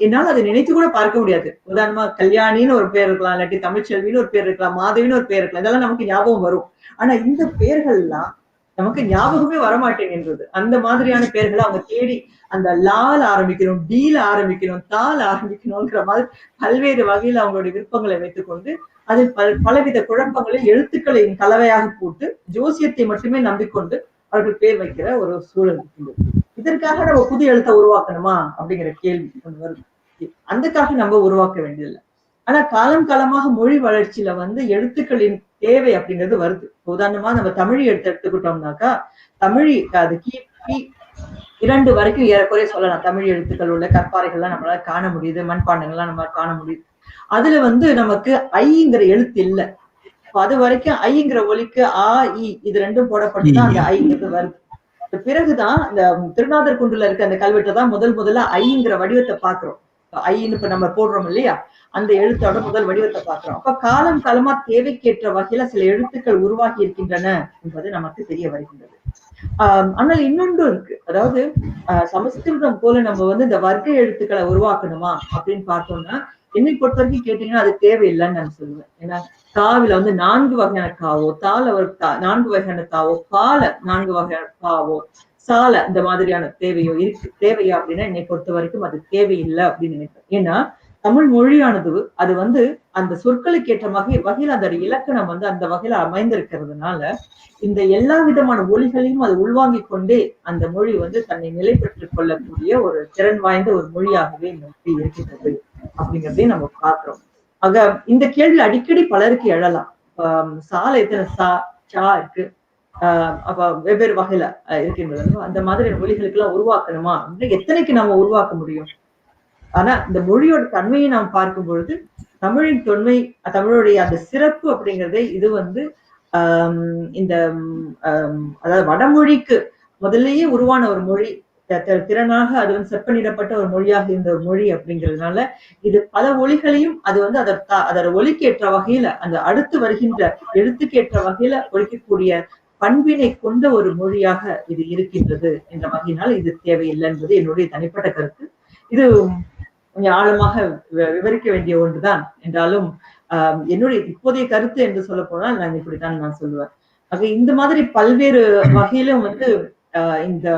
Speaker 3: என்னால் அதை நினைத்து கூட பார்க்க முடியாது. உதாரணமா கல்யாணின்னு ஒரு பெயர் இருக்கலாம், இல்லாட்டி தமிழ்ச்செல்வின்னு ஒரு பெயர் இருக்கலாம், மாதவின்னு ஒரு பெயர் இருக்கலாம், இதெல்லாம் நமக்கு ஞாபகம் வரும். ஆனா இந்த பெயர்கள் எல்லாம் நமக்கு ஞாபகமே வரமாட்டேங்கிறது. அந்த மாதிரியான பெயர்களை அவங்க தேடி அந்த லால் ஆரம்பிக்கணும், டீல ஆரம்பிக்கணும், தால் ஆரம்பிக்கணும்ங்கிற மாதிரி பல்வேறு வகையில் அவங்களுடைய விருப்பங்களை வைத்துக் கொண்டு அதில் பலவித குழப்பங்களில் எழுத்துக்களின் கலவையாக போட்டு ஜோசியத்தை மட்டுமே நம்பிக்கொண்டு அவர்கள் பேர் வைக்கிற ஒரு சூழல் இருக்கின்றது. இதற்காக நம்ம புது எழுத்தை உருவாக்கணுமா அப்படிங்கிற கேள்வி ஒன்று வருது. அதுக்காக நம்ம உருவாக்க வேண்டியதில்லை. ஆனா காலமாக மொழி வளர்ச்சியில வந்து எழுத்துக்களின் தேவை அப்படிங்கிறது வருது. உதாரணமா நம்ம தமிழ் எடுத்துக்கிட்டோம்னாக்கா தமிழ் அது கிபி 2 வரைக்கும் ஏறக்குறைய சொல்லலாம். தமிழ் எழுத்துக்கள் உள்ள கற்பாறைகள்லாம் நம்மளால காண முடியுது, மண்பாண்டங்கள்லாம் நம்மளால காண முடியுது. அதுல வந்து நமக்கு ஐங்கிற எழுத்து இல்ல. அது வரைக்கும் ஐங்கிற ஒலிக்கு ஆ இ இது ரெண்டும் போடப்பட்டுதான் அந்த ஐங்கிறது வருது. பிறகுதான் இந்த திருநாதர் குன்றுல இருக்க அந்த கல்வெட்டை தான் முதல்ல ஐங்கிற வடிவத்தை பாக்குறோம். ஐன்னு இப்ப நம்ம போடுறோம் இல்லையா, அந்த எழுத்தோட முதல் வடிவத்தை பார்க்கிறோம். அப்ப காலமா தேவைக்கேற்ற வகையில சில எழுத்துக்கள் உருவாகி இருக்கின்றன என்பது நமக்கு தெரிய வருகின்றது. ஆனால் இன்னொன்று இருக்கு. அதாவது சமஸ்கிருதம் போல நம்ம வந்து இந்த வர்க்க எழுத்துக்களை உருவாக்கணுமா அப்படின்னு பார்த்தோம்னா என்னை பொறுத்த வரைக்கும் கேட்டீங்கன்னா அது தேவையில்லைன்னு நான் சொல்லுவேன். ஏன்னா காவில வந்து 4 வகையான காவோ, தாள 4 வகையான தாவோ, பால 4 வகையான பாவோ, சால இந்த மாதிரியான தேவையா அப்படின்னா என்னை பொறுத்த வரைக்கும் அது தேவையில்லை அப்படின்னு நினைப்பேன். ஏன்னா தமிழ் மொழியானது அது வந்து அந்த சொற்களுக்கு ஏற்ற வகையில் அந்த இலக்கணம் வந்து அந்த வகையில அமைந்திருக்கிறதுனால இந்த எல்லா விதமான ஒலிகளையும் அது உள்வாங்கிக் கொண்டே அந்த மொழி வந்து தன்னை நிலை பெற்றுக் கொள்ளக்கூடிய ஒரு திறன் வாய்ந்த ஒரு மொழியாகவே மொழி இருக்கின்றது அப்படிங்கிறதையும் நம்ம பார்க்கிறோம். ஆக இந்த கேள்வி அடிக்கடி பலருக்கு எழலாம். சால எத்தனை சா இருக்கு, அப்ப வெவ்வேறு வகையில இருக்கின்றது. அந்த மாதிரி மொழிகளுக்கு எல்லாம் உருவாக்கணுமா அப்படின்னு எத்தனைக்கு நம்ம உருவாக்க முடியும்? ஆனா இந்த மொழியோட தன்மையை நாம் பார்க்கும் பொழுது தமிழின் தொன்மை, தமிழுடைய அந்த சிறப்பு அப்படிங்கிறதே இது வந்து இந்த அதாவது வடமொழிக்கு முதல்லயே உருவான ஒரு மொழி, திறனாக அது வந்து செப்பனிடப்பட்ட ஒரு மொழியாக இருந்த ஒரு மொழி அப்படிங்கிறதுனால இது பல ஒலிகளையும் அது வந்து அதோட ஒலிக்கேற்ற வகையில அந்த அடுத்து வருகின்ற எழுத்துக்கேற்ற வகையில ஒலிக்கக்கூடிய பண்பினை கொண்ட ஒரு மொழியாக இது இருக்கின்றது என்ற வகையினால் இது தேவையில்லை என்பது என்னுடைய தனிப்பட்ட கருத்து. இது கொஞ்சம் ஆழமாக விவரிக்க வேண்டிய ஒன்றுதான் என்றாலும் என்னுடைய இப்போதைய கருத்து என்று சொல்ல போனால் நான் இப்படித்தான் நான் சொல்லுவேன். ஆக இந்த மாதிரி பல்வேறு வகையிலும் இந்த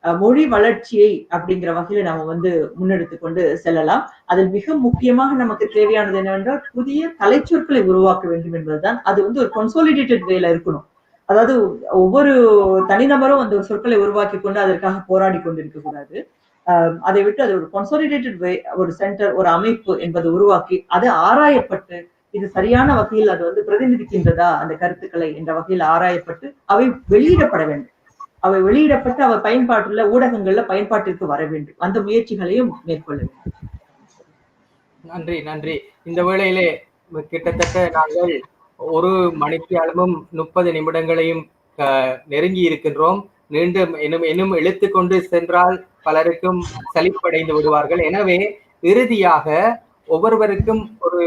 Speaker 3: மொழி வளர்ச்சியை அப்படிங்கிற வகையில நாம முன்னெடுத்து கொண்டு செல்லலாம். அதில் மிக முக்கியமாக நமக்கு தேவையானது என்னவென்றால் புதிய கலைச்சொற்களை உருவாக்க வேண்டும் என்பதுதான். அது ஒரு கன்சாலிடேட்டட் வேல இருக்கணும். அதாவது ஒவ்வொரு தனிநபரும் அந்த சொற்களை உருவாக்கி கொண்டு அதற்காக போராடி கொண்டிருக்க கூடாது. அதை விட்டு அது ஒரு கன்சாலிடேட்டட் வே, ஒரு சென்டர், ஒரு அமைப்பு என்பதை உருவாக்கி அது ஆராயப்பட்டு இது சரியான வகையில் அது பிரதிநிதிக்கின்றதா அந்த கருத்துக்களை என்ற வகையில் ஆராயப்பட்டு அவை வெளியிடப்பட வேண்டும். அவை வெளியிடப்பட்டு அவர் பயன்பாட்டுள்ள ஊடகங்கள்ல பயன்பாட்டிற்கு வர வேண்டும். அந்த முயற்சிகளையும் மேற்கொள்ள வேண்டும்.
Speaker 4: நன்றி நன்றி. இந்த வேளையிலே கிட்டத்தட்ட நாங்கள் 1 மணித்தியாலமும் 30 நிமிடங்களையும் நெருங்கி இருக்கின்றோம். மீண்டும் இன்னும் இழுத்து கொண்டு சென்றால் பலருக்கும் சலிப்படைந்து விடுவார்கள். எனவே இறுதியாக ஒவ்வொருவருக்கும் ஒரு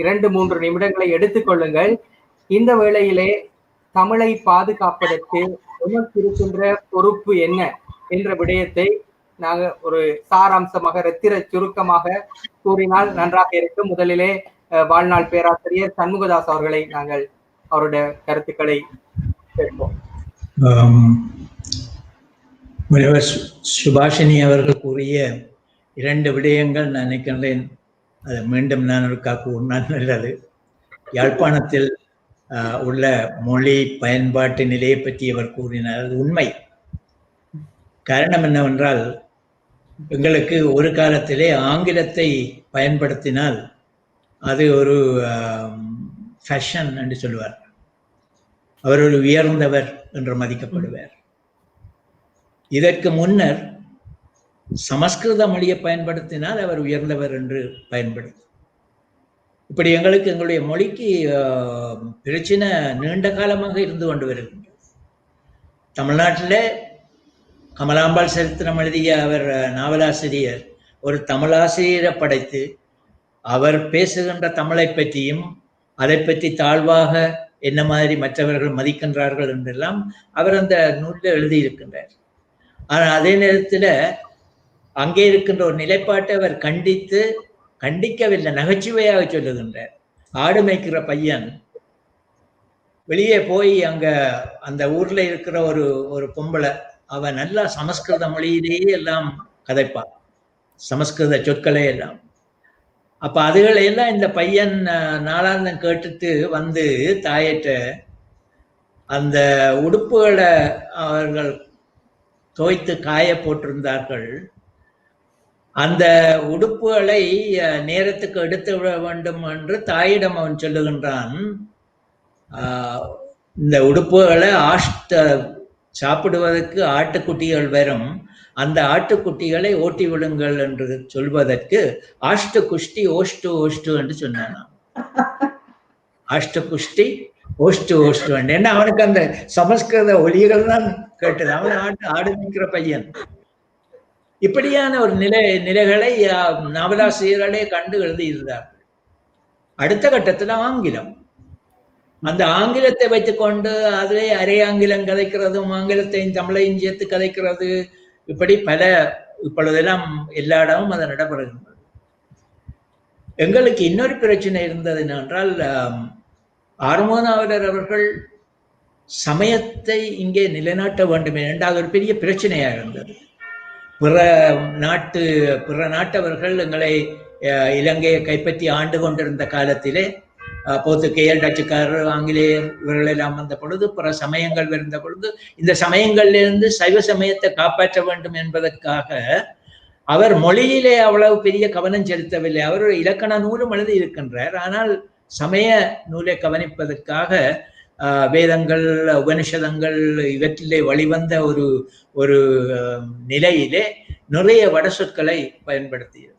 Speaker 4: 2-3 நிமிடங்களை எடுத்துக்கொள்ளுங்கள். இந்த வேளையிலே தமிழை பாதுகாப்பதற்கு நமக்கு இருக்கின்ற பொறுப்பு என்ன என்ற விடயத்தை நாங்கள் ஒரு சாராம்சமாக ரத்திர சுருக்கமாக கூறினால் நன்றாக இருக்கும். முதலிலே வாழ்நாள் பேராசிரியர் சண்முகதாஸ் அவர்களை நாங்கள் அவருடைய கருத்துக்களை கேட்போம்.
Speaker 1: சுபாஷினி அவர்கள் கூறிய 2 விடயங்கள் நான் நினைக்கின்றேன். அதை மீண்டும் நான் ஒரு கூறினால் நல்லது. யாழ்ப்பாணத்தில் உள்ள மொழி பயன்பாட்டு நிலையை பற்றி அவர் கூறினார். அது உண்மை. காரணம் என்னவென்றால், எங்களுக்கு ஒரு காலத்திலே ஆங்கிலத்தை பயன்படுத்தினால் அது ஒரு ஃபேஷன் என்று சொல்லுவார். அவர் ஒரு உயர்ந்தவர் என்று மதிக்கப்படுவார். இதற்கு முன்னர் சமஸ்கிருத மொழியை பயன்படுத்தினால் அவர் உயர்ந்தவர் என்று பயன்படுத்தும். இப்படி எங்களுடைய மொழிக்கு பிரச்சனை நீண்ட காலமாக இருந்து கொண்டு வருகின்றது. தமிழ்நாட்டில் கமலாம்பாள் சரித்திரம் எழுதிய அவர் நாவலாசிரியர் ஒரு தமிழாசிரியரை படைத்து அவர் பேசுகின்ற தமிழை பற்றியும் அதை பற்றி தாழ்வாக என்ன மாதிரி மற்றவர்கள் மதிக்கின்றார்கள் என்றெல்லாம் அவர் அந்த நூலில் எழுதியிருக்கின்றார். ஆனால் அதே நேரத்தில் அங்கே இருக்கின்ற ஒரு நிலைப்பாட்டை அவர் கண்டிக்கவில்லை, நகைச்சுவையாக சொல்லுகின்றார். ஆடு மேய்க்கிற பையன் வெளியே போய் அங்க அந்த ஊர்ல இருக்கிற ஒரு பொம்பளை, அவன் நல்லா சமஸ்கிருத மொழியிலேயே எல்லாம் கதைப்பான், சமஸ்கிருத சொற்களை எல்லாம். அப்ப அதுகளையெல்லாம் இந்த பையன் நாளாந்தம் கேட்டுட்டு வந்து தாயிட்ட அந்த உடுப்புகளை அவர்கள் துவைத்து காய போட்டிருந்தார்கள். அந்த உடுப்புகளை நேரத்துக்கு எடுத்து விட வேண்டும் என்று தாயிடம் அவன் சொல்லுகின்றான். இந்த உடுப்புகளை சாப்பிடுவதற்கு ஆட்டுக்குட்டிகள் வரும், அந்த ஆட்டுக்குட்டிகளை ஓட்டி விடுங்கள் என்று சொல்வதற்கு ஆஷ்ட குஷ்டி ஓஷ்டு ஓஷ்டு என்று சொன்னான். ஆஷ்ட குஷ்டி ஓஷ்டு ஓஷ்டு என்று. ஏன்னா அவனுக்கு அந்த சமஸ்கிருத ஒலிகள் தான் கேட்டது. அவன் ஆடு நிற்கிற பையன். இப்படியான ஒரு நிலைகளை நாவலாசிரியர்களே கண்டு எழுதியிருந்தார்கள். அடுத்த கட்டத்தில் ஆங்கிலம். அந்த ஆங்கிலத்தை வைத்துக்கொண்டு அதிலே அரை ஆங்கிலம் கதைக்கிறதும் ஆங்கிலத்தையும் தமிழையும் சேர்த்து கதைக்கிறது, இப்படி பல இப்பொழுதெல்லாம் எல்லா இடமும் அது நடைபெறுகின்றது. எங்களுக்கு இன்னொரு பிரச்சனை இருந்தது என்னவென்றால், ஆறுமுகநாவலர் அவர்கள் சமயத்தை இங்கே நிலைநாட்ட வேண்டும் என்றால் ஒரு பெரிய பிரச்சனையாக இருந்தது. பிற நாட்டவர்கள் எங்களை இலங்கையை கைப்பற்றி ஆண்டு கொண்டிருந்த காலத்திலே போர்த்துகேயர், டச்சுக்காரர், ஆங்கிலேயர் இவர்கள் எல்லாம் வந்த பொழுது, பிற சமயங்கள் இருந்த பொழுது, இந்த சமயங்களிலிருந்து சைவ சமயத்தை காப்பாற்ற வேண்டும் என்பதற்காக அவர் மொழியிலே அவ்வளவு பெரிய கவனம் செலுத்தவில்லை. அவர் ஒரு இலக்கண நூலும் எழுதி இருக்கின்றார். ஆனால் சமய நூலை கவனிப்பதற்காக வேதங்கள், உபனிஷதங்கள் இவற்றிலே வழிவந்த ஒரு நிலையிலே நிறைய வட சொற்களை பயன்படுத்தியது.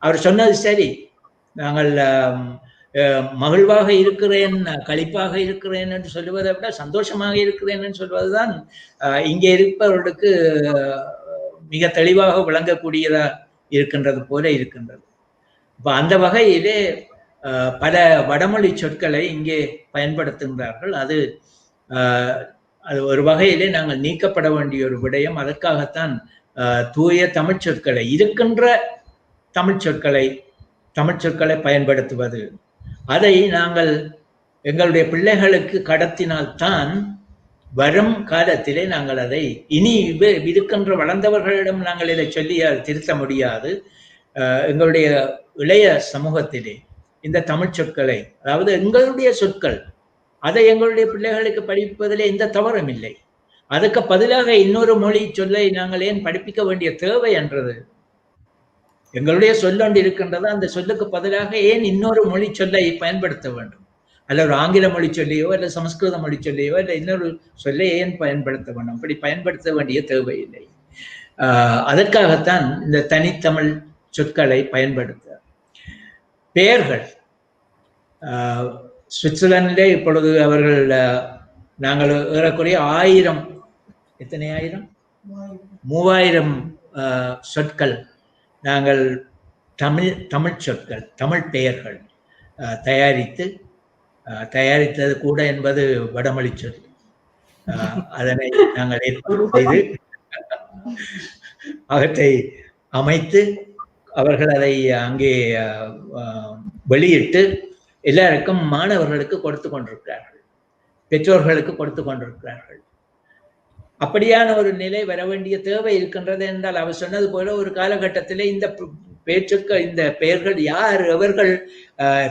Speaker 1: அவர் சொன்னது சரி, நாங்கள் மகிழ்வாக இருக்கிறேன், களிப்பாக இருக்கிறேன் என்று சொல்லுவதை விட சந்தோஷமாக இருக்கிறேன் என்று சொல்வதுதான் இங்கே இருப்பவர்களுக்கு மிக தெளிவாக விளங்கக்கூடியதா இருக்கின்றது போல இருக்கின்றது. இப்ப அந்த வகையிலே பல வடமொழி சொற்களை இங்கே பயன்படுத்துகின்றார்கள். அது அது ஒரு வகையிலே நாங்கள் நீக்கப்பட வேண்டிய ஒரு விடயம். அதற்காகத்தான் தூய தமிழ் சொற்களை, இருக்கின்ற தமிழ் சொற்களை பயன்படுத்துவது. அதை நாங்கள் எங்களுடைய பிள்ளைகளுக்கு கடத்தினால்தான் வரும் காலத்திலே நாங்கள் அதை இனி இருக்கின்ற வளர்ந்தவர்களிடம் நாங்கள் இதை சொல்லி திருத்த முடியாது. எங்களுடைய இளைய சமூகத்திலே இந்த தமிழ் சொற்களை, அதாவது எங்களுடைய சொற்கள், அதை எங்களுடைய பிள்ளைகளுக்கு படிப்பதிலே எந்த தவறும் இல்லை. அதுக்கு பதிலாக இன்னொரு மொழி சொல்லை நாங்கள் ஏன் படிப்பிக்க வேண்டிய தேவை என்றது. எங்களுடைய சொல்லொன்று இருக்கின்றது, அந்த சொல்லுக்கு பதிலாக ஏன் இன்னொரு மொழி சொல்லை பயன்படுத்த வேண்டும்? அல்ல ஒரு ஆங்கில மொழி சொல்லியோ அல்ல சமஸ்கிருத மொழி சொல்லியோ அல்ல இன்னொரு சொல்லை ஏன் பயன்படுத்த வேண்டும்? அப்படி பயன்படுத்த வேண்டிய தேவையில்லை. அதற்காகத்தான் இந்த தனித்தமிழ் சொற்களை பயன்படுத்த. பெயர்கள், சுவிட்சர்லாந்திலே இப்பொழுது அவர்கள் நாங்கள் ஏறக்குறைய 3000 சொற்கள் நாங்கள் தமிழ் சொற்கள், தமிழ் பெயர்கள் தயாரித்தது கூட என்பது வடமொழி சொல். அதனை நாங்கள் ஏற்பாடு செய்து அவற்றை அமைத்து அவர்கள் அதை அங்கே வெளியிட்டு எல்லாருக்கும் மாணவர்களுக்கு கொடுத்து கொண்டிருக்கிறார்கள், பெற்றோர்களுக்கு கொடுத்து கொண்டிருக்கிறார்கள். அப்படியான ஒரு நிலை வர வேண்டிய தேவை இருக்கின்றது என்றால், அவர் சொன்னது போல ஒரு காலகட்டத்திலே இந்த இந்த பெயர்கள் யார், அவர்கள்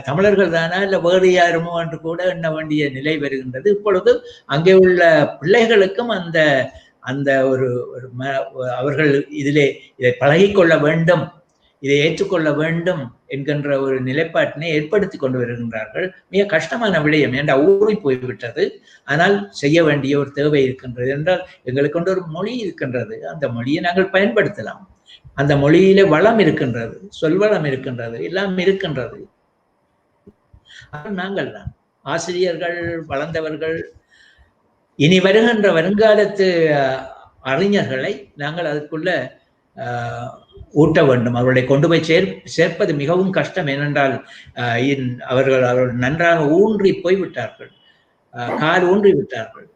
Speaker 1: தமிழர்கள் தானா இல்ல வேறு யாருமோ என்று கூட எண்ண வேண்டிய நிலை வருகின்றது. இப்பொழுது அங்கே உள்ள பிள்ளைகளுக்கும் அந்த அந்த ஒரு அவர்கள் இதை பழகிக்கொள்ள வேண்டும், இதை ஏற்றுக்கொள்ள வேண்டும் என்கின்ற ஒரு நிலைப்பாட்டினை ஏற்படுத்தி கொண்டு வருகின்றார்கள். மிக கஷ்டமான விடயம், ஏண்டா ஊறி போய்விட்டது. ஆனால் செய்ய வேண்டிய ஒரு தேவை இருக்கின்றது. என்றால் எங்களுக்கு கொண்டு ஒரு மொழி இருக்கின்றது, அந்த மொழியை நாங்கள் பயன்படுத்தலாம். அந்த மொழியில வளம் இருக்கின்றது, சொல்வளம் இருக்கின்றது, எல்லாம் இருக்கின்றது. நாங்கள் தான் ஆசிரியர்கள், வளர்ந்தவர்கள், இனி வருகின்ற வருங்காலத்து அறிஞர்களை நாங்கள் அதுக்குள்ள ஊட்ட வேண்டும். அவர்களை கொண்டு போய் சேர்ப்பது மிகவும் கஷ்டம். ஏனென்றால் அவர்கள் நன்றாக ஊன்றி போய்விட்டார்கள், கால் ஊன்றி விட்டார்கள்.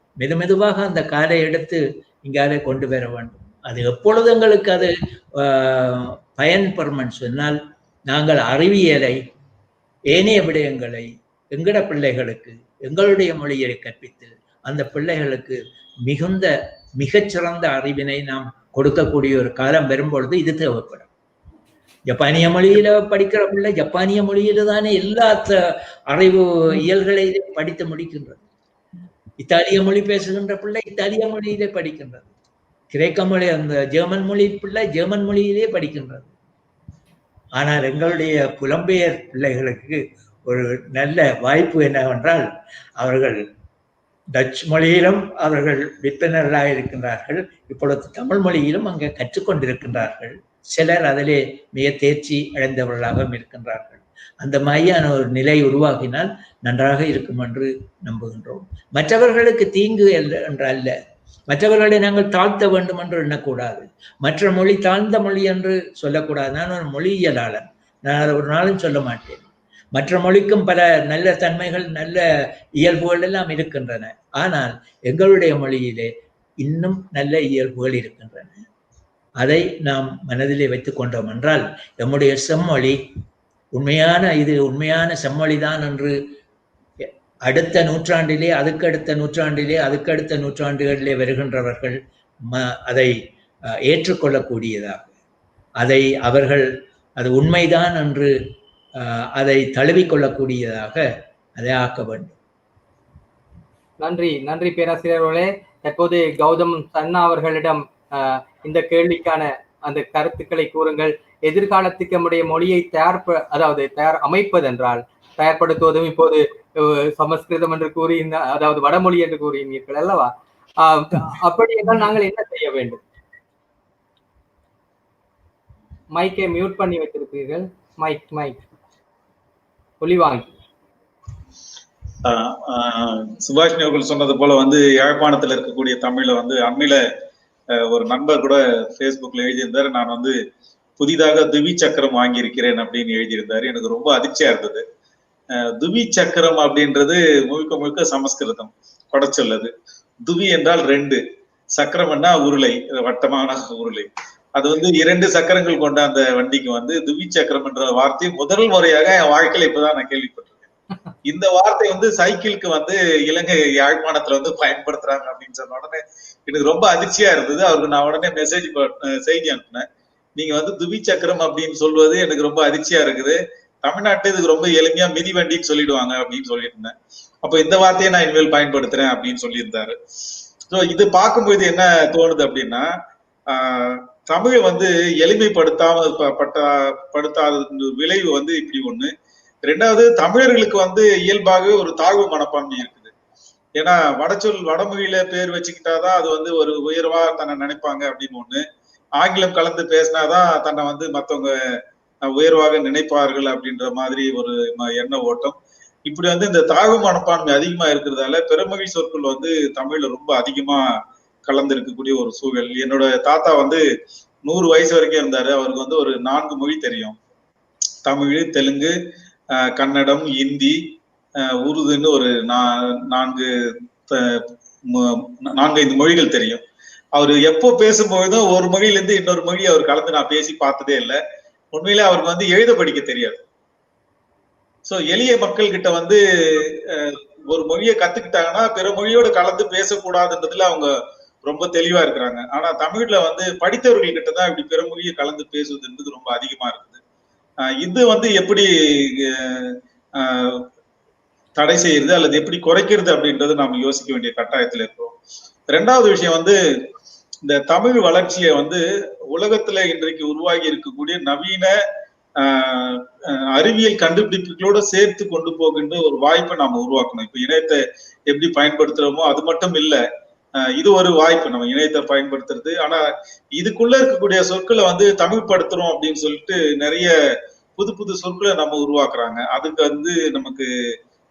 Speaker 1: மெதுவாக அந்த காலை எடுத்து இங்காலே கொண்டு வர வேண்டும். அது எப்பொழுது எங்களுக்கு அது பயன்பெறும் சொன்னால், நாங்கள் அறிவியலை, ஏனைய விடயங்களை எங்கட பிள்ளைகளுக்கு எங்களுடைய மொழியை கற்பித்து அந்த பிள்ளைகளுக்கு மிகச்சிறந்த அறிவினை நாம் கொடுக்கக்கூடிய ஒரு காலம் வரும்பொழுது இது தேவைப்படும். ஜப்பானிய மொழியில படிக்கிற பிள்ளை ஜப்பானிய மொழியில தானே எல்லா அறிவு இயல்களையே படித்து முடிக்கின்றது. இத்தாலிய மொழி பேசுகின்ற பிள்ளை இத்தாலிய மொழியிலே படிக்கின்றது. கிரேக்க மொழி, அந்த ஜெர்மன் மொழி பிள்ளை ஜெர்மன் மொழியிலே படிக்கின்றது. ஆனால் எங்களுடைய புலம்பெயர் பிள்ளைகளுக்கு ஒரு நல்ல வாய்ப்பு என்னவென்றால், அவர்கள் டச் மொழியிலும் அவர்கள் விற்பனர்களாக இருக்கின்றார்கள். இப்பொழுது தமிழ் மொழியிலும் அங்கே கற்றுக்கொண்டிருக்கின்றார்கள். சிலர் அதிலே மிக தேர்ச்சி அடைந்தவர்களாகவும் இருக்கின்றார்கள். அந்த மாதிரியான ஒரு நிலை உருவாக்கினால் நன்றாக இருக்கும் என்று நம்புகின்றோம். மற்றவர்களுக்கு தீங்கு என்றல்ல, மற்றவர்களை நாங்கள் தாழ்த்த வேண்டும் என்று எண்ணக்கூடாது. மற்ற மொழி தாழ்ந்த மொழி என்று சொல்லக்கூடாது. நான் ஒரு மொழியியலாளன், நான் அதை ஒரு நாளும் சொல்ல மாட்டேன். மற்ற மொழிக்கும் பல நல்ல தன்மைகள், நல்ல இயல்புகள் எல்லாம் இருக்கின்றன. ஆனால் எங்களுடைய மொழியிலே இன்னும் நல்ல இயல்புகள் இருக்கின்றன. அதை நாம் மனதிலே வைத்துக் கொண்டோம் என்றால் நம்முடைய செம்மொழி உண்மையான செம்மொழிதான் என்று அடுத்த நூற்றாண்டிலே, அதுக்கடுத்த நூற்றாண்டுகளிலே வருகின்றவர்கள் அதை ஏற்றுக்கொள்ளக்கூடியதாக, அதை அவர்கள் அது உண்மைதான் என்று அதை தழுவிக்கொள்ளக்கூடியதாக அதை ஆக்க வேண்டும்.
Speaker 4: நன்றி பேராசிரியர்களே. தற்போது கௌதம் சன்னா அவர்களிடம் இந்த கேள்விக்கான அந்த கருத்துக்களை கூறுங்கள். எதிர்காலத்துக்கு நம்முடைய மொழியை அமைப்பதென்றால் தயார்படுத்துவதும் இப்போது சமஸ்கிருதம் என்று கூறி, அதாவது வடமொழி என்று கூறினீர்கள் அல்லவா? அப்படி என்றால் நாங்கள் என்ன செய்ய வேண்டும்? மைக்கை மியூட் பண்ணி வைத்திருக்கிறீர்கள். மைக் ஒலிவாங்கி.
Speaker 5: சுபாஷினி அவர்கள் சொன்னது போல யாழ்ப்பாணத்துல இருக்கக்கூடிய தமிழ அண்மையில ஒரு நண்பர் கூட Facebookல எழுதியிருந்தாரு. நான் புதிதாக திவி சக்கரம் வாங்கியிருக்கிறேன் அப்படின்னு எழுதியிருந்தாரு. எனக்கு ரொம்ப அதிர்ச்சியா இருந்தது. துவி சக்கரம் அப்படின்றது முழுக்க முழுக்க சமஸ்கிருதம் கொடச்சொல்லது. துவி என்றால் 2, சக்கரம்னா உருளை, வட்டமான உருளை. அது வந்து 2 சக்கரங்கள் கொண்ட அந்த வண்டிக்கு வந்து துவி சக்கரம் என்ற வார்த்தை முதல் முறையாக என் வாழ்க்கையில இப்பதான் நான் கேள்விப்பட்டிருக்கேன். இந்த வார்த்தை வந்து சைக்கிளுக்கு வந்து இலங்கை யாழ்ப்பாணத்துல வந்து பயன்படுத்துறாங்க அப்படின்னு சொன்ன உடனே எனக்கு ரொம்ப அதிர்ச்சியா இருந்தது. அவருக்கு நான் உடனே செய்தி அனுப்பினேன். நீங்க வந்து துவி சக்கரம் அப்படின்னு சொல்வது எனக்கு ரொம்ப அதிர்ச்சியா இருக்குது. தமிழ்நாட்டுல இதுக்கு ரொம்ப எளிமையா மிதிவண்டின்னு சொல்லிடுவாங்க அப்படின்னு சொல்லிட்டு இருந்தேன். அப்ப இந்த வார்த்தையை நான் இனிமேல் பயன்படுத்துறேன் அப்படின்னு சொல்லியிருந்தாரு. ஸோ இது பார்க்கும்போது என்ன தோணுது அப்படின்னா, தமிழ் வந்து படுத்தாத விளைவு வந்து இப்படி ஒண்ணு. 2வது, தமிழர்களுக்கு வந்து இயல்பாகவே ஒரு தாழ்வு மனப்பான்மை இருக்குது. ஏன்னா வடமொழியில பேர் வச்சுக்கிட்டாதான் அது வந்து ஒரு உயர்வா தன்னை நினைப்பாங்க அப்படின்னு ஒண்ணு. ஆங்கிலம் கலந்து பேசினாதான் தன்னை வந்து மத்தவங்க உயர்வாக நினைப்பார்கள் அப்படின்ற மாதிரி ஒரு எண்ண ஓட்டம். இப்படி வந்து இந்த தாழ்வு மனப்பான்மை அதிகமா இருக்கிறதால பிறமொழி சொற்கள் வந்து தமிழ்ல ரொம்ப அதிகமா கலந்து இருக்கக்கூடிய ஒரு சூழல். என்னோட தாத்தா வந்து 100 வயசு வரைக்கும் இருந்தாரு. அவருக்கு வந்து ஒரு 4 மொழி தெரியும். தமிழ், தெலுங்கு, கன்னடம், இந்தி, உருதுன்னு ஒரு 4-5 மொழிகள் தெரியும். அவரு எப்போ பேசும்பொழுதும் ஒரு மொழியில இருந்து இன்னொரு மொழி அவர் கலந்து நான் பேசி பார்த்ததே இல்லை. உண்மையிலே அவருக்கு வந்து எழுத படிக்க தெரியாது. சோ எளிய மக்கள் கிட்ட வந்து ஒரு மொழியை கத்துக்கிட்டாங்கன்னா பிற மொழியோடு கலந்து பேசக்கூடாதுன்றதுல அவங்க ரொம்ப தெளிவா இருக்கிறாங்க. ஆனா தமிழ்ல வந்து படித்தவர்கள் கிட்ட தான் இப்படி பிற மொழியை கலந்து பேசுவதுன்றது ரொம்ப அதிகமா இருக்குது. இது வந்து எப்படி தடை செய்யறது அல்லது எப்படி குறைக்கிறது அப்படின்றது நாம யோசிக்க வேண்டிய கட்டாயத்துல இருக்கிறோம். 2வது விஷயம் வந்து இந்த தமிழ் வளர்ச்சியை வந்து உலகத்துல இன்றைக்கு உருவாகி இருக்கக்கூடிய நவீன அறிவியல் கண்டுபிடிப்புகளோட சேர்த்து கொண்டு போகின்ற ஒரு வாய்ப்பை நாம உருவாக்கணும். இப்ப இணையத்தை எப்படி பயன்படுத்துறோமோ அது மட்டும் இல்ல, இது ஒரு வாய்ப்பு நம்ம இணையத்தை பயன்படுத்துறது. ஆனா இதுக்குள்ள இருக்கக்கூடிய சொற்களை வந்து தமிழ் படுத்துறோம் அப்படின்னு சொல்லிட்டு நிறைய புது புது சொற்களை நம்ம உருவாக்குறாங்க. அதுக்கு வந்து நமக்கு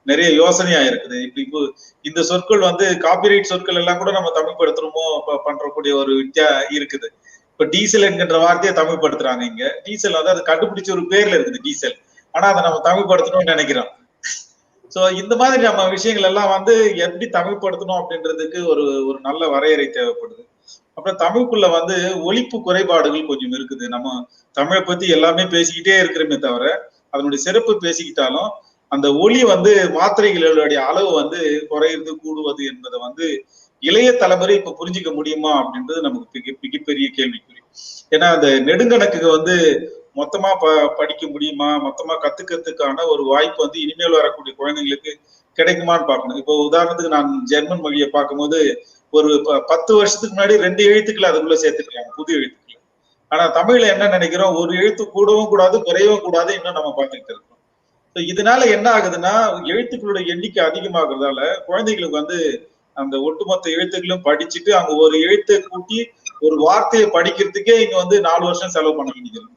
Speaker 5: நிறைய யோசனையா இருக்குது. இப்போ இந்த சொற்கள் வந்து காப்பிரைட் சொற்கள் எல்லாம் கூட நம்ம தமிழ் படுத்துறோமோ பண்றக்கூடிய ஒரு வித்தியா இருக்குது. இப்ப டீசல் என்கின்ற வார்த்தையை தமிழ் படுத்துறாங்க. இங்க டீசல் வந்து அது கண்டுபிடிச்ச ஒரு பேர்ல இருக்குது டீசல். ஆனா அதை நம்ம தமிழ் படுத்தணும்னு நினைக்கிறோம். சோ இந்த மாதிரி நம்ம விஷயங்கள் எல்லாம் வந்து எப்படி தமிழ் படுத்தணும் அப்படின்றதுக்கு ஒரு நல்ல வரையறை தேவைப்படுது. அப்புறம் தமிழுக்குள்ள வந்து ஒலிப்பு குறைபாடுகள் கொஞ்சம் இருக்குது. நம்ம தமிழை பத்தி எல்லாமே பேசிக்கிட்டே இருக்கிறோமே தவிர அதனுடைய சிறப்பு பேசிக்கிட்டாலும் அந்த ஒலி வந்து மாத்திரைகளுடைய அளவு வந்து குறையிறது கூடுவது என்பதை வந்து இளைய தலைமுறை இப்ப புரிஞ்சுக்க முடியுமா அப்படின்றது நமக்கு மிகப்பெரிய கேள்விக்குறி. ஏன்னா அந்த நெடுங்கணக்கு வந்து மொத்தமா படிக்க முடியுமா, மொத்தமா கத்துக்கிறதுக்கான ஒரு வாய்ப்பு வந்து இனிமேல் வரக்கூடிய குழந்தைங்களுக்கு கிடைக்குமான்னு பார்க்கணும். இப்போ உதாரணத்துக்கு நான் ஜெர்மன் மொழியை பார்க்கும்போது ஒரு 10 வருஷத்துக்கு முன்னாடி 2 எழுத்துக்களை அதுக்குள்ள சேர்த்துருக்காங்க, புது எழுத்துக்கள். ஆனா தமிழ்ல என்ன நினைக்கிறோம், ஒரு எழுத்து கூடவும் கூடாது குறையவும் கூடாது இன்னும் நம்ம பார்த்துக்கிட்டு இருக்கோம். இதனால என்ன ஆகுதுன்னா எழுத்துக்களோட எண்ணிக்கை அதிகமாகிறதால குழந்தைகளுக்கு வந்து அந்த ஒட்டுமொத்த எழுத்துக்களும் படிச்சுட்டு அவங்க ஒரு எழுத்தை கூட்டி ஒரு வார்த்தையை படிக்கிறதுக்கே இங்க வந்து 4 வருஷம் செலவு பண்ண வேண்டியது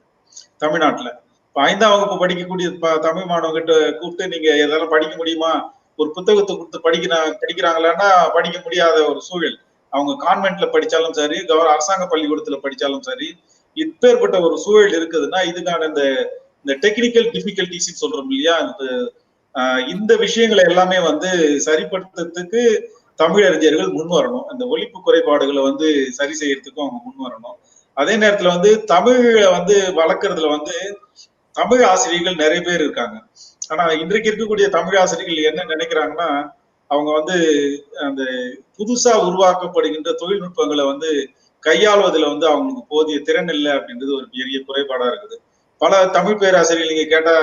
Speaker 5: தமிழ்நாட்டுல. இப்ப 5ஆம் வகுப்பு படிக்கக்கூடிய தமிழ் மாணவர்கிட்ட கூப்பிட்டு நீங்க எதாலும் படிக்க முடியுமா, ஒரு புத்தகத்தை கொடுத்து படிக்கிறாங்களான்னா படிக்க முடியாத ஒரு சூழல். அவங்க கான்வென்ட்ல படிச்சாலும் சரி, அரசாங்க பள்ளிக்கூடத்துல படிச்சாலும் சரி, இப்பேற்பட்ட ஒரு சூழல் இருக்குதுன்னா இதுக்கான இந்த டெக்னிக்கல் டிஃபிகல்டிஸ் சொல்றோம் இல்லையா, இந்த விஷயங்களை எல்லாமே வந்து சரிப்படுத்துறதுக்கு தமிழறிஞர்கள் முன் வரணும். அந்த ஒலிப்பு குறைபாடுகளை வந்து சரி செய்யறதுக்கும் அவங்க முன் வரணும். அதே நேரத்துல வந்து தமிழை வந்து வளர்க்கறதுல வந்து தமிழ் ஆசிரியர்கள் நிறைய பேர் இருக்காங்க. ஆனா இன்றைக்கு இருக்கக்கூடிய தமிழ் ஆசிரியர்கள் என்ன நினைக்கிறாங்கன்னா, அவங்க வந்து அந்த புதுசா உருவாக்கப்படுகின்ற தொழில்நுட்பங்களை வந்து கையாளுவதில் வந்து அவங்களுக்கு போதிய திறன் இல்லை அப்படின்றது ஒரு பெரிய குறைபாடா இருக்குது. பல தமிழ் பேராசிரியர்கள் நீங்க கேட்டா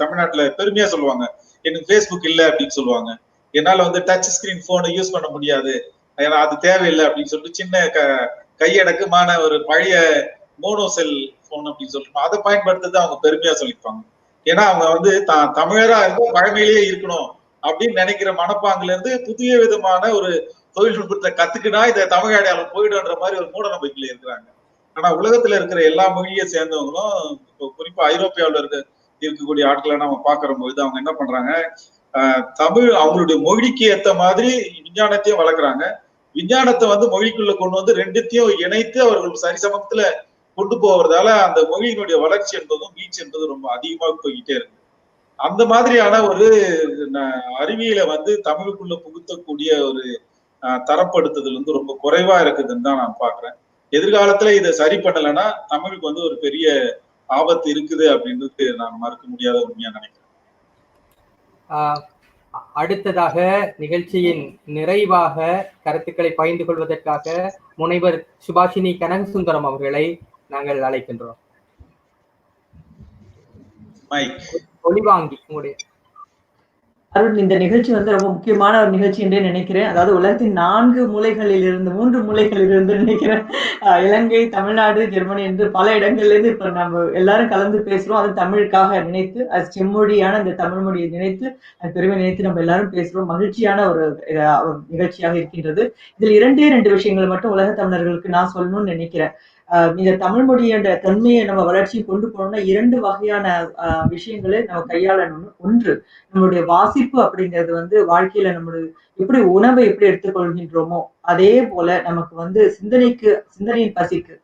Speaker 5: தமிழ்நாட்டுல பெருமையா சொல்லுவாங்க, எனக்கு பேஸ்புக் இல்லை அப்படின்னு சொல்லுவாங்க. என்னால வந்து டச் ஸ்கிரீன் போனை யூஸ் பண்ண முடியாது, ஏன்னா அது தேவையில்லை அப்படின்னு சொல்லிட்டு சின்ன கையடக்கமான ஒரு பழைய மோனோசெல் போன் அப்படின்னு சொல்லிட்டு அதை பயன்படுத்துறது அவங்க பெருமையா சொல்லிப்பாங்க. ஏன்னா அவங்க வந்து தமிழரா இருந்து பழமையிலேயே இருக்கணும் அப்படின்னு நினைக்கிற மனப்பாங்குல இருந்து புதிய விதமான ஒரு தொழில்நுட்பத்தை கத்துக்கினா இந்த தமிழ் அடையாளம் போயிடுன்ற மாதிரி ஒரு மூட நம்பிக்கையில இருக்கிறாங்க. ஆனா உலகத்துல இருக்கிற எல்லா மொழியை சேர்ந்தவங்களும் இப்போ குறிப்பா ஐரோப்பியாவில் இருக்கக்கூடிய ஆட்களை நம்ம பாக்குற போது அவங்க என்ன பண்றாங்க, தமிழ் அவங்களுடைய மொழிக்கு ஏத்த மாதிரி விஞ்ஞானத்தையும் வளர்க்குறாங்க. விஞ்ஞானத்தை வந்து மொழிக்குள்ள கொண்டு வந்து ரெண்டுத்தையும் இணைத்து அவர்கள் சரிசமத்துல கொண்டு போவதால அந்த மொழியினுடைய வளர்ச்சி என்பதும் வீச்சு என்பதும் ரொம்ப அதிகமாக போய்கிட்டே இருக்கு. அந்த மாதிரியான ஒரு அறிவியலை வந்து தமிழுக்குள்ள புகுத்தக்கூடிய ஒரு தரப்படுத்துதல் வந்து ரொம்ப குறைவா இருக்குதுன்னு தான் நான் பாக்குறேன். எதிர்காலத்துல இதை சரி பண்ணலைன்னா தமிழுக்கு வந்து ஒரு பெரிய ஆபத்து இருக்குது அப்படின்றது நான் மறுக்க முடியாத உண்மையா நினைக்கிறேன்.
Speaker 4: அடுத்ததாக நிகழ்ச்சியின் நிறைவாக கருத்துக்களை பகிர்ந்து கொள்வதற்காக முனைவர் சுபாஷினி கனகசுந்தரம் அவர்களை நாங்கள் அழைக்கின்றோம். ஒளிவாங்கி உங்களுடைய.
Speaker 3: அருண், இந்த நிகழ்ச்சி வந்து ரொம்ப முக்கியமான ஒரு நிகழ்ச்சி என்றே நினைக்கிறேன். அதாவது உலகத்தின் 4 மூலைகளில் இருந்து 3 மூலைகளில் இருந்து நினைக்கிறேன், இலங்கை, தமிழ்நாடு, ஜெர்மனி என்று பல இடங்கள்ல இருந்து இப்ப நம்ம எல்லாரும் கலந்து பேசுறோம். அது தமிழுக்காக நினைத்து, அது செம்மொழியான இந்த தமிழ் மொழியை நினைத்து, அது பெருமை நினைத்து நம்ம எல்லாரும் பேசுறோம். மகிழ்ச்சியான ஒரு நிகழ்ச்சியாக இருக்கின்றது. இதில் 2 விஷயங்கள் மட்டும் உலக தமிழர்களுக்கு நான் சொல்லணும்னு நினைக்கிறேன். இந்த தமிழ் மொழியோட தன்மையை நம்ம வளர்ச்சி கொண்டு போனோம்னா 2 வகையான விஷயங்களை நம்ம கையாளணும். ஒன்று, நம்மளுடைய வாசிப்பு அப்படிங்கிறது வந்து வாழ்க்கையில நம்மளுடைய எப்படி உணவை எப்படி எடுத்துக்கொள்கின்றோமோ அதே போல நமக்கு வந்து சிந்தனையின் பசிக்கு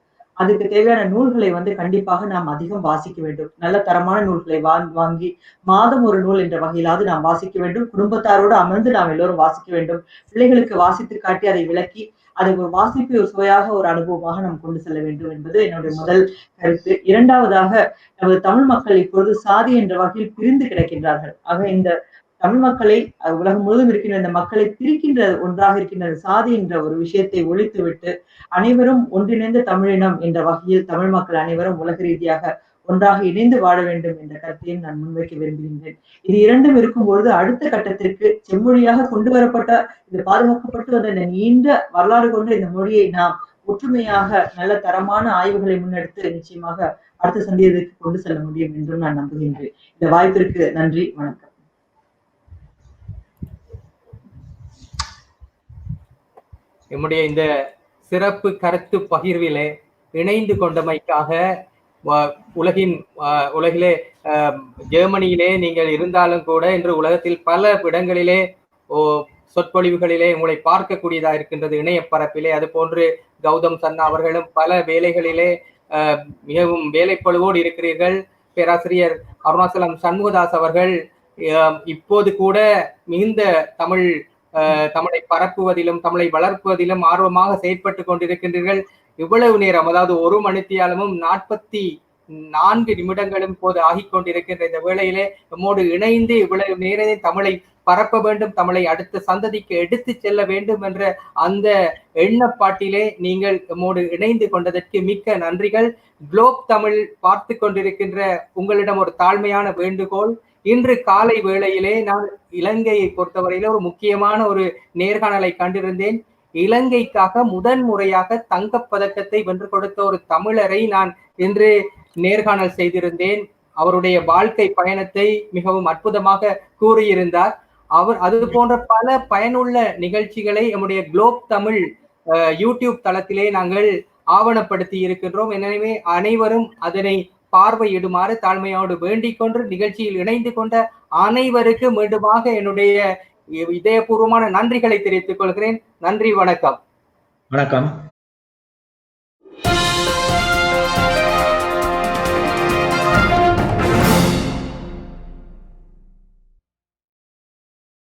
Speaker 3: அதுக்கு தேவையான நூல்களை வந்து கண்டிப்பாக நாம் அதிகம் வாசிக்க வேண்டும். நல்ல தரமான நூல்களை வாங்கி மாதம் ஒரு நூல் என்ற வகையிலாவது நாம் வாசிக்க வேண்டும். குடும்பத்தாரோடு அமர்ந்து நாம் எல்லோரும் வாசிக்க வேண்டும். பிள்ளைகளுக்கு வாசித்து காட்டி அதை விளக்கி அதை ஒரு வாசிப்பு ஒரு சுவையாக ஒரு அனுபவமாக நாம் கொண்டு செல்ல வேண்டும் என்பது என்னுடைய முதல் கருத்து. இரண்டாவதாக, நமது தமிழ் மக்கள் இப்பொழுது சாதி என்ற வகையில் பிரிந்து கிடக்கின்றார்கள். ஆக இந்த தமிழ் மக்களை, உலகம் முழுவதும் இருக்கின்ற இந்த மக்களை பிரிக்கின்ற ஒன்றாக இருக்கின்ற சாதி என்ற ஒரு விஷயத்தை ஒழித்துவிட்டு அனைவரும் ஒன்றிணைந்த தமிழினம் என்ற வகையில் தமிழ் மக்கள் அனைவரும் உலக ரீதியாக ஒன்றாக இணைந்து வாழ வேண்டும் என்ற கருத்தையும் நான் முன்வைக்க விரும்புகின்றேன். இது 2ம் இருக்கும்பொழுது அடுத்த கட்டத்திற்கு செம்மொழியாக கொண்டு வரப்பட்ட, இது பாதுகாக்கப்பட்டு வந்த இந்த நீண்ட வரலாறு கொண்ட இந்த மொழியை நாம் ஒற்றுமையாக நல்ல தரமான ஆய்வுகளை முன்னெடுத்து நிச்சயமாக அடுத்த சந்ததிக்கு கொண்டு செல்ல முடியும் என்றும் நான் நம்புகின்றேன். இந்த வாய்ப்பிற்கு நன்றி, வணக்கம்.
Speaker 4: நம்முடைய இந்த சிறப்பு கருத்து பகிர்விலே இணைந்து கொண்டமைக்காக உலகிலே ஜெர்மனியிலே நீங்கள் இருந்தாலும் கூட இன்று உலகத்தில் பல இடங்களிலே சொற்பொழிவுகளிலே உங்களை பார்க்கக்கூடியதாக இருக்கின்றது இணைய பரப்பிலே. அது போன்று கௌதம் சன்னா அவர்களும் பல வேலைகளிலே மிகவும் வேலைப்பழுவோடு இருக்கிறீர்கள். பேராசிரியர் அருணாச்சலம் சண்முகதாஸ் அவர்கள் இப்போது கூட மிகுந்த தமிழை பரப்புவதிலும் தமிழை வளர்ப்பதிலும் ஆர்வமாக செயற்பட்டு கொண்டிருக்கின்றீர்கள். இவ்வளவு நேரம், அதாவது 1 மணித்தியாலமும் 44 நிமிடங்களும் போது ஆகிக் கொண்டிருக்கின்ற இந்த வேளையிலே நம்மோடு இணைந்து இவ்வளவு நேரம் தமிழை பரப்ப வேண்டும், தமிழை அடுத்த சந்ததிக்கு எடுத்து செல்ல வேண்டும் என்ற அந்த எண்ணப்பாட்டிலே நீங்கள் நம்மோடு இணைந்து கொண்டதற்கு மிக்க நன்றிகள். குளோப் தமிழ் பார்த்து கொண்டிருக்கின்ற உங்களிடம் ஒரு தாழ்மையான வேண்டுகோள். இன்று காலை வேளையிலே நான் இலங்கையை பொறுத்தவரையில ஒரு முக்கியமான ஒரு நேர்காணலை கண்டிருந்தேன். இலங்கைக்காக முதன்முறையாக தங்கப்பதக்கத்தை வென்று கொடுத்த ஒரு தமிழரை நான் இன்று நேர்காணல் செய்திருந்தேன். அவருடைய வாழ்க்கை பயணத்தை மிகவும் அற்புதமாக கூறியிருந்தார். அது போன்ற பல பயனுள்ள நிகழ்ச்சிகளை நம்முடைய குளோப் தமிழ் யூடியூப் தளத்திலே நாங்கள் ஆவணப்படுத்தி இருக்கின்றோம். எனவே அனைவரும் அதனை பார்வையிடுமாறு தாழ்மையோடு வேண்டிக் கொண்டு நிகழ்ச்சியில் இணைந்து கொண்ட அனைவருக்கு மீண்டுமாக என்னுடைய இதயபூர்வமான நன்றிகளை தெரிவித்துக் கொள்கிறேன். நன்றி, வணக்கம்.
Speaker 1: வணக்கம்.